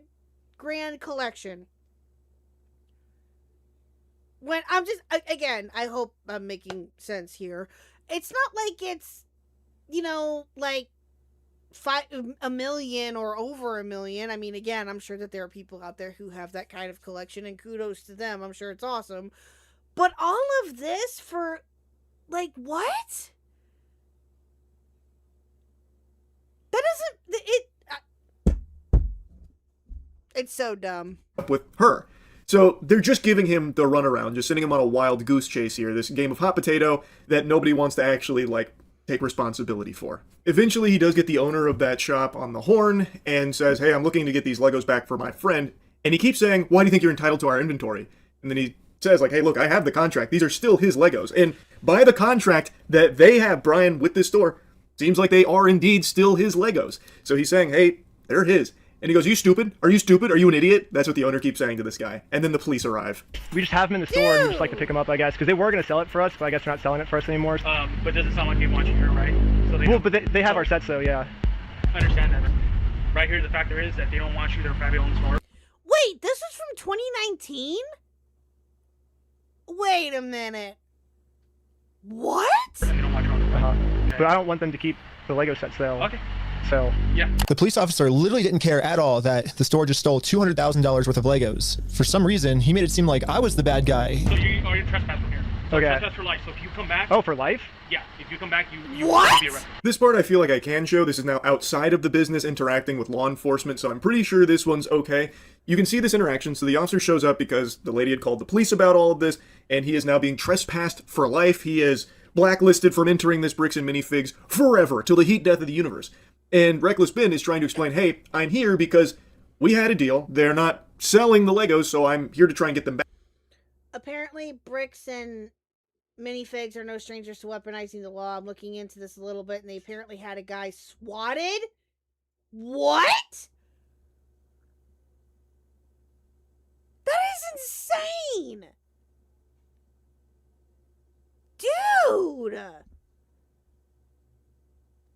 grand collection. When I'm just, again, I hope I'm making sense here. It's not like it's, $1 million or over $1 million. I mean, again, I'm sure that there are people out there who have that kind of collection, and kudos to them. I'm sure it's awesome. But all of this for, what? That it's so dumb. With her. So they're just giving him the runaround, just sending him on a wild goose chase here, this game of hot potato that nobody wants to actually, take responsibility for. Eventually, he does get the owner of that shop on the horn and says, hey, I'm looking to get these Legos back for my friend. And he keeps saying, why do you think you're entitled to our inventory? And then he says, hey, look, I have the contract. These are still his Legos. And by the contract that they have, Brian, with this store, seems like they are indeed still his Legos. So he's saying, hey, they're his. And he goes, you stupid? Are you stupid? Are you an idiot? That's what the owner keeps saying to this guy. And then the police arrive. We just have them in the store and we just like to pick them up, I guess, because they were going to sell it for us, but I guess they're not selling it for us anymore. But does it sound like they want you here, right? So they have our sets, though, yeah. I understand that. Right here, the factor is that they don't want you. They're probably on the store. Wait, this was from 2019? Wait a minute. What? And they don't want you on the store. Okay. But I don't want them to keep the Lego sets, though. Okay. So, yeah. The police officer literally didn't care at all that the store just stole $200,000 worth of Legos. For some reason, he made it seem like I was the bad guy. So you're trespassing here. So okay. Trespass for life. So if you come back. Oh, for life? Yeah. If you come back, you what? will be arrested. This part I feel like I can show. This is now outside of the business interacting with law enforcement, so I'm pretty sure this one's okay. You can see this interaction. So the officer shows up because the lady had called the police about all of this, and he is now being trespassed for life. He is blacklisted from entering this Bricks and Minifigs forever, till the heat death of the universe. And Reckless Ben is trying to explain, hey, I'm here because we had a deal. They're not selling the Legos, so I'm here to try and get them back. Apparently, Bricks and Minifigs are no strangers to weaponizing the law. I'm looking into this a little bit, and they apparently had a guy swatted. What? That is insane! Dude!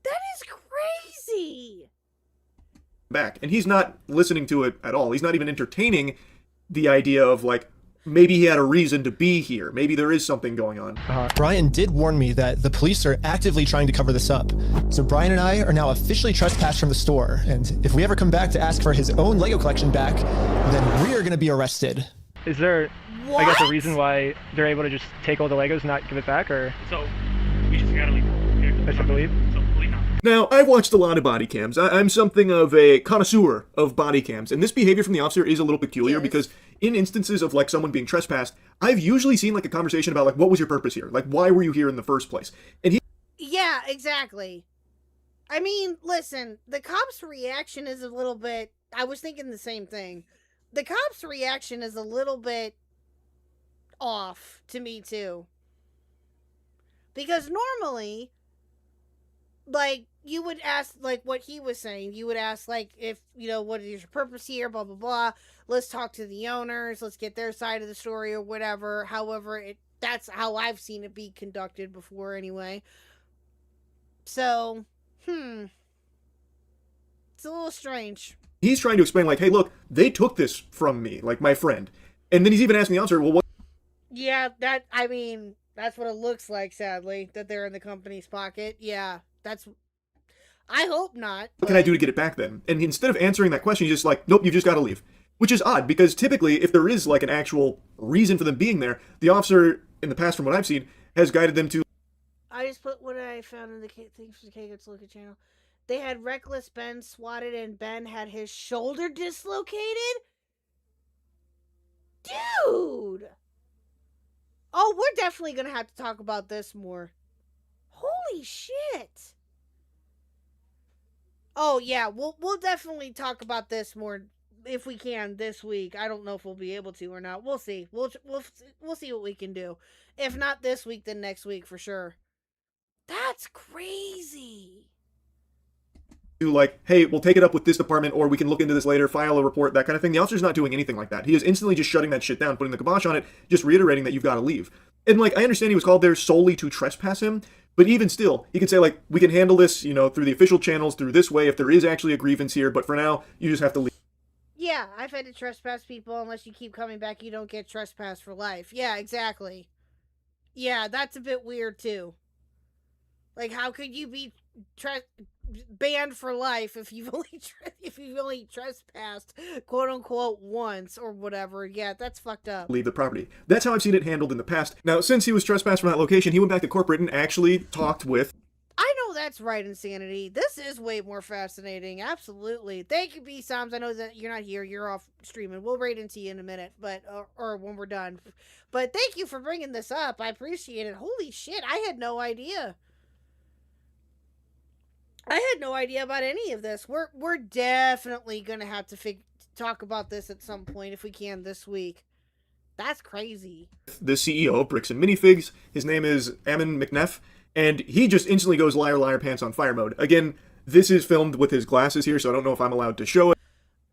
That is crazy! Back. And he's not listening to it at all. He's not even entertaining the idea of, maybe he had a reason to be here. Maybe there is something going on. Brian did warn me that the police are actively trying to cover this up. So Brian and I are now officially trespassed from the store. And if we ever come back to ask for his own Lego collection back, then we are going to be arrested. Is there, I guess, a reason why they're able to just take all the Legos and not give it back, or? So, we just gotta leave. I should believe. So, leave now. Now, I've watched a lot of body cams. I'm something of a connoisseur of body cams, and this behavior from the officer is a little peculiar because in instances of someone being trespassed, I've usually seen a conversation about what was your purpose here? Why were you here in the first place? And yeah, exactly. I mean, listen, the cop's reaction is a little bit, I was thinking the same thing. the cop's reaction is a little bit off to me too. Because normally, like, you would ask, like, what he was saying. You would ask, like, if, you know, what is your purpose here, blah, blah, blah. Let's talk to the owners. Let's get their side of the story or whatever. However, that's how I've seen it be conducted before anyway. So, it's a little strange. He's trying to explain, like, hey, look, they took this from me, like, my friend. And then he's even asking the officer, well, what? Yeah, I mean, that's what it looks like, sadly, that they're in the company's pocket. Yeah, I hope not. What can I do to get it back then? And instead of answering that question, he's just like, nope, you've just got to leave. Which is odd, because typically, if there is, like, an actual reason for them being there, the officer, in the past, from what I've seen, has guided them to... I just put what I found in the things for the K-Guts Look at channel. They had Reckless Ben swatted, and Ben had his shoulder dislocated? Dude! Oh, we're definitely gonna have to talk about this more. Holy shit! Oh yeah, we'll definitely talk about this more if we can this week. I don't know if we'll be able to or not. We'll see. We'll see what we can do. If not this week, then next week for sure. That's crazy. Like, hey, we'll take it up with this department, or we can look into this later, file a report, that kind of thing. The officer's not doing anything like that. He is instantly just shutting that shit down, putting the kibosh on it, just reiterating that you've got to leave. And, like, I understand he was called there solely to trespass him, but even still, he could say, like, we can handle this, you know, through the official channels, through this way, if there is actually a grievance here, but for now, you just have to leave. Yeah, I've had to trespass people. Unless you keep coming back, you don't get trespassed for life. Yeah, exactly. Yeah, that's a bit weird, too. Like, how could you be banned for life if you've only trespassed, quote unquote, once or whatever? Yeah, that's fucked up. Leave the property. That's how I've seen it handled in the past. Now, since he was trespassed from that location, he went back to corporate and actually talked with... I know that's right, Insanity. This is way more fascinating. Absolutely. Thank you, B-Soms. I know that you're not here. You're off streaming. We'll raid into you in a minute, but or when we're done. But thank you for bringing this up. I appreciate it. Holy shit, I had no idea. I had no idea about any of this. We're definitely gonna have to talk about this at some point if we can this week. That's crazy. The CEO of Bricks and Minifigs, his name is Ammon McNeff, and he just instantly goes liar, liar, pants on fire mode. Again, this is filmed with his glasses here, so I don't know if I'm allowed to show it.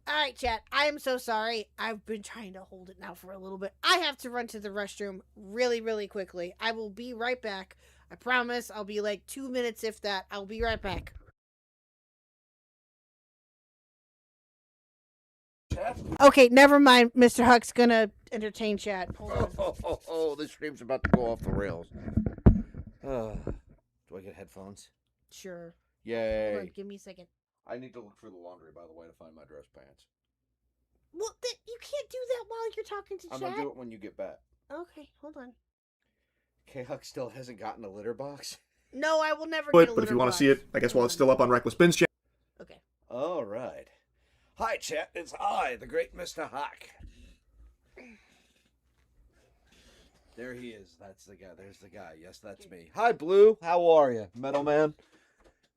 Alright, chat, I am so sorry. I've been trying to hold it now for a little bit. I have to run to the restroom really, really quickly. I will be right back. I promise. I'll be like 2 minutes, if that. I'll be right back. Okay, never mind. Mr. Huck's gonna entertain chat. Hold on. Oh, this stream's about to go off the rails. Do I get headphones? Sure. Yay. Hold on, give me a second. I need to look through the laundry, by the way, to find my dress pants. Well, you can't do that while you're talking to I'm chat. gonna do it when you get back. Okay, hold on. K-Huck still hasn't gotten a litter box? No, I will never get a litter But if you want to box. see it, I guess while it's still up on Reckless Ben's channel. Okay. All right. Hi, chat. It's I, the great Mr. Khuck. There he is. That's the guy. There's the guy. Yes, that's me. Hi, Blue. How are you, Metal Man?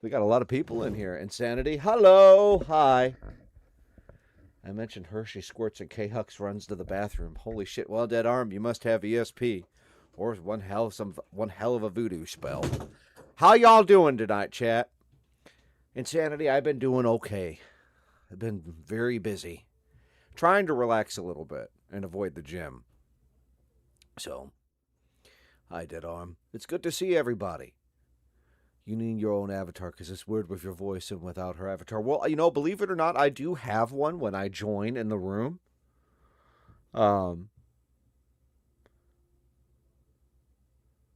We got a lot of people in here. Insanity. Hello. Hi. I mentioned Hershey squirts and K-Huck's runs to the bathroom. Holy shit. Well, Dead Arm, you must have ESP. Or one hell of a voodoo spell. How y'all doing tonight, chat? Insanity, I've been doing okay. I've been very busy. Trying to relax a little bit and avoid the gym. So, hi, Dead Arm. It's good to see everybody. You need your own avatar because it's weird with your voice and without her avatar. Well, you know, believe it or not, I do have one when I join in the room.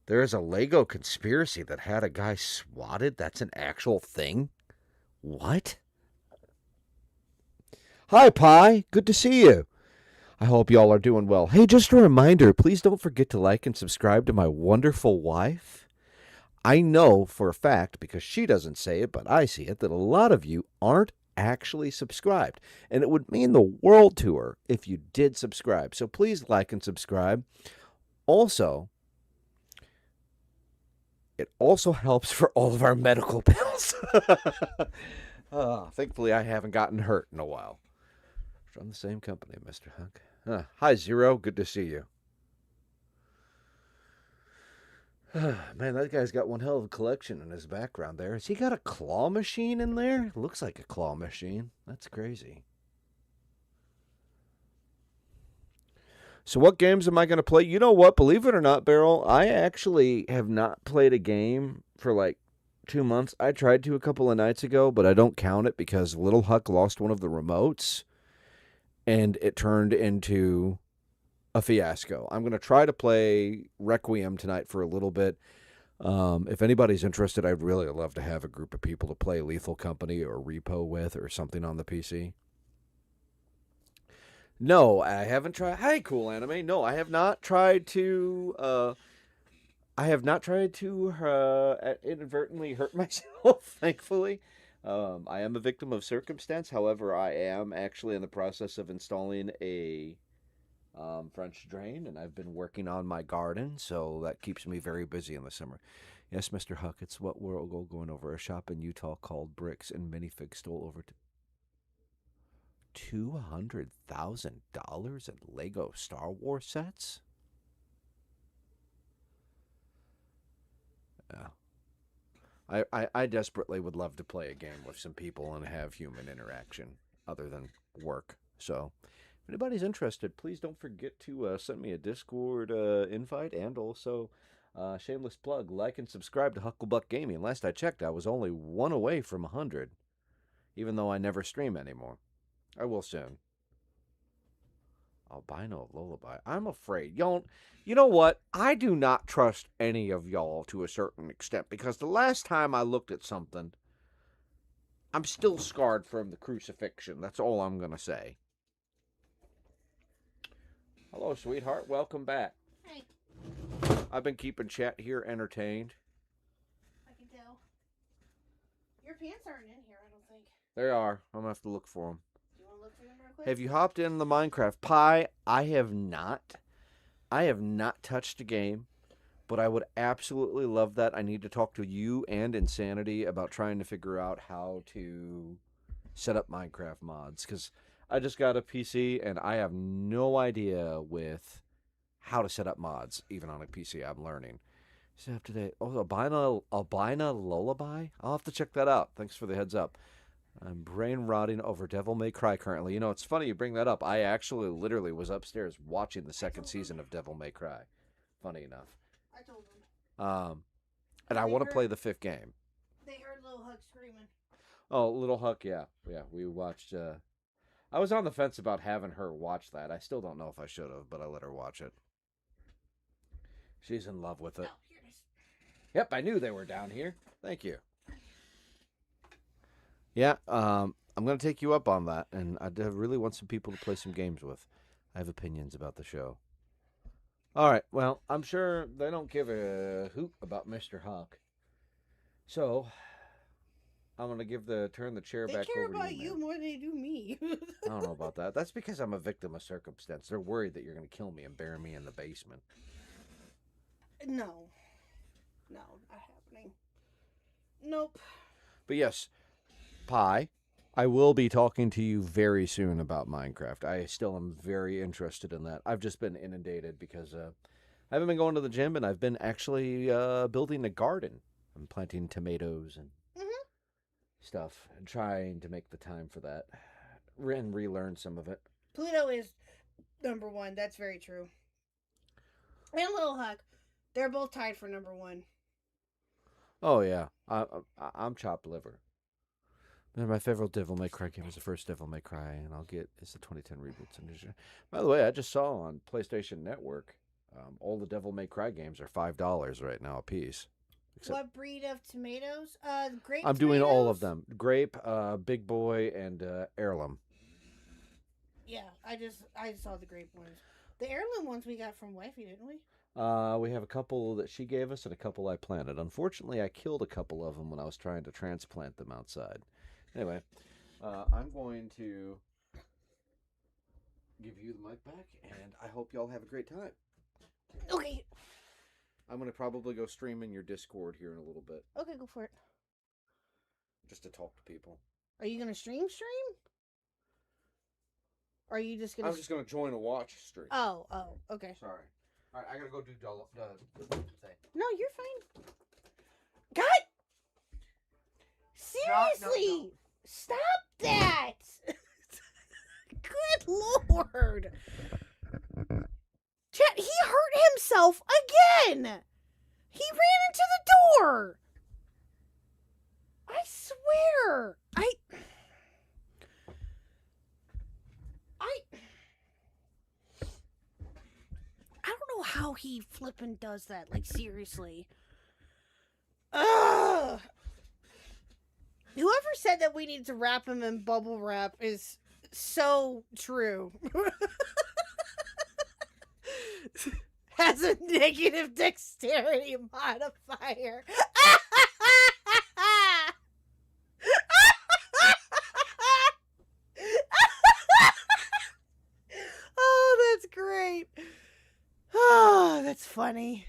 There is a Lego conspiracy that had a guy swatted. That's an actual thing? What? Hi, Pi. Good to see you. I hope y'all are doing well. Hey, just a reminder, please don't forget to like and subscribe to my wonderful wife. I know for a fact, because she doesn't say it, but I see it, that a lot of you aren't actually subscribed. And it would mean the world to her if you did subscribe. So please like and subscribe. Also, it also helps for all of our medical bills. Thankfully, I haven't gotten hurt in a while. From the same company, Mr. Huck. Hi, Zero. Good to see you. Man, that guy's got one hell of a collection in his background there. Has he got a claw machine in there? Looks like a claw machine. That's crazy. So what games am I going to play? You know what? Believe it or not, Beryl, I actually have not played a game for like 2 months. I tried to a couple of nights ago, but I don't count it because Little Huck lost one of the remotes, and it turned into a fiasco. I'm going to try to play Requiem tonight for a little bit. If anybody's interested, I'd really love to have a group of people to play Lethal Company or Repo with or something on the PC. No, I haven't tried. Hi, Cool Anime. No, I have not tried to. Inadvertently hurt myself. Thankfully, I am a victim of circumstance. However, I am actually in the process of installing a French drain, and I've been working on my garden, so that keeps me very busy in the summer. Yes, Mr. Huck, it's what we're all going over. A shop in Utah called Bricks and Minifig stole over $200,000 in Lego Star Wars sets? Yeah. I desperately would love to play a game with some people and have human interaction other than work. So if anybody's interested, please don't forget to send me a Discord invite, and also shameless plug, like and subscribe to Hucklebuck Gaming. Last I checked, I was only 1 away from 100, even though I never stream anymore. I will soon. Albino Lullaby. I'm afraid. You know what? I do not trust any of y'all to a certain extent, because the last time I looked at something, I'm still scarred from the crucifixion. That's all I'm going to say. Hello, sweetheart. Welcome back. Hey. I've been keeping chat here entertained. I can tell. Your pants aren't in here, I don't think. They are. I'm going to have to look for them. Do you want to look for them real quick? Have you hopped in the Minecraft Pie? I have not. I have not touched a game, but I would absolutely love that. I need to talk to you and Insanity about trying to figure out how to set up Minecraft mods, because I just got a PC and I have no idea with how to set up mods, even on a PC. I'm learning. So up to date. Oh, Albino Lullaby? I'll have to check that out. Thanks for the heads up. I'm brain rotting over Devil May Cry currently. You know, it's funny you bring that up. I actually literally was upstairs watching the second season of Devil May Cry. Funny enough. I told them. And I want to play the 5th game. They heard Little Huck screaming. Oh, Little Huck, yeah. Yeah, we watched... I was on the fence about having her watch that. I still don't know if I should have, but I let her watch it. She's in love with it. Oh, here it is. Yep, I knew they were down here. Thank you. Yeah, I'm going to take you up on that, and I really want some people to play some games with. I have opinions about the show. All right, well, I'm sure they don't give a hoot about Mr. Huck. So, I'm going to turn the chair back over to you. They care about you more than they do me. I don't know about that. That's because I'm a victim of circumstance. They're worried that you're going to kill me and bury me in the basement. No. No, not happening. Nope. But yes, Pie, I will be talking to you very soon about Minecraft. I still am very interested in that. I've just been inundated because I haven't been going to the gym, and I've been actually building a garden. I'm planting tomatoes and stuff and trying to make the time for that and relearn some of it. Pluto is #1. That's very true. And Little Huck. They're both tied for #1. Oh, yeah. I'm chopped liver. And my favorite Devil May Cry game was the first Devil May Cry, and it's the 2010 reboots. By the way, I just saw on PlayStation Network, all the Devil May Cry games are $5 right now a piece. What breed of tomatoes? Grape I'm doing all of them. Grape, Big Boy, and Heirloom. Yeah, I saw the grape ones. The heirloom ones we got from Wifey, didn't we? We have a couple that she gave us and a couple I planted. Unfortunately, I killed a couple of them when I was trying to transplant them outside. Anyway, I'm going to give you the mic back, and I hope y'all have a great time. Okay. I'm going to probably go stream in your Discord here in a little bit. Okay, go for it. Just to talk to people. Are you going to stream? Or are you just gonna? I'm just gonna join a watch stream. Oh, okay. Sorry. All right, I gotta go do the thing. No, you're fine. God! Seriously! No. Stop that! Good lord! Chat, he hurt himself again! He ran into the door! I swear! I don't know how he flippin' does that. Like, seriously. Ugh! Whoever said that we need to wrap him in bubble wrap is so true. Has a negative dexterity modifier. Oh, that's great. Oh, that's funny.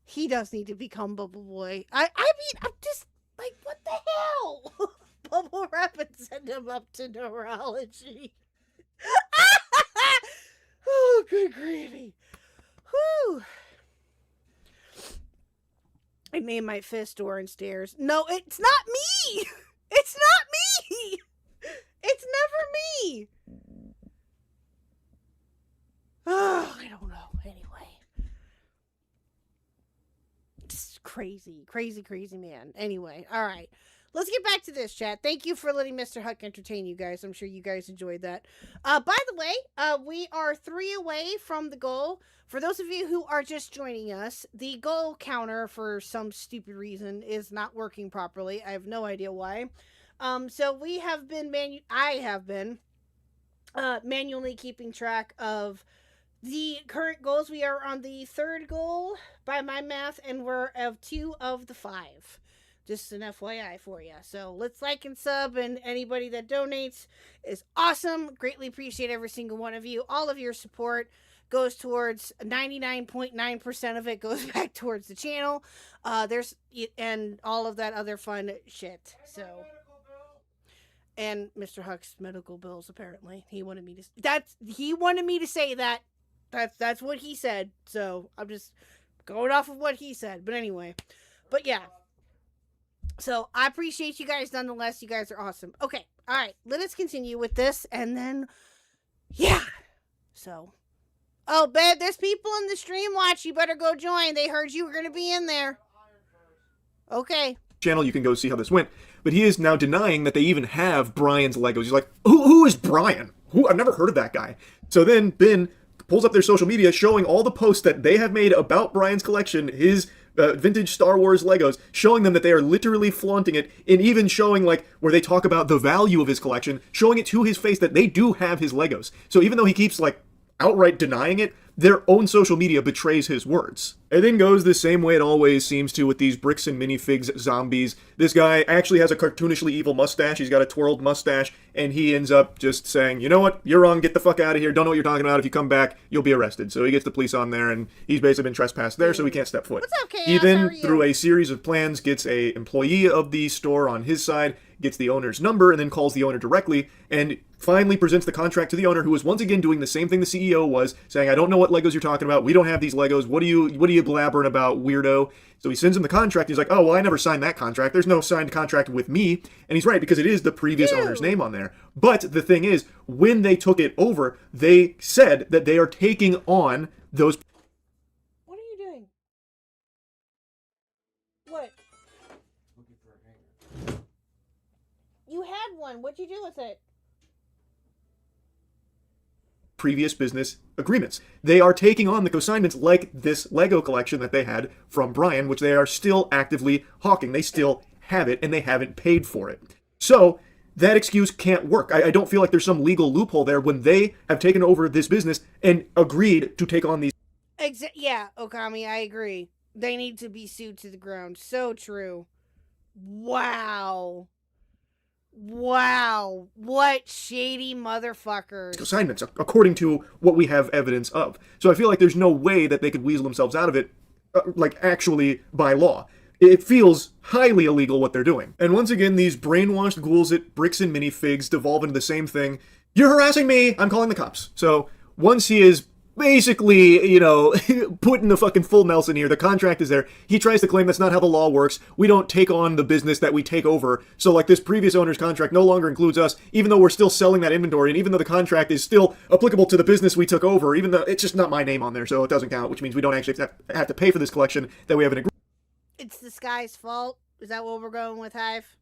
He does need to become Bubble Boy. I mean, I'm just like, what the hell? Bubble wrap and send him up to neurology. Oh, good gravy. Whew. I named my fist orange stairs. No, it's not me. It's not me. It's never me. Oh, I don't know. Anyway. Just crazy, crazy man. Anyway, all right. Let's get back to this, chat. Thank you for letting Mr. Khuck entertain you guys. I'm sure you guys enjoyed that. By the way, we are 3 away from the goal. For those of you who are just joining us, the goal counter, for some stupid reason, is not working properly. I have no idea why. So we have been, I have been manually keeping track of the current goals. We are on the 3rd goal by my math, and we're of 2 of the 5. Just an FYI for you. So let's like and sub, and anybody that donates is awesome. Greatly appreciate every single one of you. All of your support goes towards 99.9% of it goes back towards the channel. And all of that other fun shit. So, and Mr. Huck's medical bills, apparently. He wanted me to say that. That's what he said. So I'm just going off of what he said. But anyway. But yeah. So I appreciate you guys nonetheless. You guys are awesome. Okay. All right. Let us continue with this. And then, yeah. So, oh, babe, there's people in the stream watch. You better go join. They heard you were going to be in there. Okay. Channel, you can go see how this went. But he is now denying that they even have Brian's Legos. He's like, who is Brian? I've never heard of that guy. So then Ben pulls up their social media showing all the posts that they have made about Brian's collection, his vintage Star Wars Legos, showing them that they are literally flaunting it, and even showing, like, where they talk about the value of his collection, showing it to his face that they do have his Legos. So even though he keeps, like, outright denying it, their own social media betrays his words. It then goes the same way it always seems to with these bricks and minifigs zombies. This guy actually has a cartoonishly evil mustache. He's got a twirled mustache, and he ends up just saying, you know what, you're wrong, get the fuck out of here, don't know what you're talking about, if you come back, you'll be arrested. So he gets the police on there, and he's basically been trespassed there, so he can't step foot. What's up, Chaos? He then, through a series of plans, gets a employee of the store on his side, gets the owner's number, and then calls the owner directly, and finally presents the contract to the owner, who was once again doing the same thing the CEO was, saying, I don't know what Legos you're talking about, we don't have these Legos, what are you blabbering about, weirdo? So he sends him the contract, he's like, oh, well, I never signed that contract, there's no signed contract with me, and he's right, because it is the previous owner's name on there. But the thing is, when they took it over, they said that they are taking on those... What are you doing? What? Looking for a hanger. You had one. What'd you do with it? previous business agreements. They are taking on the consignments like this Lego collection that they had from Brian, which they are still actively hawking. They still have it, and they haven't paid for it. So that excuse can't work. I don't feel like there's some legal loophole there when they have taken over this business and agreed to take on these. Yeah, Okami, I agree. They need to be sued to the ground. So true. Wow. Wow. What shady motherfuckers. Assignments, according to what we have evidence of. So I feel like there's no way that they could weasel themselves out of it, like actually by law. It feels highly illegal what they're doing. And once again, these brainwashed ghouls at Bricks and Minifigs devolve into the same thing. you're harassing me, I'm calling the cops. So once he is basically, you know, putting the fucking full Nelson here, the contract is there, he tries to claim that's not how the law works. We don't take on the business that we take over. So like this previous owner's contract no longer includes us, even though we're still selling that inventory, and even though the contract is still applicable to the business we took over, even though it's just not my name on there, so it doesn't count, which means we don't actually have to pay for this collection that we have an agreement. It's this guy's fault. Is that what we're going with, Hive?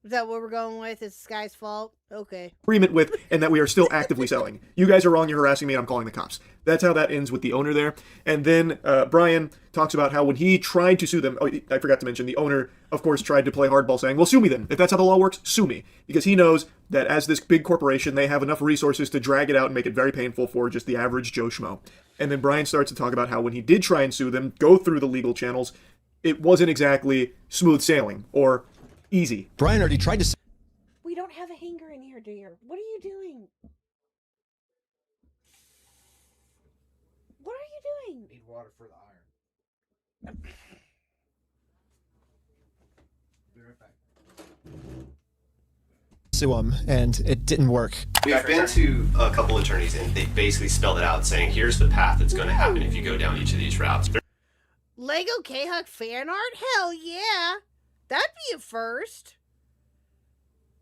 Is that what we're going with? It's this guy's fault? Okay. Agreement with, and that we are still actively selling. You guys are wrong, you're harassing me, and I'm calling the cops. That's how that ends with the owner there. And then Brian talks about how when he tried to sue them, oh, I forgot to mention, the owner, of course, tried to play hardball saying, well, sue me then. If that's how the law works, sue me. Because he knows that as this big corporation, they have enough resources to drag it out and make it very painful for just the average Joe Schmo. And then Brian starts to talk about how when he did try and sue them, go through the legal channels, it wasn't exactly smooth sailing or easy. Brian already tried to. We don't have a hanger in here, dear. What are you doing? What are you doing? Need water for the iron. Be right back. Sue him, and it didn't work. We've been to a couple attorneys, and they basically spelled it out, saying here's the path that's going to happen if you go down each of these routes. Lego Khuck fan art? Hell yeah. That'd be a first.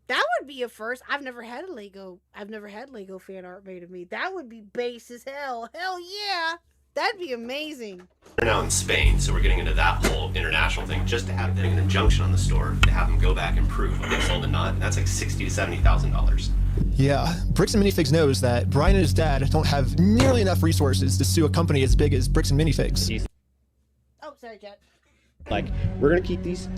That would be a first. I've never had Lego fan art made of me. That would be base as hell. Hell yeah. That'd be amazing. We're now in Spain, so we're getting into that whole international thing. Just to have an injunction on the store to have them go back and prove what they sold and not. That's like $60,000 to $70,000. Yeah, Bricks and Minifigs knows that Brian and his dad don't have nearly enough resources to sue a company as big as Bricks and Minifigs. Oh, sorry, Jet. Like, we're gonna keep these.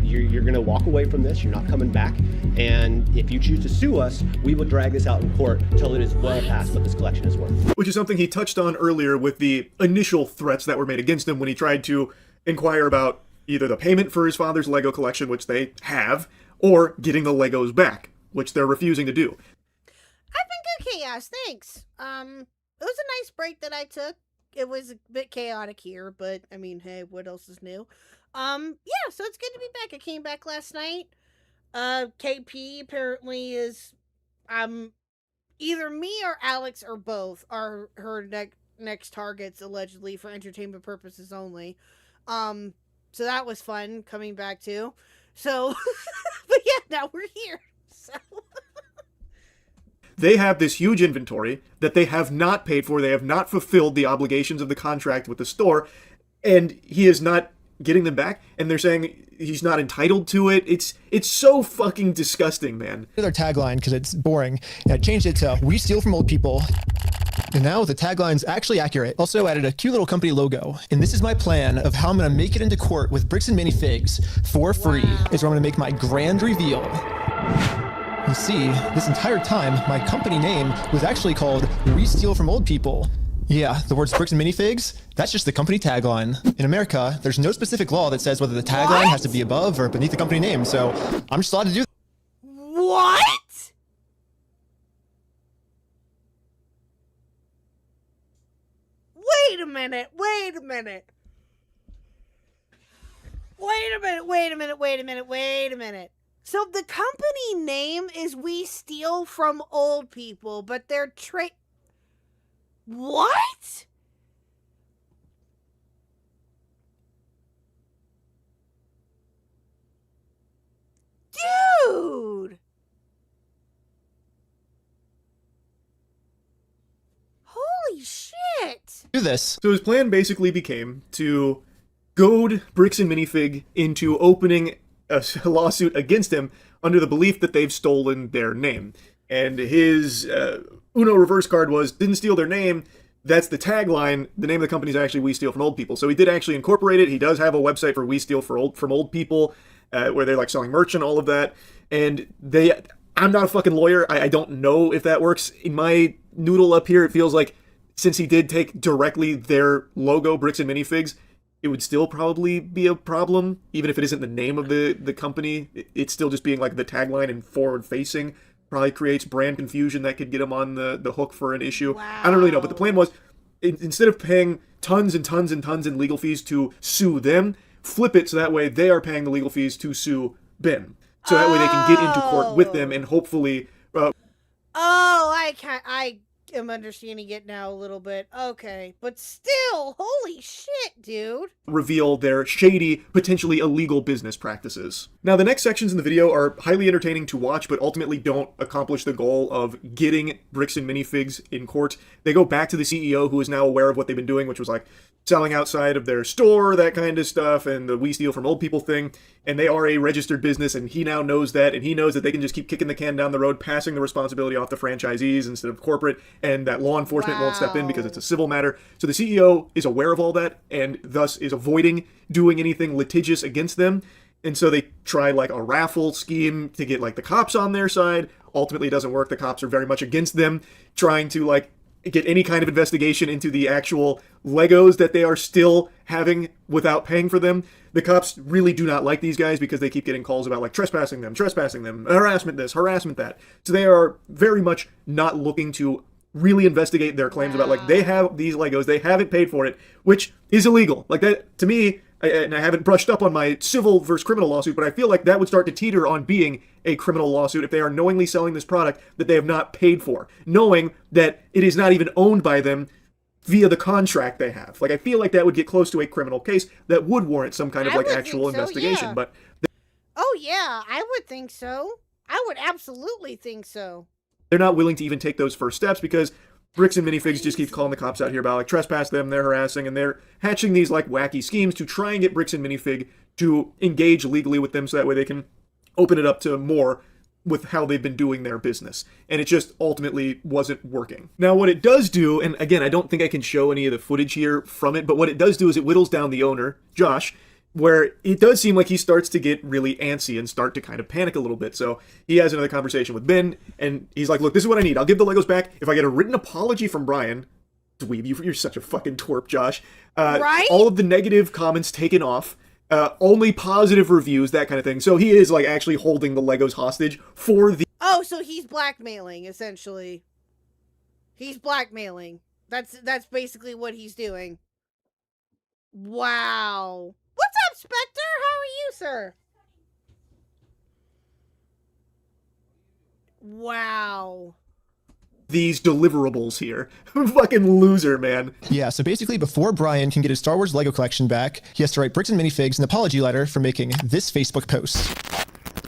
You're gonna walk away from this. You're not coming back. And if you choose to sue us, we will drag this out in court until it is well past what this collection is worth. Which is something he touched on earlier with the initial threats that were made against him when he tried to inquire about either the payment for his father's Lego collection, which they have, or getting the Legos back, which they're refusing to do. I've been good, Chaos. Thanks. It was a nice break that I took. It was a bit chaotic here, but I mean, hey, what else is new? Yeah, so it's good to be back. I came back last night. KP apparently is, either me or Alex or both are her next targets, allegedly, for entertainment purposes only. So that was fun coming back too. So, but yeah, now we're here. So. They have this huge inventory that they have not paid for. They have not fulfilled the obligations of the contract with the store, and he is not getting them back, and they're saying he's not entitled to it. It's so fucking disgusting, man. Their tagline, because it's boring, and I changed it to "We steal from old people." And now the tagline's actually accurate. Also added a cute little company logo. And this is my plan of how I'm going to make it into court with Bricks and Minifigs for free. Is where I'm going to make my grand reveal. You see, this entire time, my company name was actually called We Steal From Old People. Yeah, the words Bricks and Minifigs, that's just the company tagline. In America, there's no specific law that says whether the tagline has to be above or beneath the company name, so I'm just allowed to do. What? Wait a minute. So the company name is We Steal From Old People, but they're What? Dude! Holy shit! Do this. So his plan basically became to goad Bricks and Minifig into opening a lawsuit against him under the belief that they've stolen their name. And his Uno reverse card was, didn't steal their name. That's the tagline. The name of the company is actually We Steal From Old People. So he did actually incorporate it. He does have a website for We Steal From Old People, where they're like selling merch and all of that. And I'm not a fucking lawyer. I don't know if that works. In my noodle up here, it feels like since he did take directly their logo, Bricks and Minifigs, it would still probably be a problem, even if it isn't the name of the company. It's still just being like the tagline and forward-facing probably creates brand confusion that could get him on the hook for an issue. Wow. I don't really know, but the plan was, instead of paying tons and tons and tons in legal fees to sue them, flip it so that way they are paying the legal fees to sue Ben. So that way they can get into court with them and hopefully... Oh, I am understanding it now a little bit. Okay, but still, holy shit, dude. Reveal their shady, potentially illegal business practices. Now, the next sections in the video are highly entertaining to watch, but ultimately don't accomplish the goal of getting Bricks and Minifigs in court. They go back to the CEO, who is now aware of what they've been doing, which was like selling outside of their store, that kind of stuff, and the we steal from old people thing. And they are a registered business, and he now knows that, and he knows that they can just keep kicking the can down the road, passing the responsibility off to franchisees instead of corporate, and that law enforcement won't step in because it's a civil matter. So the CEO is aware of all that, and thus is avoiding doing anything litigious against them. And so they try like a raffle scheme to get like the cops on their side. Ultimately, it doesn't work. The cops are very much against them, trying to like get any kind of investigation into the actual Legos that they are still having without paying for them. The cops really do not like these guys because they keep getting calls about like trespassing them, harassment this, harassment that. So they are very much not looking to really investigate their claims about like they have these Legos, they haven't paid for it, which is illegal. Like that, to me, and I haven't brushed up on my civil versus criminal lawsuit, but I feel like that would start to teeter on being a criminal lawsuit if they are knowingly selling this product that they have not paid for, knowing that it is not even owned by them via the contract they have. Like, I feel like that would get close to a criminal case that would warrant some kind of like actual investigation. Yeah. But Oh yeah, I would think so. I would absolutely think so. they're not willing to even take those first steps because Bricks and Minifigs just keeps calling the cops out here about like trespass them, they're harassing, and they're hatching these like wacky schemes to try and get Bricks and Minifig to engage legally with them so that way they can open it up to more with how they've been doing their business. And it just ultimately wasn't working. Now what it does do, and again, I don't think I can show any of the footage here from it, but what it does do is it whittles down the owner, Josh, where it does seem like he starts to get really antsy and start to kind of panic a little bit. So he has another conversation with Ben, and he's like, look, this is what I need. I'll give the Legos back if I get a written apology from Brian. Dweeb, you're such a fucking twerp, Josh. Right? All of the negative comments taken off. Only positive reviews, that kind of thing. So he is like actually holding the Legos hostage for the... Oh, so he's blackmailing, essentially. He's blackmailing. That's basically what he's doing. Wow. What's up, Spectre? How are you, sir? Wow. these deliverables here. Fucking loser, man. Yeah, so basically before Brian can get his Star Wars Lego collection back, he has to write Bricks and Minifigs an apology letter for making this Facebook post.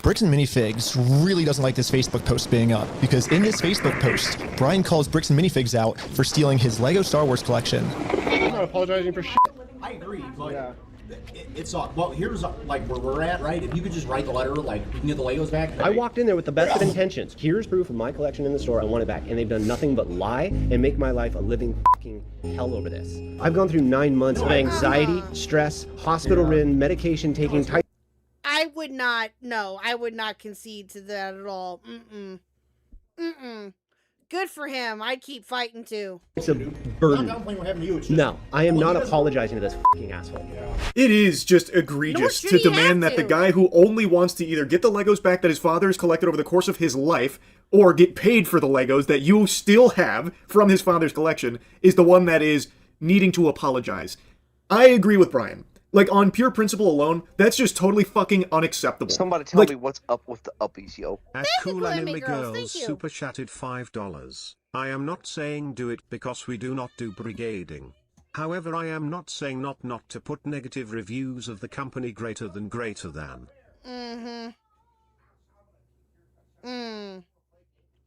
Bricks and Minifigs really doesn't like this Facebook post being up, because in this Facebook post, Brian calls Bricks and Minifigs out for stealing his Lego Star Wars collection. I'm not apologizing for shit. I agree, but it's well, here's like where we're at, right? If you could just write the letter, like we can get the Legos back. I walked in there with the best of intentions. Here's proof of my collection in the store. I want it back, and they've done nothing but lie and make my life a living fucking hell over this. I've gone through 9 months of anxiety, stress, hospital-ridden, medication-taking. I would not. No, I would not concede to that at all. Good for him. I'd keep fighting too. It's a burden. No, I am not apologizing to this fucking asshole. It is just egregious to demand that the guy who only wants to either get the Legos back that his father has collected over the course of his life, or get paid for the Legos that you still have from his father's collection, is the one that is needing to apologize. I agree with Brian. Like, on pure principle alone, that's just totally fucking unacceptable. Somebody tell me what's up with the uppies, yo. At Cool Anime Girls super chatted $5. I am not saying do it because we do not do brigading. However, I am not saying not to put negative reviews of the company greater than.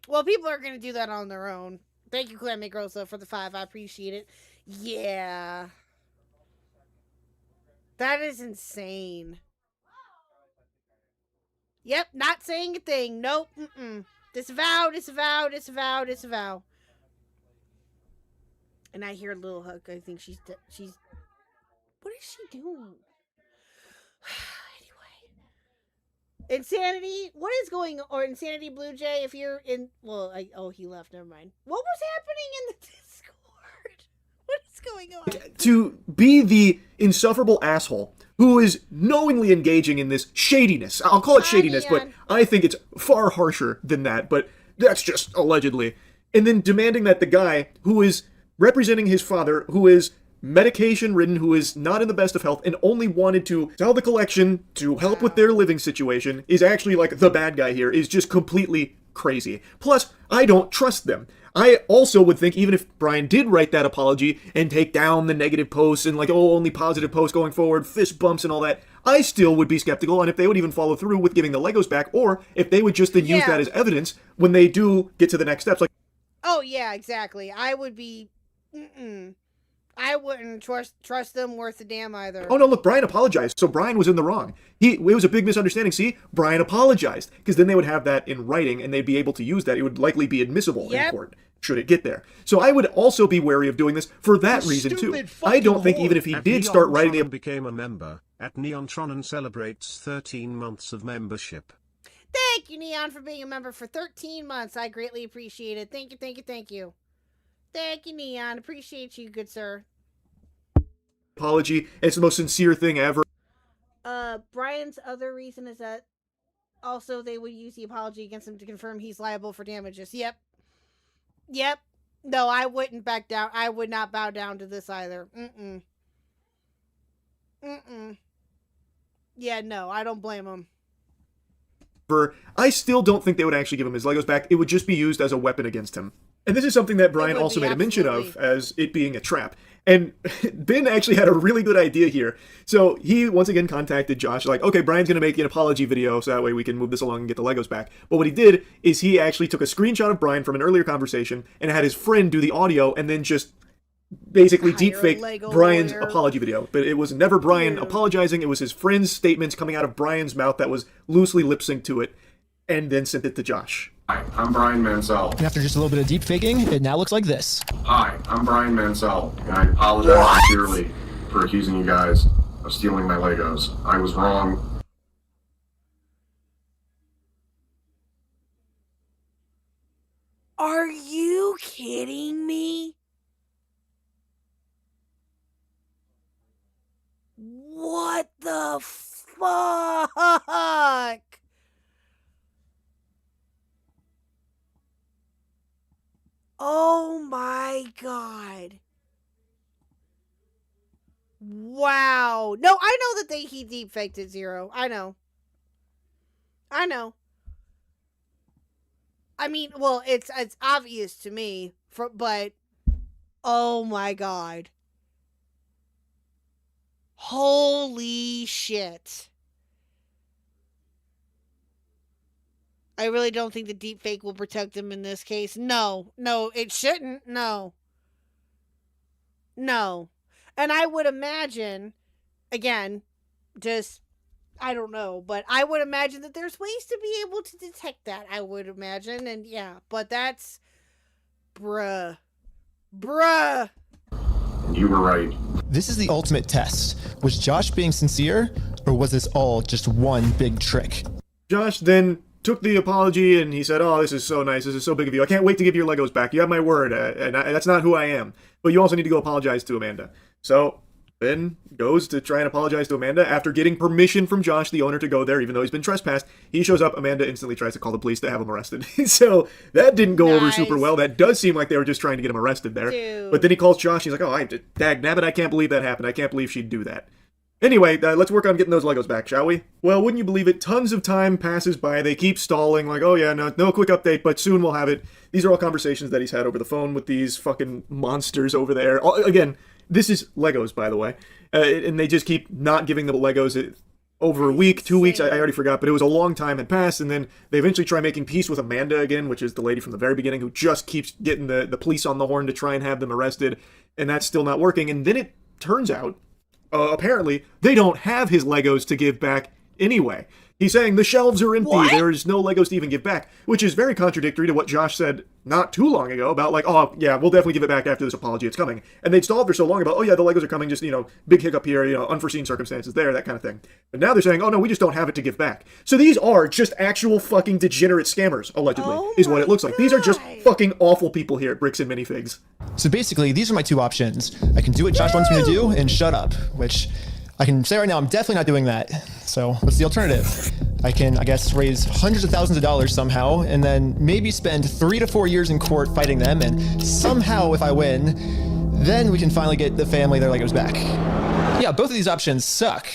Well, people are gonna do that on their own. Thank you, Clan Grossa, for the 5. I appreciate it. Yeah. That is insane. Yep, not saying a thing. Nope. Disavow, disavow, disavow, disavow. And I hear Little Khuck. I think she's... What is she doing? Anyway. Insanity, what is going on? Or Insanity Blue Jay, if you're in... Well, oh, he left. Never mind. What was happening in the Discord? What is going on? To be the insufferable asshole who is knowingly engaging in this shadiness. I'll call it shadiness, but I think it's far harsher than that, but that's just allegedly. And then demanding that the guy who is representing his father, who is medication-ridden, who is not in the best of health, and only wanted to sell the collection to help with their living situation, is actually like the bad guy here, is just completely crazy. Plus, I don't trust them. I also would think even if Brian did write that apology and take down the negative posts and like, oh, only positive posts going forward, fist bumps and all that, I still would be skeptical on if they would even follow through with giving the Legos back, or if they would just then use that as evidence when they do get to the next steps. Like, oh yeah, exactly. I would be, I wouldn't trust them worth a damn either. oh no, look, Brian apologized, so Brian was in the wrong. It was a big misunderstanding. See, Brian apologized, because then they would have that in writing and they'd be able to use that. It would likely be admissible in court, should it get there. So I would also be wary of doing this for that reason too. I don't think even if he did start writing the... became a member at Neontron and celebrates 13 months of membership. Thank you, Neon, for being a member for 13 months. I greatly appreciate it. Thank you, thank you, thank you. Thank you, Neon. Appreciate you, good sir. apology. It's the most sincere thing ever. Brian's other reason is that also they would use the apology against him to confirm he's liable for damages. Yep. No, I wouldn't back down. I would not bow down to this either. Yeah, no, I don't blame him. I still don't think they would actually give him his Legos back. It would just be used as a weapon against him. And this is something that Brian also made a mention of as it being a trap. And Ben actually had a really good idea here. So he once again contacted Josh, like, okay, Brian's going to make an apology video so that way we can move this along and get the Legos back. But what he did is he actually took a screenshot of Brian from an earlier conversation and had his friend do the audio and then just basically deepfake Brian's apology video. But it was never Brian apologizing. It was his friend's statements coming out of Brian's mouth that was loosely lip-synced to it, and then sent it to Josh. Hi, I'm Brian Mansell. And after just a little bit of deep faking, it now looks like this. Hi, I'm Brian Mansell, and I apologize sincerely for accusing you guys of stealing my Legos. I was wrong. Are you kidding me? What the fuck? Oh my god. Wow. No, I know that he deep faked it, Zero. I know. I mean, well, it's obvious to me, but oh my god. Holy shit. I really don't think the deepfake will protect him in this case. No, it shouldn't. No. And I would imagine, again, just, I don't know, but I would imagine that there's ways to be able to detect that, I would imagine. And yeah, but that's, bruh. You were right. This is the ultimate test. Was Josh being sincere, or was this all just one big trick? Josh then took the apology and he said, oh, this is so nice. This is so big of you. I can't wait to give your Legos back. You have my word, and that's not who I am. But you also need to go apologize to Amanda. So Ben goes to try and apologize to Amanda after getting permission from Josh, the owner, to go there, even though he's been trespassed. He shows up. Amanda instantly tries to call the police to have him arrested. So that didn't go over super well. That does seem like they were just trying to get him arrested there. Dude. But then he calls Josh. He's like, oh, dagnabbit, I can't believe that happened. I can't believe she'd do that. Anyway, let's work on getting those Legos back, shall we? Well, wouldn't you believe it? Tons of time passes by. They keep stalling, like, oh yeah, no quick update, but soon we'll have it. These are all conversations that he's had over the phone with these fucking monsters over there. Again, this is Legos, by the way. And they just keep not giving the Legos over a week, 2 weeks, I already forgot, but it was a long time had passed, and then they eventually try making peace with Amanda again, which is the lady from the very beginning who just keeps getting the police on the horn to try and have them arrested, and that's still not working. And then it turns out, apparently, they don't have his Legos to give back anyway. He's saying the shelves are empty, there's no Legos to even give back, which is very contradictory to what Josh said not too long ago about like, oh yeah, we'll definitely give it back after this apology, it's coming. And they'd stalled for so long about, oh yeah, the Legos are coming, just, big hiccup here, unforeseen circumstances there, that kind of thing. But now they're saying, oh no, we just don't have it to give back. So these are just actual fucking degenerate scammers, allegedly, is what it looks like. These are just fucking awful people here at Bricks and Minifigs. So basically, these are my two options. I can do what Josh wants me to do and shut up, which I can say right now, I'm definitely not doing that. So what's the alternative? I can, I guess, raise hundreds of thousands of dollars somehow, and then maybe spend 3 to 4 years in court fighting them, and somehow, if I win, then we can finally get the family their Legos back. Yeah, both of these options suck.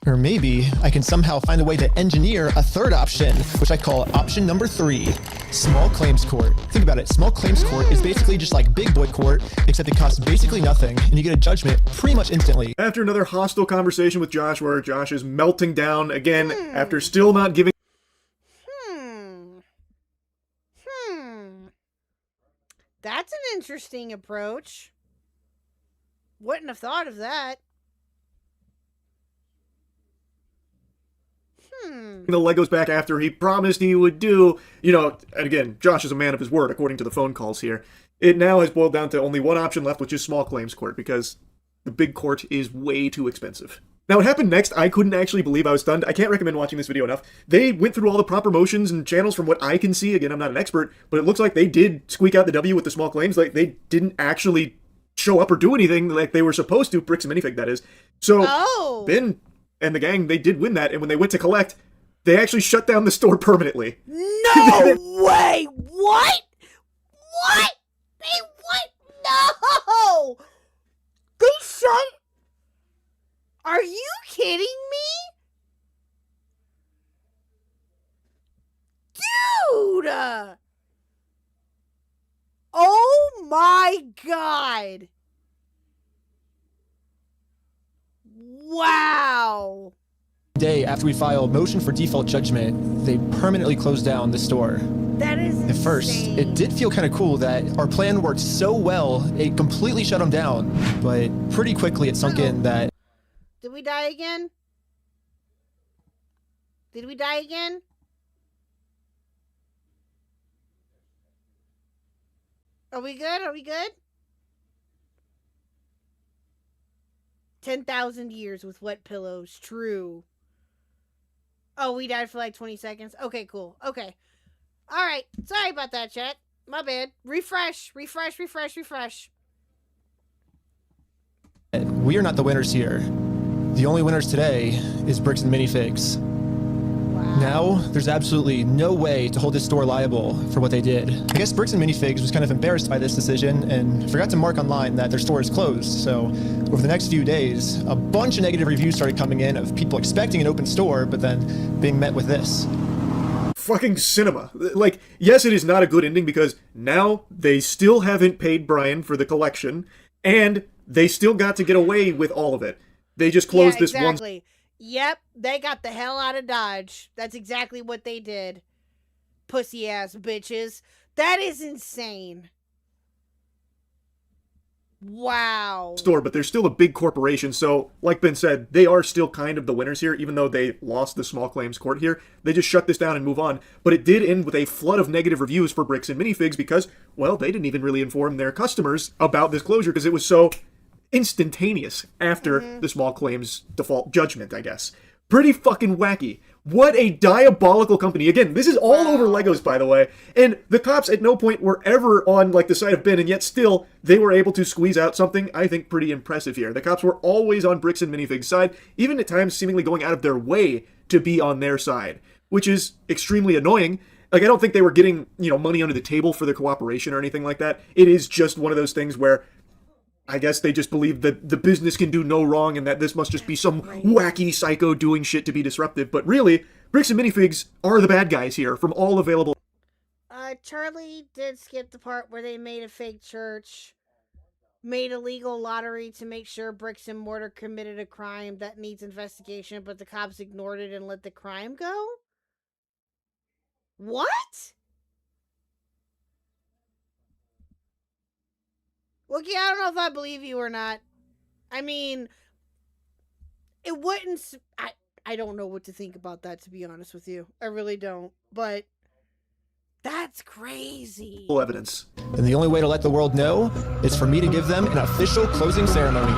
Or maybe I can somehow find a way to engineer a third option, which I call option number 3, small claims court. Think about it, small claims court is basically just like big boy court, except it costs basically nothing, and you get a judgment pretty much instantly. After another hostile conversation with Josh, where Josh is melting down again after still not giving. That's an interesting approach. Wouldn't have thought of that. The Legos back after he promised he would do, and again, Josh is a man of his word, according to the phone calls here. It now has boiled down to only one option left, which is small claims court, because the big court is way too expensive. Now, what happened next, I couldn't actually believe. I was stunned. I can't recommend watching this video enough. They went through all the proper motions and channels from what I can see. Again, I'm not an expert, but it looks like they did squeak out the W with the small claims. Like, they didn't actually show up or do anything like they were supposed to. Bricks and Minifig, that is. So, Ben and the gang, they did win that, and when they went to collect, they actually shut down the store permanently. No way! What? What? What? No! They shut... Are you kidding me? Dude! Oh my god! Wow! Day after we filed motion for default judgment, they permanently closed down the store. That is At first, it did feel kind of cool that our plan worked so well, it completely shut them down. But pretty quickly it sunk in that... Did we die again? Did we die again? Are we good? Are we good? 10,000 years with wet pillows. True. Oh, we died for like 20 seconds. Okay, cool. Okay. All right. Sorry about that, chat. My bad. Refresh. Refresh, refresh, refresh. We are not the winners here. The only winners today is Bricks and Minifigs. Now, there's absolutely no way to hold this store liable for what they did. I guess Bricks and Minifigs was kind of embarrassed by this decision and forgot to mark online that their store is closed. So over the next few days, a bunch of negative reviews started coming in of people expecting an open store, but then being met with this. Fucking cinema. Like, yes, it is not a good ending because now they still haven't paid Brian for the collection and they still got to get away with all of it. They just closed this one. Yep, they got the hell out of Dodge. That's exactly what they did. Pussy ass bitches. That is insane. Wow. Store, but they're still a big corporation, so like Ben said, they are still kind of the winners here, even though they lost the small claims court here. They just shut this down and move on, but it did end with a flood of negative reviews for Bricks and Minifigs because, well, they didn't even really inform their customers about this closure because it was so instantaneous after the small claims default judgment, I guess. Pretty fucking wacky. What a diabolical company. Again, this is all over Legos, by the way. And the cops at no point were ever on, like, the side of Ben, and yet still, they were able to squeeze out something, I think, pretty impressive here. The cops were always on Bricks and Minifig's side, even at times seemingly going out of their way to be on their side, which is extremely annoying. Like, I don't think they were getting, money under the table for their cooperation or anything like that. It is just one of those things where I guess they just believe that the business can do no wrong and that this must just be some wacky psycho doing shit to be disruptive. But really, Bricks and Minifigs are the bad guys here from all available. Charlie did skip the part where they made a fake church, made a legal lottery to make sure Bricks and Mortar committed a crime that needs investigation, but the cops ignored it and let the crime go? What? Wookie, I don't know if I believe you or not. I mean, it wouldn't... I don't know what to think about that, to be honest with you. I really don't. But that's crazy. Evidence. And the only way to let the world know is for me to give them an official closing ceremony.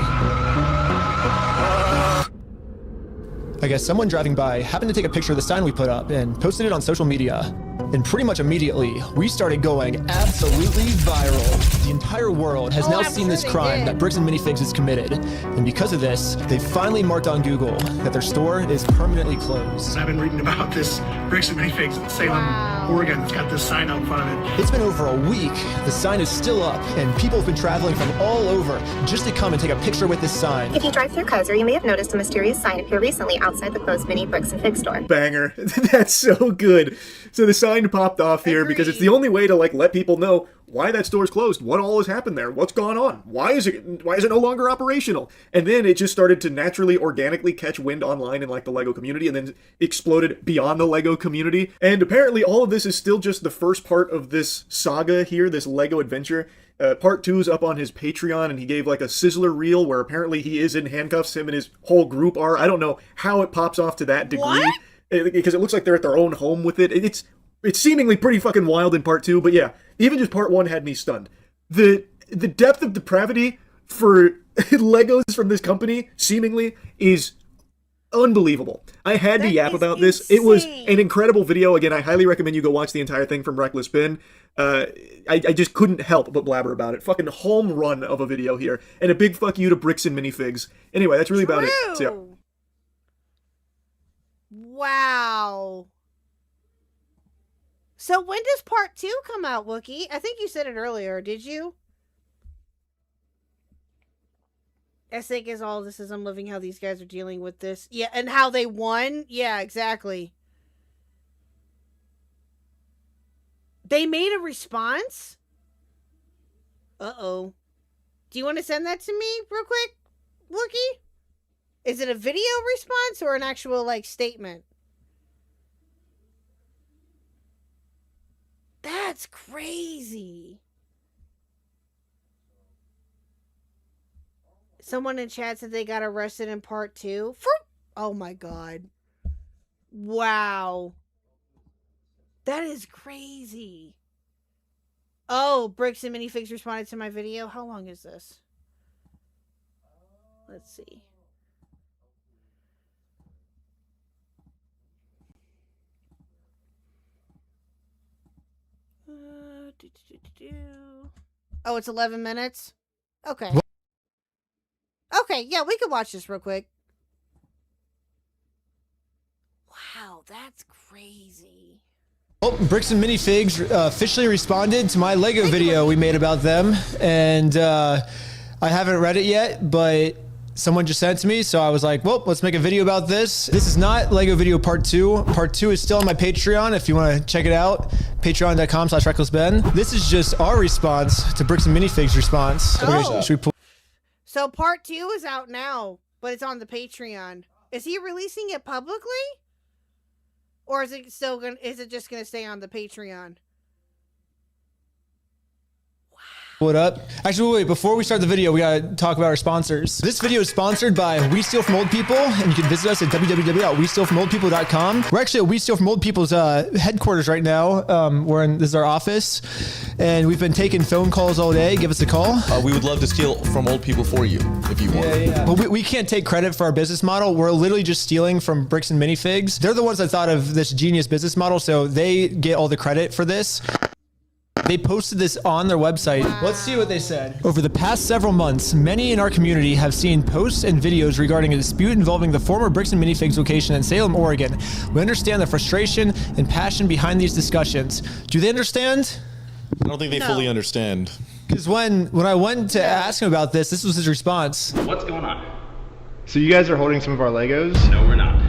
I guess someone driving by happened to take a picture of the sign we put up and posted it on social media. And pretty much immediately, we started going absolutely viral. The entire world has now seen this crime that Bricks and Minifigs has committed. And because of this, they finally marked on Google that their store is permanently closed. I've been reading about this Bricks and Minifigs in Salem, Oregon. It's got this sign out in front of it. It's been over a week. The sign is still up, and people have been traveling from all over just to come and take a picture with this sign. If you drive through Kozer, you may have noticed a mysterious sign appear recently outside the closed Mini Bricks and Fig store. Banger. That's so good. So the sign popped off here because it's the only way to like let people know why that store's closed, what all has happened there, what's gone on, why is it no longer operational? And then it just started to naturally, organically catch wind online in like the Lego community, and then exploded beyond the Lego community. And apparently all of this is still just the first part of this saga here, this Lego adventure. Part 2 is up on his Patreon, and he gave like a sizzler reel where apparently he is in handcuffs, him and his whole group are. I don't know how it pops off to that degree, because it looks like they're at their own home with it. It's seemingly pretty fucking wild in part 2, but yeah, even just part 1 had me stunned. The depth of depravity for Legos from this company, seemingly, is unbelievable. I had to yap about this. It was an incredible video. Again, I highly recommend you go watch the entire thing from Reckless Bin. I just couldn't help but blabber about it. Fucking home run of a video here. And a big fuck you to Bricks and Minifigs. Anyway, that's really about it. So, yeah. Wow. So when does part 2 come out, Wookie? I think you said it earlier. Did you? I think is all this is. I'm loving how these guys are dealing with this. Yeah, and how they won. Yeah, exactly. They made a response? Uh-oh. Do you want to send that to me real quick, Wookie? Is it a video response or an actual, like, statement? That's crazy. Someone in chat said they got arrested in part 2. Oh my god. Wow. That is crazy. Oh, Bricks and Minifigs responded to my video. How long is this? Let's see. Oh, it's 11 minutes? Okay. Okay, yeah, we could watch this real quick. Wow, that's crazy. Well, Bricks and Minifigs officially responded to my Lego video we made about them, and I haven't read it yet, but someone just sent it to me, so I was like, well, let's make a video about this. This is not Lego video part 2. Part 2 is still on my Patreon if you want to check it out. Patreon.com/RecklessBen. This is just our response to Bricks and Minifigs' response. Oh. Okay, should we pull? So part 2 is out now, but it's on the Patreon. Is he releasing it publicly? Or is it still gonna? Is it just gonna stay on the Patreon? What up? Actually, wait, before we start the video, we gotta talk about our sponsors. This video is sponsored by We Steal From Old People, and you can visit us at www.westealfromoldpeople.com. We're actually at We Steal From Old People's headquarters right now. This is our office, and we've been taking phone calls all day. Give us a call. We would love to steal from old people for you, if you want. Yeah. But we can't take credit for our business model. We're literally just stealing from Bricks and Minifigs. They're the ones that thought of this genius business model, so they get all the credit for this. They posted this on their website. Let's see what they said. Over the past several months, many in our community have seen posts and videos regarding a dispute involving the former Bricks and Minifigs location in Salem, Oregon. We understand the frustration and passion behind these discussions. Do they understand? I don't think they fully understand. Because when I went to ask him about this was his response. What's going on? So you guys are holding some of our Legos? No, we're not.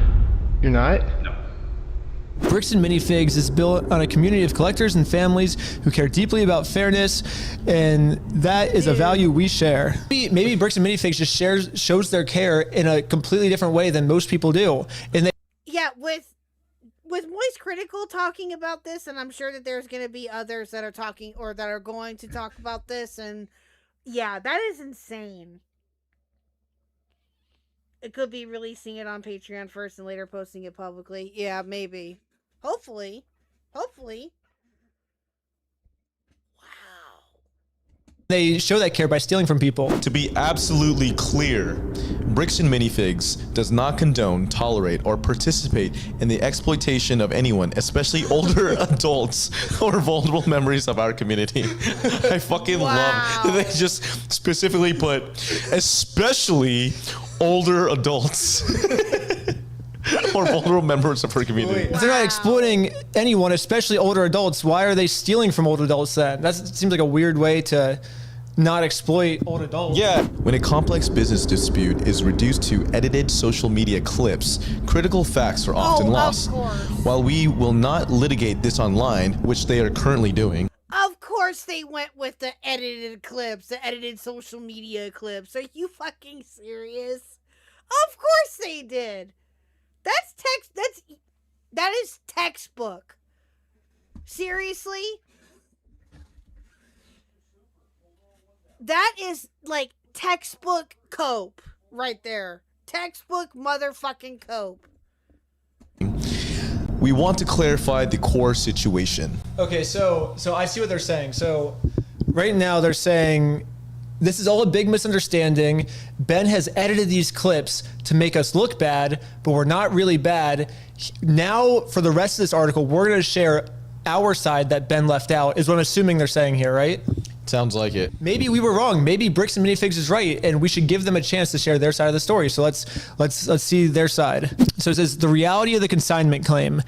You're not? No. Bricks and Minifigs is built on a community of collectors and families who care deeply about fairness, and that is a value we share. Maybe Bricks and Minifigs just shows their care in a completely different way than most people do. And yeah, with Moist Critical talking about this, and I'm sure that there's going to be others that are talking or that are going to talk about this, and yeah, that is insane. It could be releasing it on Patreon first and later posting it publicly. Yeah, maybe. Hopefully. they show that care by stealing from people. To be absolutely clear, Bricks and Minifigs does not condone, tolerate, or participate in the exploitation of anyone, especially older adults or vulnerable members of our community. I fucking love that they just specifically put, especially older adults. Or vulnerable members of her community. If they're not exploiting anyone, especially older adults, why are they stealing from older adults then? That seems like a weird way to not exploit old adults. Yeah. When a complex business dispute is reduced to edited social media clips, critical facts are often lost. While we will not litigate this online, which they are currently doing. Of course they went with the edited clips, the edited social media clips. Are you fucking serious? Of course they did. That is textbook. Seriously? That is like textbook cope right there. Textbook motherfucking cope. We want to clarify the core situation. Okay, so I see what they're saying. So right now they're saying this is all a big misunderstanding. Ben has edited these clips to make us look bad, but we're not really bad. Now, for the rest of this article, we're going to share our side that Ben left out, is what I'm assuming they're saying here, right? Sounds like it. Maybe we were wrong. Maybe Bricks and Minifigs is right, and we should give them a chance to share their side of the story. So let's see their side. So it says, the reality of the consignment claim.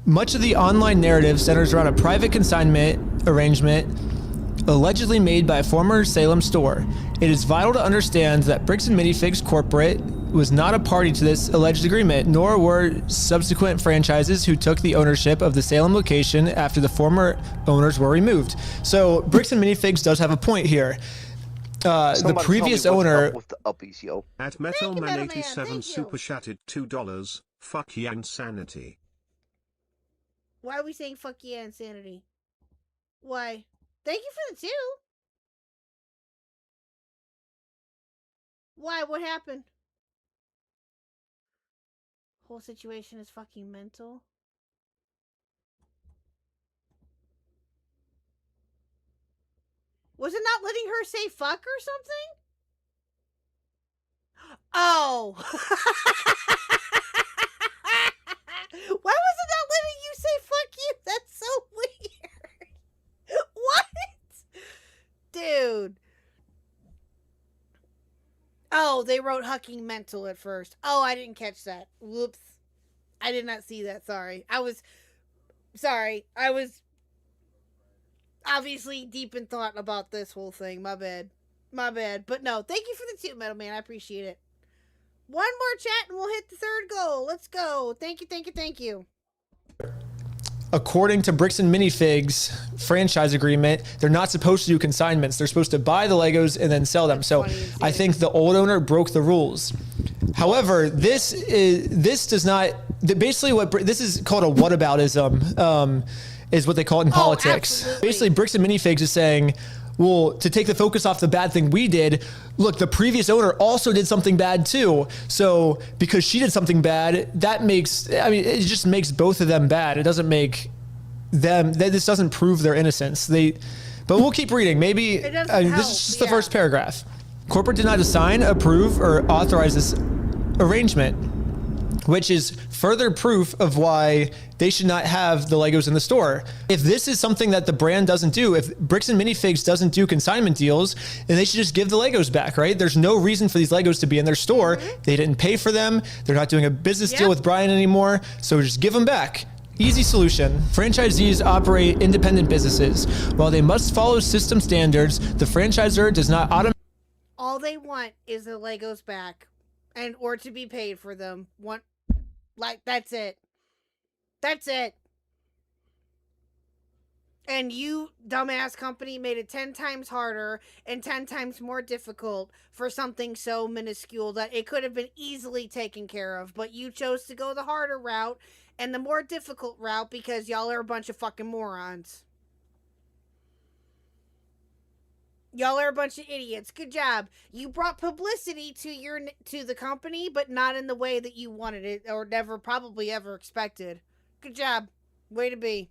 Much of the online narrative centers around a private consignment arrangement allegedly made by a former Salem store. It is vital to understand that Bricks and Minifigs Corporate was not a party to this alleged agreement, nor were subsequent franchises who took the ownership of the Salem location after the former owners were removed. So Bricks and Minifigs does have a point here. The previous owner with the uppies, yo. At Metalman87 super chatted $2. Fuck yeah, insanity. Why are we saying fuck yeah, insanity? Why? Thank you for the 2. Why? What happened? Whole situation is fucking mental. Was it not letting her say fuck or something? Oh. Why was it not letting you say fuck you? That's so weird. What? Dude. Oh, they wrote hucking mental at first. Oh, I didn't catch that. Whoops. I did not see that. Sorry. I was obviously deep in thought about this whole thing. My bad. But no, thank you for the 2, Metal Man. I appreciate it. One more chat and we'll hit the 3rd goal. Let's go. Thank you. According to Bricks and Minifigs franchise agreement, they're not supposed to do consignments. They're supposed to buy the Legos and then sell them. So I think the old owner broke the rules. However, this does not, basically this is called a whataboutism, is what they call it in politics. Absolutely. Basically, Bricks and Minifigs is saying, well, to take the focus off the bad thing we did, look, the previous owner also did something bad too. So because she did something bad, it just makes both of them bad. It doesn't make them, this doesn't prove their innocence. But we'll keep reading. Maybe, this is just the first paragraph. Corporate did not assign, approve, or authorize this arrangement, which is further proof of why they should not have the Legos in the store. If this is something that the brand doesn't do, if Bricks and Minifigs doesn't do consignment deals, then they should just give the Legos back, right? There's no reason for these Legos to be in their store. They didn't pay for them. They're not doing a business deal with Brian anymore. So just give them back. Easy solution. Franchisees operate independent businesses. While they must follow system standards, the franchisor does not automatically. All they want is the Legos back or to be paid for them. That's it. That's it. And you, dumbass company, made it 10 times harder and 10 times more difficult for something so minuscule that it could have been easily taken care of. But you chose to go the harder route and the more difficult route because y'all are a bunch of fucking morons. Y'all are a bunch of idiots. Good job. You brought publicity to the company, but not in the way that you wanted it or probably ever expected. Good job. Way to be.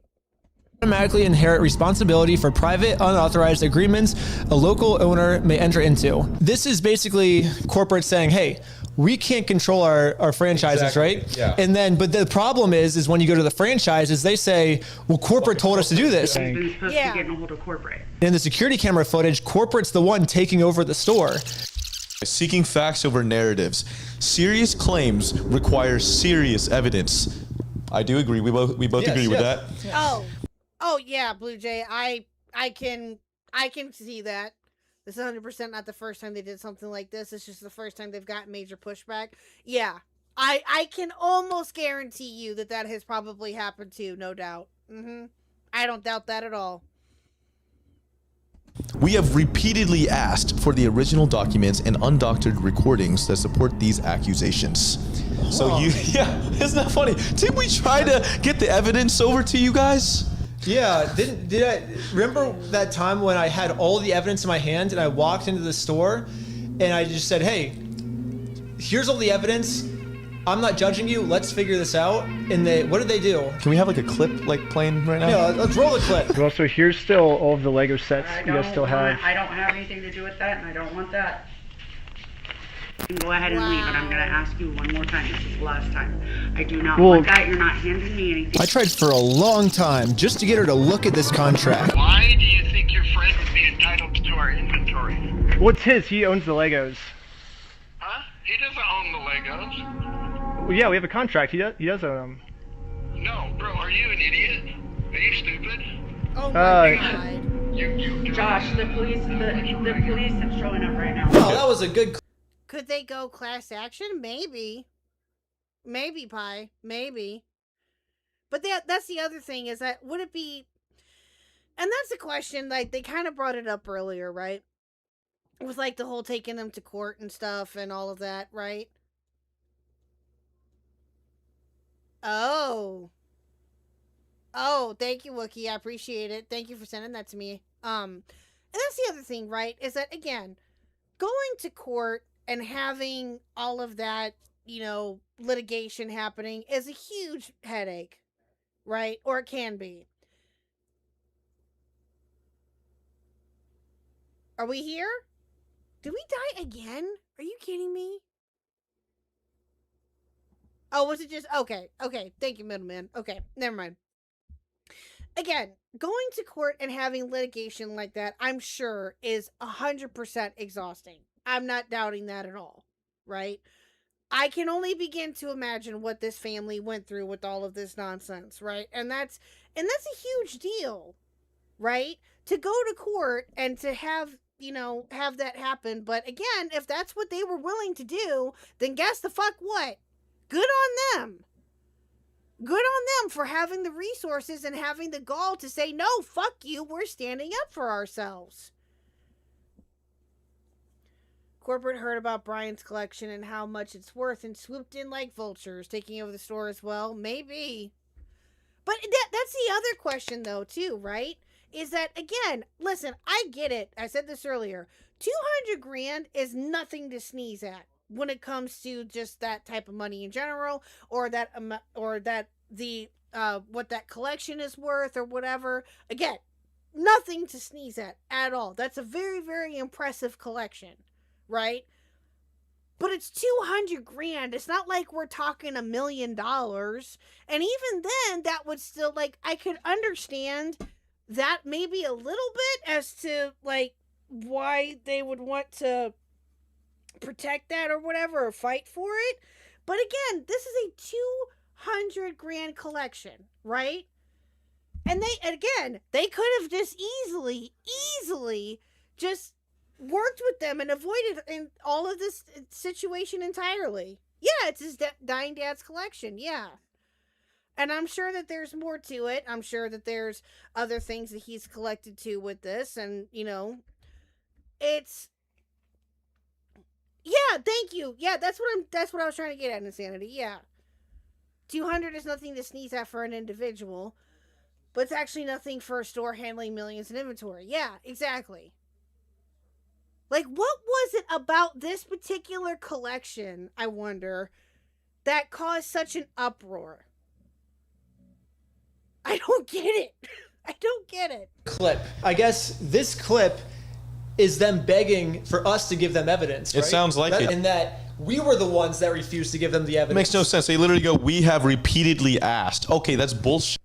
Automatically inherit responsibility for private unauthorized agreements a local owner may enter into. This is basically corporate saying, hey, we can't control our franchises, Exactly. right? Yeah. And then, but the problem is when you go to the franchises, they say, well, corporate told us to do this. Who's supposed to be getting a hold of corporate? In the security camera footage, corporate's the one taking over the store. Seeking facts over narratives. Serious claims require serious evidence. I do agree. We both Yes, agree with that. Oh yeah, Blue Jay. I can see that. This is 100% not the first time they did something like this. It's just the first time they've gotten major pushback. Yeah, I can almost guarantee you that has probably happened too, no doubt. I don't doubt that at all. We have repeatedly asked for the original documents and undoctored recordings that support these accusations. So isn't that funny? Did we try to get the evidence over to you guys? Yeah, did I remember that time when I had all the evidence in my hand and I walked into the store and I just said, hey, here's all the evidence. I'm not judging you. Let's figure this out. And what did they do? Can we have like a clip playing right now? Yeah, let's roll the clip. Well, so here's still all of the Lego sets you guys still have. I don't have anything to do with that, and I don't want that. You can go ahead and leave, and I'm going to ask you one more time. This is the last time. I do not want that. You're not handing me anything. I tried for a long time just to get her to look at this contract. Why do you think your friend would be entitled to our inventory? Well, it's his. He owns the Legos. Huh? He doesn't own the Legos. Well, yeah, we have a contract. He does own them. No, bro, are you an idiot? Are you stupid? Oh my God. Josh, the police are showing up right now. Oh, that was a good. Could they go class action? Maybe. Maybe, Pie. Maybe. But that's the other thing is that would it be... And that's the question, like, they kind of brought it up earlier, right? It was like the whole taking them to court and stuff and all of that, right? Oh, thank you, Wookie. I appreciate it. Thank you for sending that to me. And that's the other thing, right? Is that, again, going to court and having all of that, litigation happening is a huge headache, right? Or it can be. Are we here? Did we die again? Are you kidding me? Oh, was it just... Okay. Thank you, middleman. Okay, never mind. Again, going to court and having litigation like that, I'm sure, is 100% exhausting. I'm not doubting that at all, right? I can only begin to imagine what this family went through with all of this nonsense, right? And that's a huge deal, right? To go to court and to have that happen. But again, if that's what they were willing to do, then guess the fuck what? Good on them. Good on them for having the resources and having the gall to say, no, fuck you, we're standing up for ourselves. Corporate heard about Brian's collection and how much it's worth and swooped in like vultures, taking over the store as well. Maybe. But that's the other question, though, too, right? Is that, again, listen, I get it. I said this earlier. $200,000 is nothing to sneeze at when it comes to just that type of money in general, or that what that collection is worth or whatever. Again, nothing to sneeze at all. That's a very, very impressive collection, right? But it's $200,000. It's not like we're talking $1 million. And even then, that would still, like, I could understand that maybe a little bit as to, like, why they would want to protect that or whatever, or fight for it. But again, this is a $200,000 collection, right? And they could have just easily just worked with them and avoided in all of this situation entirely. Yeah, it's his dying dad's collection. Yeah. And I'm sure that there's more to it. I'm sure that there's other things that he's collected too with this. And, it's... Yeah, thank you. Yeah, that's what I was trying to get at, Insanity. Yeah. 200 is nothing to sneeze at for an individual, but it's actually nothing for a store handling millions in inventory. Yeah, exactly. Like, what was it about this particular collection, I wonder, that caused such an uproar? I don't get it. I don't get it. Clip. I guess this clip is them begging for us to give them evidence. It right? sounds like it. And that We were the ones that refused to give them the evidence. Makes no sense. They literally go, we have repeatedly asked. Okay, that's bullshit.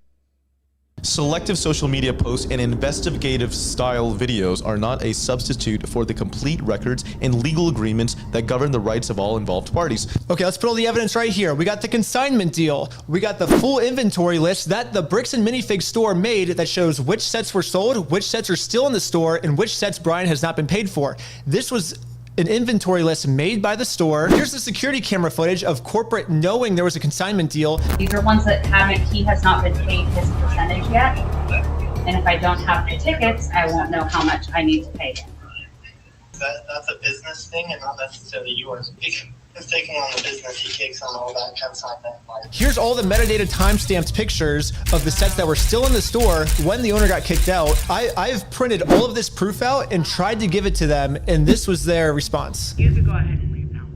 Selective social media posts and investigative style videos are not a substitute for the complete records and legal agreements that govern the rights of all involved parties. Okay, let's put all the evidence right here. We got the consignment deal. We got the full inventory list that the Bricks and Minifig store made that shows which sets were sold, which sets are still in the store, and which sets Brian has not been paid for. This was an inventory list made by the store. Here's the security camera footage of corporate knowing there was a consignment deal. These are ones that he has not been paid his percentage yet. And if I don't have the tickets, I won't know how much I need to pay him. That's a business thing and not necessarily yours. He's taking on the business, he takes on all that consignment. Here's all the metadata timestamped pictures of the sets that were still in the store when the owner got kicked out. I've printed all of this proof out and tried to give it to them, and this was their response. You could go ahead and leave now.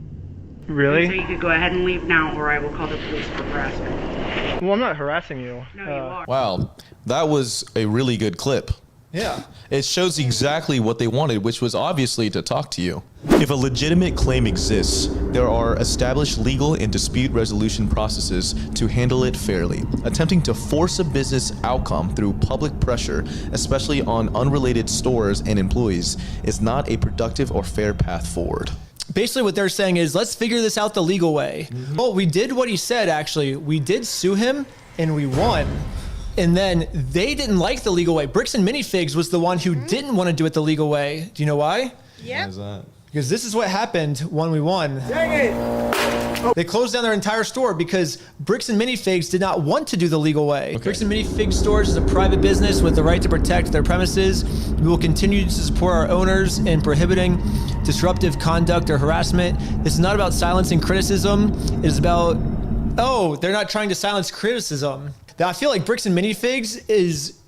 Really? So you could go ahead and leave now, or I will call the police for harassment. Well, I'm not harassing you. No, you are. Wow, that was a really good clip. Yeah. It shows exactly what they wanted, which was obviously to talk to you. If a legitimate claim exists, there are established legal and dispute resolution processes to handle it fairly. Attempting to force a business outcome through public pressure, especially on unrelated stores and employees, is not a productive or fair path forward. Basically what they're saying is, let's figure this out the legal way. Well, we did what he said, actually. We did sue him, and we won. And then they didn't like the legal way. Bricks and Minifigs was the one who didn't want to do it the legal way. Do you know why? Yep. Why is that? Because this is what happened when we won. Dang it! They closed down their entire store because Bricks and Minifigs did not want to do the legal way. Okay. Bricks and Minifigs stores is a private business with the right to protect their premises. We will continue to support our owners in prohibiting disruptive conduct or harassment. This is not about silencing criticism. It is about, oh, they're not trying to silence criticism. I feel like Bricks and Minifigs is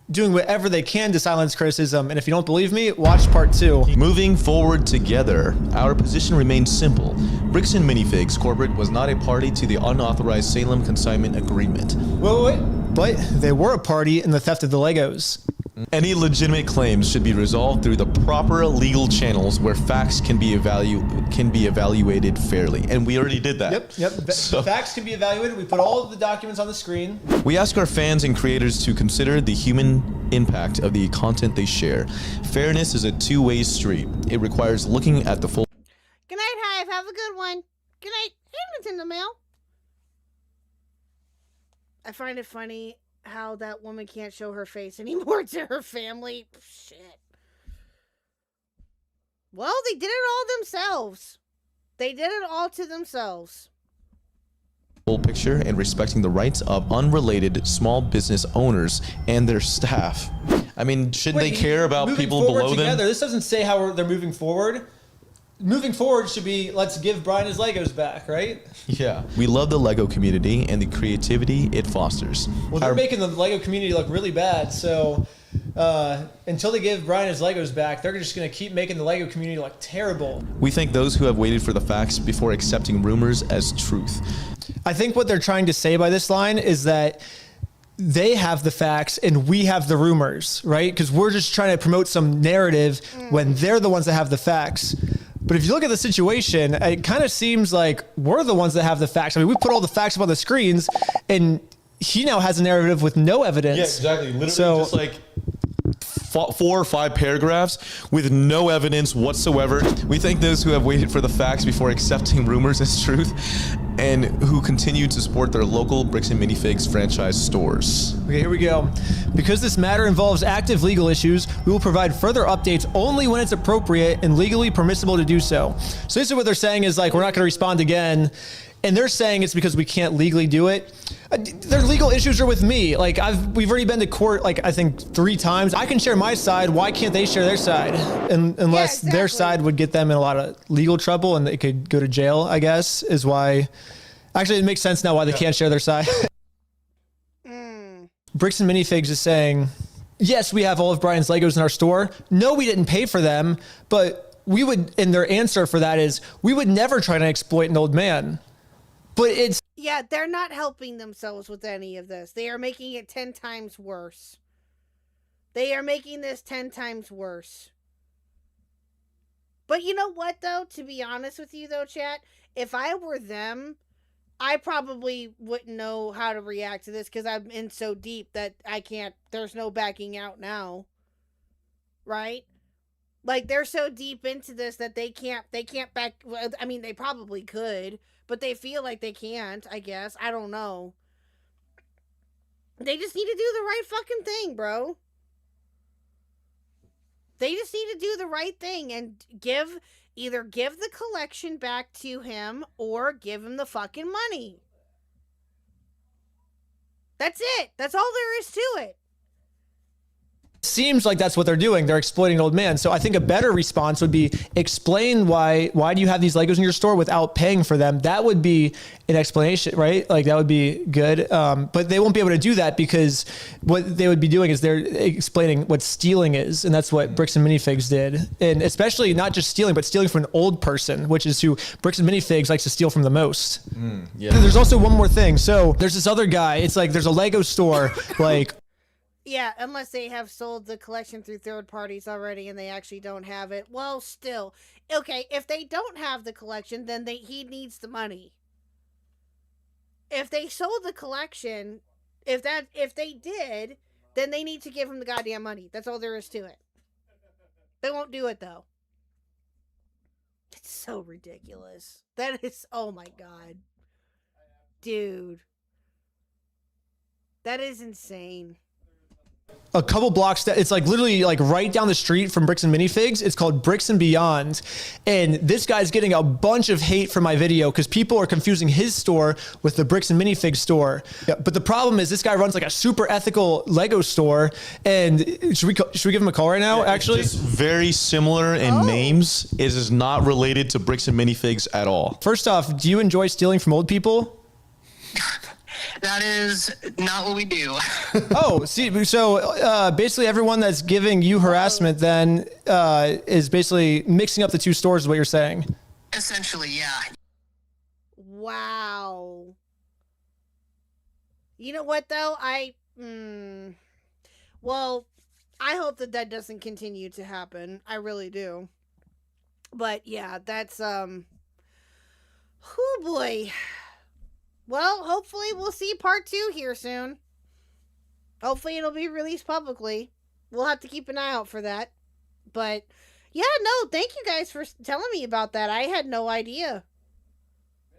doing whatever they can to silence criticism. And if you don't believe me, watch part 2. Moving forward together, our position remains simple. Bricks and Minifigs Corporate was not a party to the unauthorized Salem consignment agreement. Wait. But they were a party in the theft of the Legos. Any legitimate claims should be resolved through the proper legal channels where facts can be evaluated fairly. And we already did that. Yep. So, facts can be evaluated. We put all of the documents on the screen. we ask our fans and creators to consider the human impact of the content they share. Fairness is a two-way street. It requires looking at the full. Good night, Hive. Have a good one. Good night. It's in the mail. I find it funny how that woman can't show her face anymore to her family. Shit. Well, they did it all themselves. They did it all to themselves. Full picture and respecting the rights of unrelated small business owners and their staff. I mean, shouldn't they care about people below them? This doesn't say how they're moving forward. Moving forward should be, let's give Brian his Legos back, right? Yeah. We love the Lego community and the creativity it fosters. Well, they're making the Lego community look really bad, so until they give Brian his Legos back, they're just going to keep making the Lego community look terrible. We thank those who have waited for the facts before accepting rumors as truth. I think what they're trying to say by this line is that they have the facts and we have the rumors, right? Because we're just trying to promote some narrative when they're the ones that have the facts. But if you look at the situation, it kind of seems like we're the ones that have the facts. I mean, we put all the facts up on the screens, and he now has a narrative with no evidence. Yeah, exactly. Literally just like 4 or 5 paragraphs with no evidence whatsoever. We thank those who have waited for the facts before accepting rumors as truth and who continue to support their local Bricks and Minifigs franchise stores. Okay, here we go. Because this matter involves active legal issues, we will provide further updates only when it's appropriate and legally permissible to do so. So this is what they're saying is like, we're not going to respond again. And they're saying it's because we can't legally do it. Their legal issues are with me. Like we've already been to court, like I think 3 times. I can share my side. Why can't they share their side? Unless their side would get them in a lot of legal trouble and they could go to jail, I guess, is why. Actually, it makes sense now why they can't share their side. Bricks and Minifigs is saying, yes, we have all of Brian's Legos in our store. No, we didn't pay for them, but we would, and their answer for that is, we would never try to exploit an old man. But it's... Yeah, they're not helping themselves with any of this. They are making it 10 times worse. They are making this 10 times worse. But you know what, though? To be honest with you, though, chat, if I were them, I probably wouldn't know how to react to this because I'm in so deep that I can't, there's no backing out now. Right? Like, they're so deep into this that they can't back, I mean, they probably could, but they feel like they can't, I guess. I don't know. They just need to do the right fucking thing, bro. They just need to do the right thing and either give the collection back to him or give him the fucking money. That's it. That's all there is to it. Seems like that's what they're doing. They're exploiting an old man. So I think a better response would be explain why do you have these Legos in your store without paying for them? That would be an explanation, right? Like that would be good. But they won't be able to do that because what they would be doing is they're explaining what stealing is. And that's what Bricks and Minifigs did. And especially not just stealing, but stealing from an old person, which is who Bricks and Minifigs likes to steal from the most. Yeah. There's also one more thing. So there's this other guy. It's like there's a Lego store like Yeah, unless they have sold the collection through third parties already and they actually don't have it. Well, still. Okay, if they don't have the collection, then he needs the money. If they sold the collection, if they did, then they need to give him the goddamn money. That's all there is to it. They won't do it, though. It's so ridiculous. That is, oh my god. Dude. That is insane. A couple blocks that it's like literally like right down the street from Bricks and Minifigs. It's called Bricks and Beyond. And this guy's getting a bunch of hate for my video because people are confusing his store with the Bricks and Minifigs store. Yeah, but the problem is this guy runs like a super ethical Lego store. And should we give him a call right now? Yeah, actually, it's very similar in names. It is not related to Bricks and Minifigs at all. First off, do you enjoy stealing from old people? That is not what we do. Oh, see, so basically everyone that's giving you harassment then is basically mixing up the two stores is what you're saying. Essentially, yeah. Wow. You know what, though? Well, I hope that doesn't continue to happen. I really do. But, yeah, that's, oh boy. Well, hopefully we'll see part 2 here soon. Hopefully it'll be released publicly. We'll have to keep an eye out for that. But, yeah, no, thank you guys for telling me about that. I had no idea.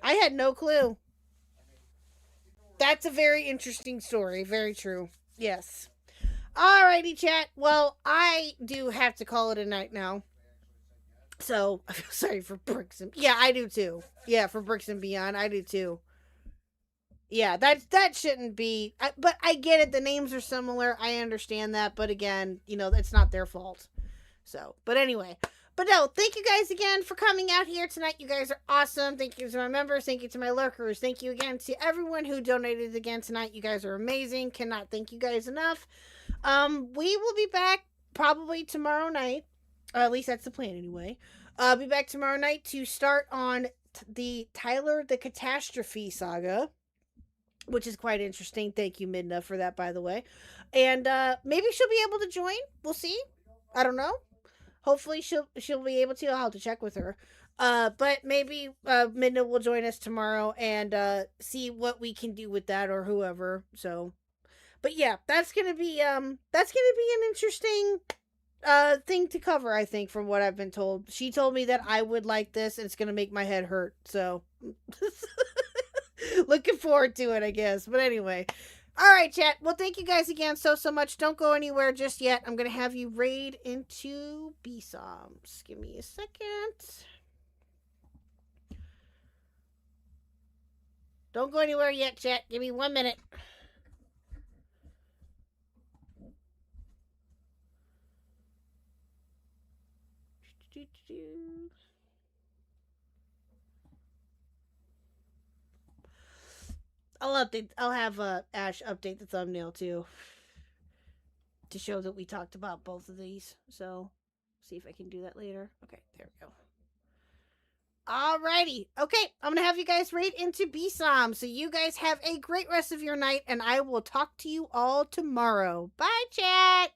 I had no clue. That's a very interesting story. Very true. Yes. Alrighty, chat. Well, I do have to call it a night now. So, I feel sorry for Bricks and... Yeah, I do too. Yeah, for Bricks and Beyond, I do too. Yeah, that shouldn't be... but I get it. The names are similar. I understand that. But again, you know, it's not their fault. So, but anyway. But no, thank you guys again for coming out here tonight. You guys are awesome. Thank you to my members. Thank you to my lurkers. Thank you again to everyone who donated again tonight. You guys are amazing. Cannot thank you guys enough. We will be back probably tomorrow night. At least that's the plan anyway. I'll be back tomorrow night to start on the Tyler the Catastrophe saga, which is quite interesting. Thank you, Midna, for that, by the way. And maybe she'll be able to join. We'll see. I don't know. Hopefully she'll be able to. I'll have to check with her. But maybe Midna will join us tomorrow and see what we can do with that or whoever. So, but yeah, that's gonna be an interesting thing to cover, I think, from what I've been told. She told me that I would like this and it's gonna make my head hurt. So looking forward to it, I guess. But anyway. Alright, chat. Well, thank you guys again so much. Don't go anywhere just yet. I'm gonna have you raid into B-Soms. Give me a second. Don't go anywhere yet, chat. Give me 1 minute. I'll have Ash update the thumbnail too to show that we talked about both of these. So, see if I can do that later. Okay, there we go. Alrighty. Okay, I'm gonna have you guys raid into B-Som. So you guys have a great rest of your night, and I will talk to you all tomorrow. Bye, chat!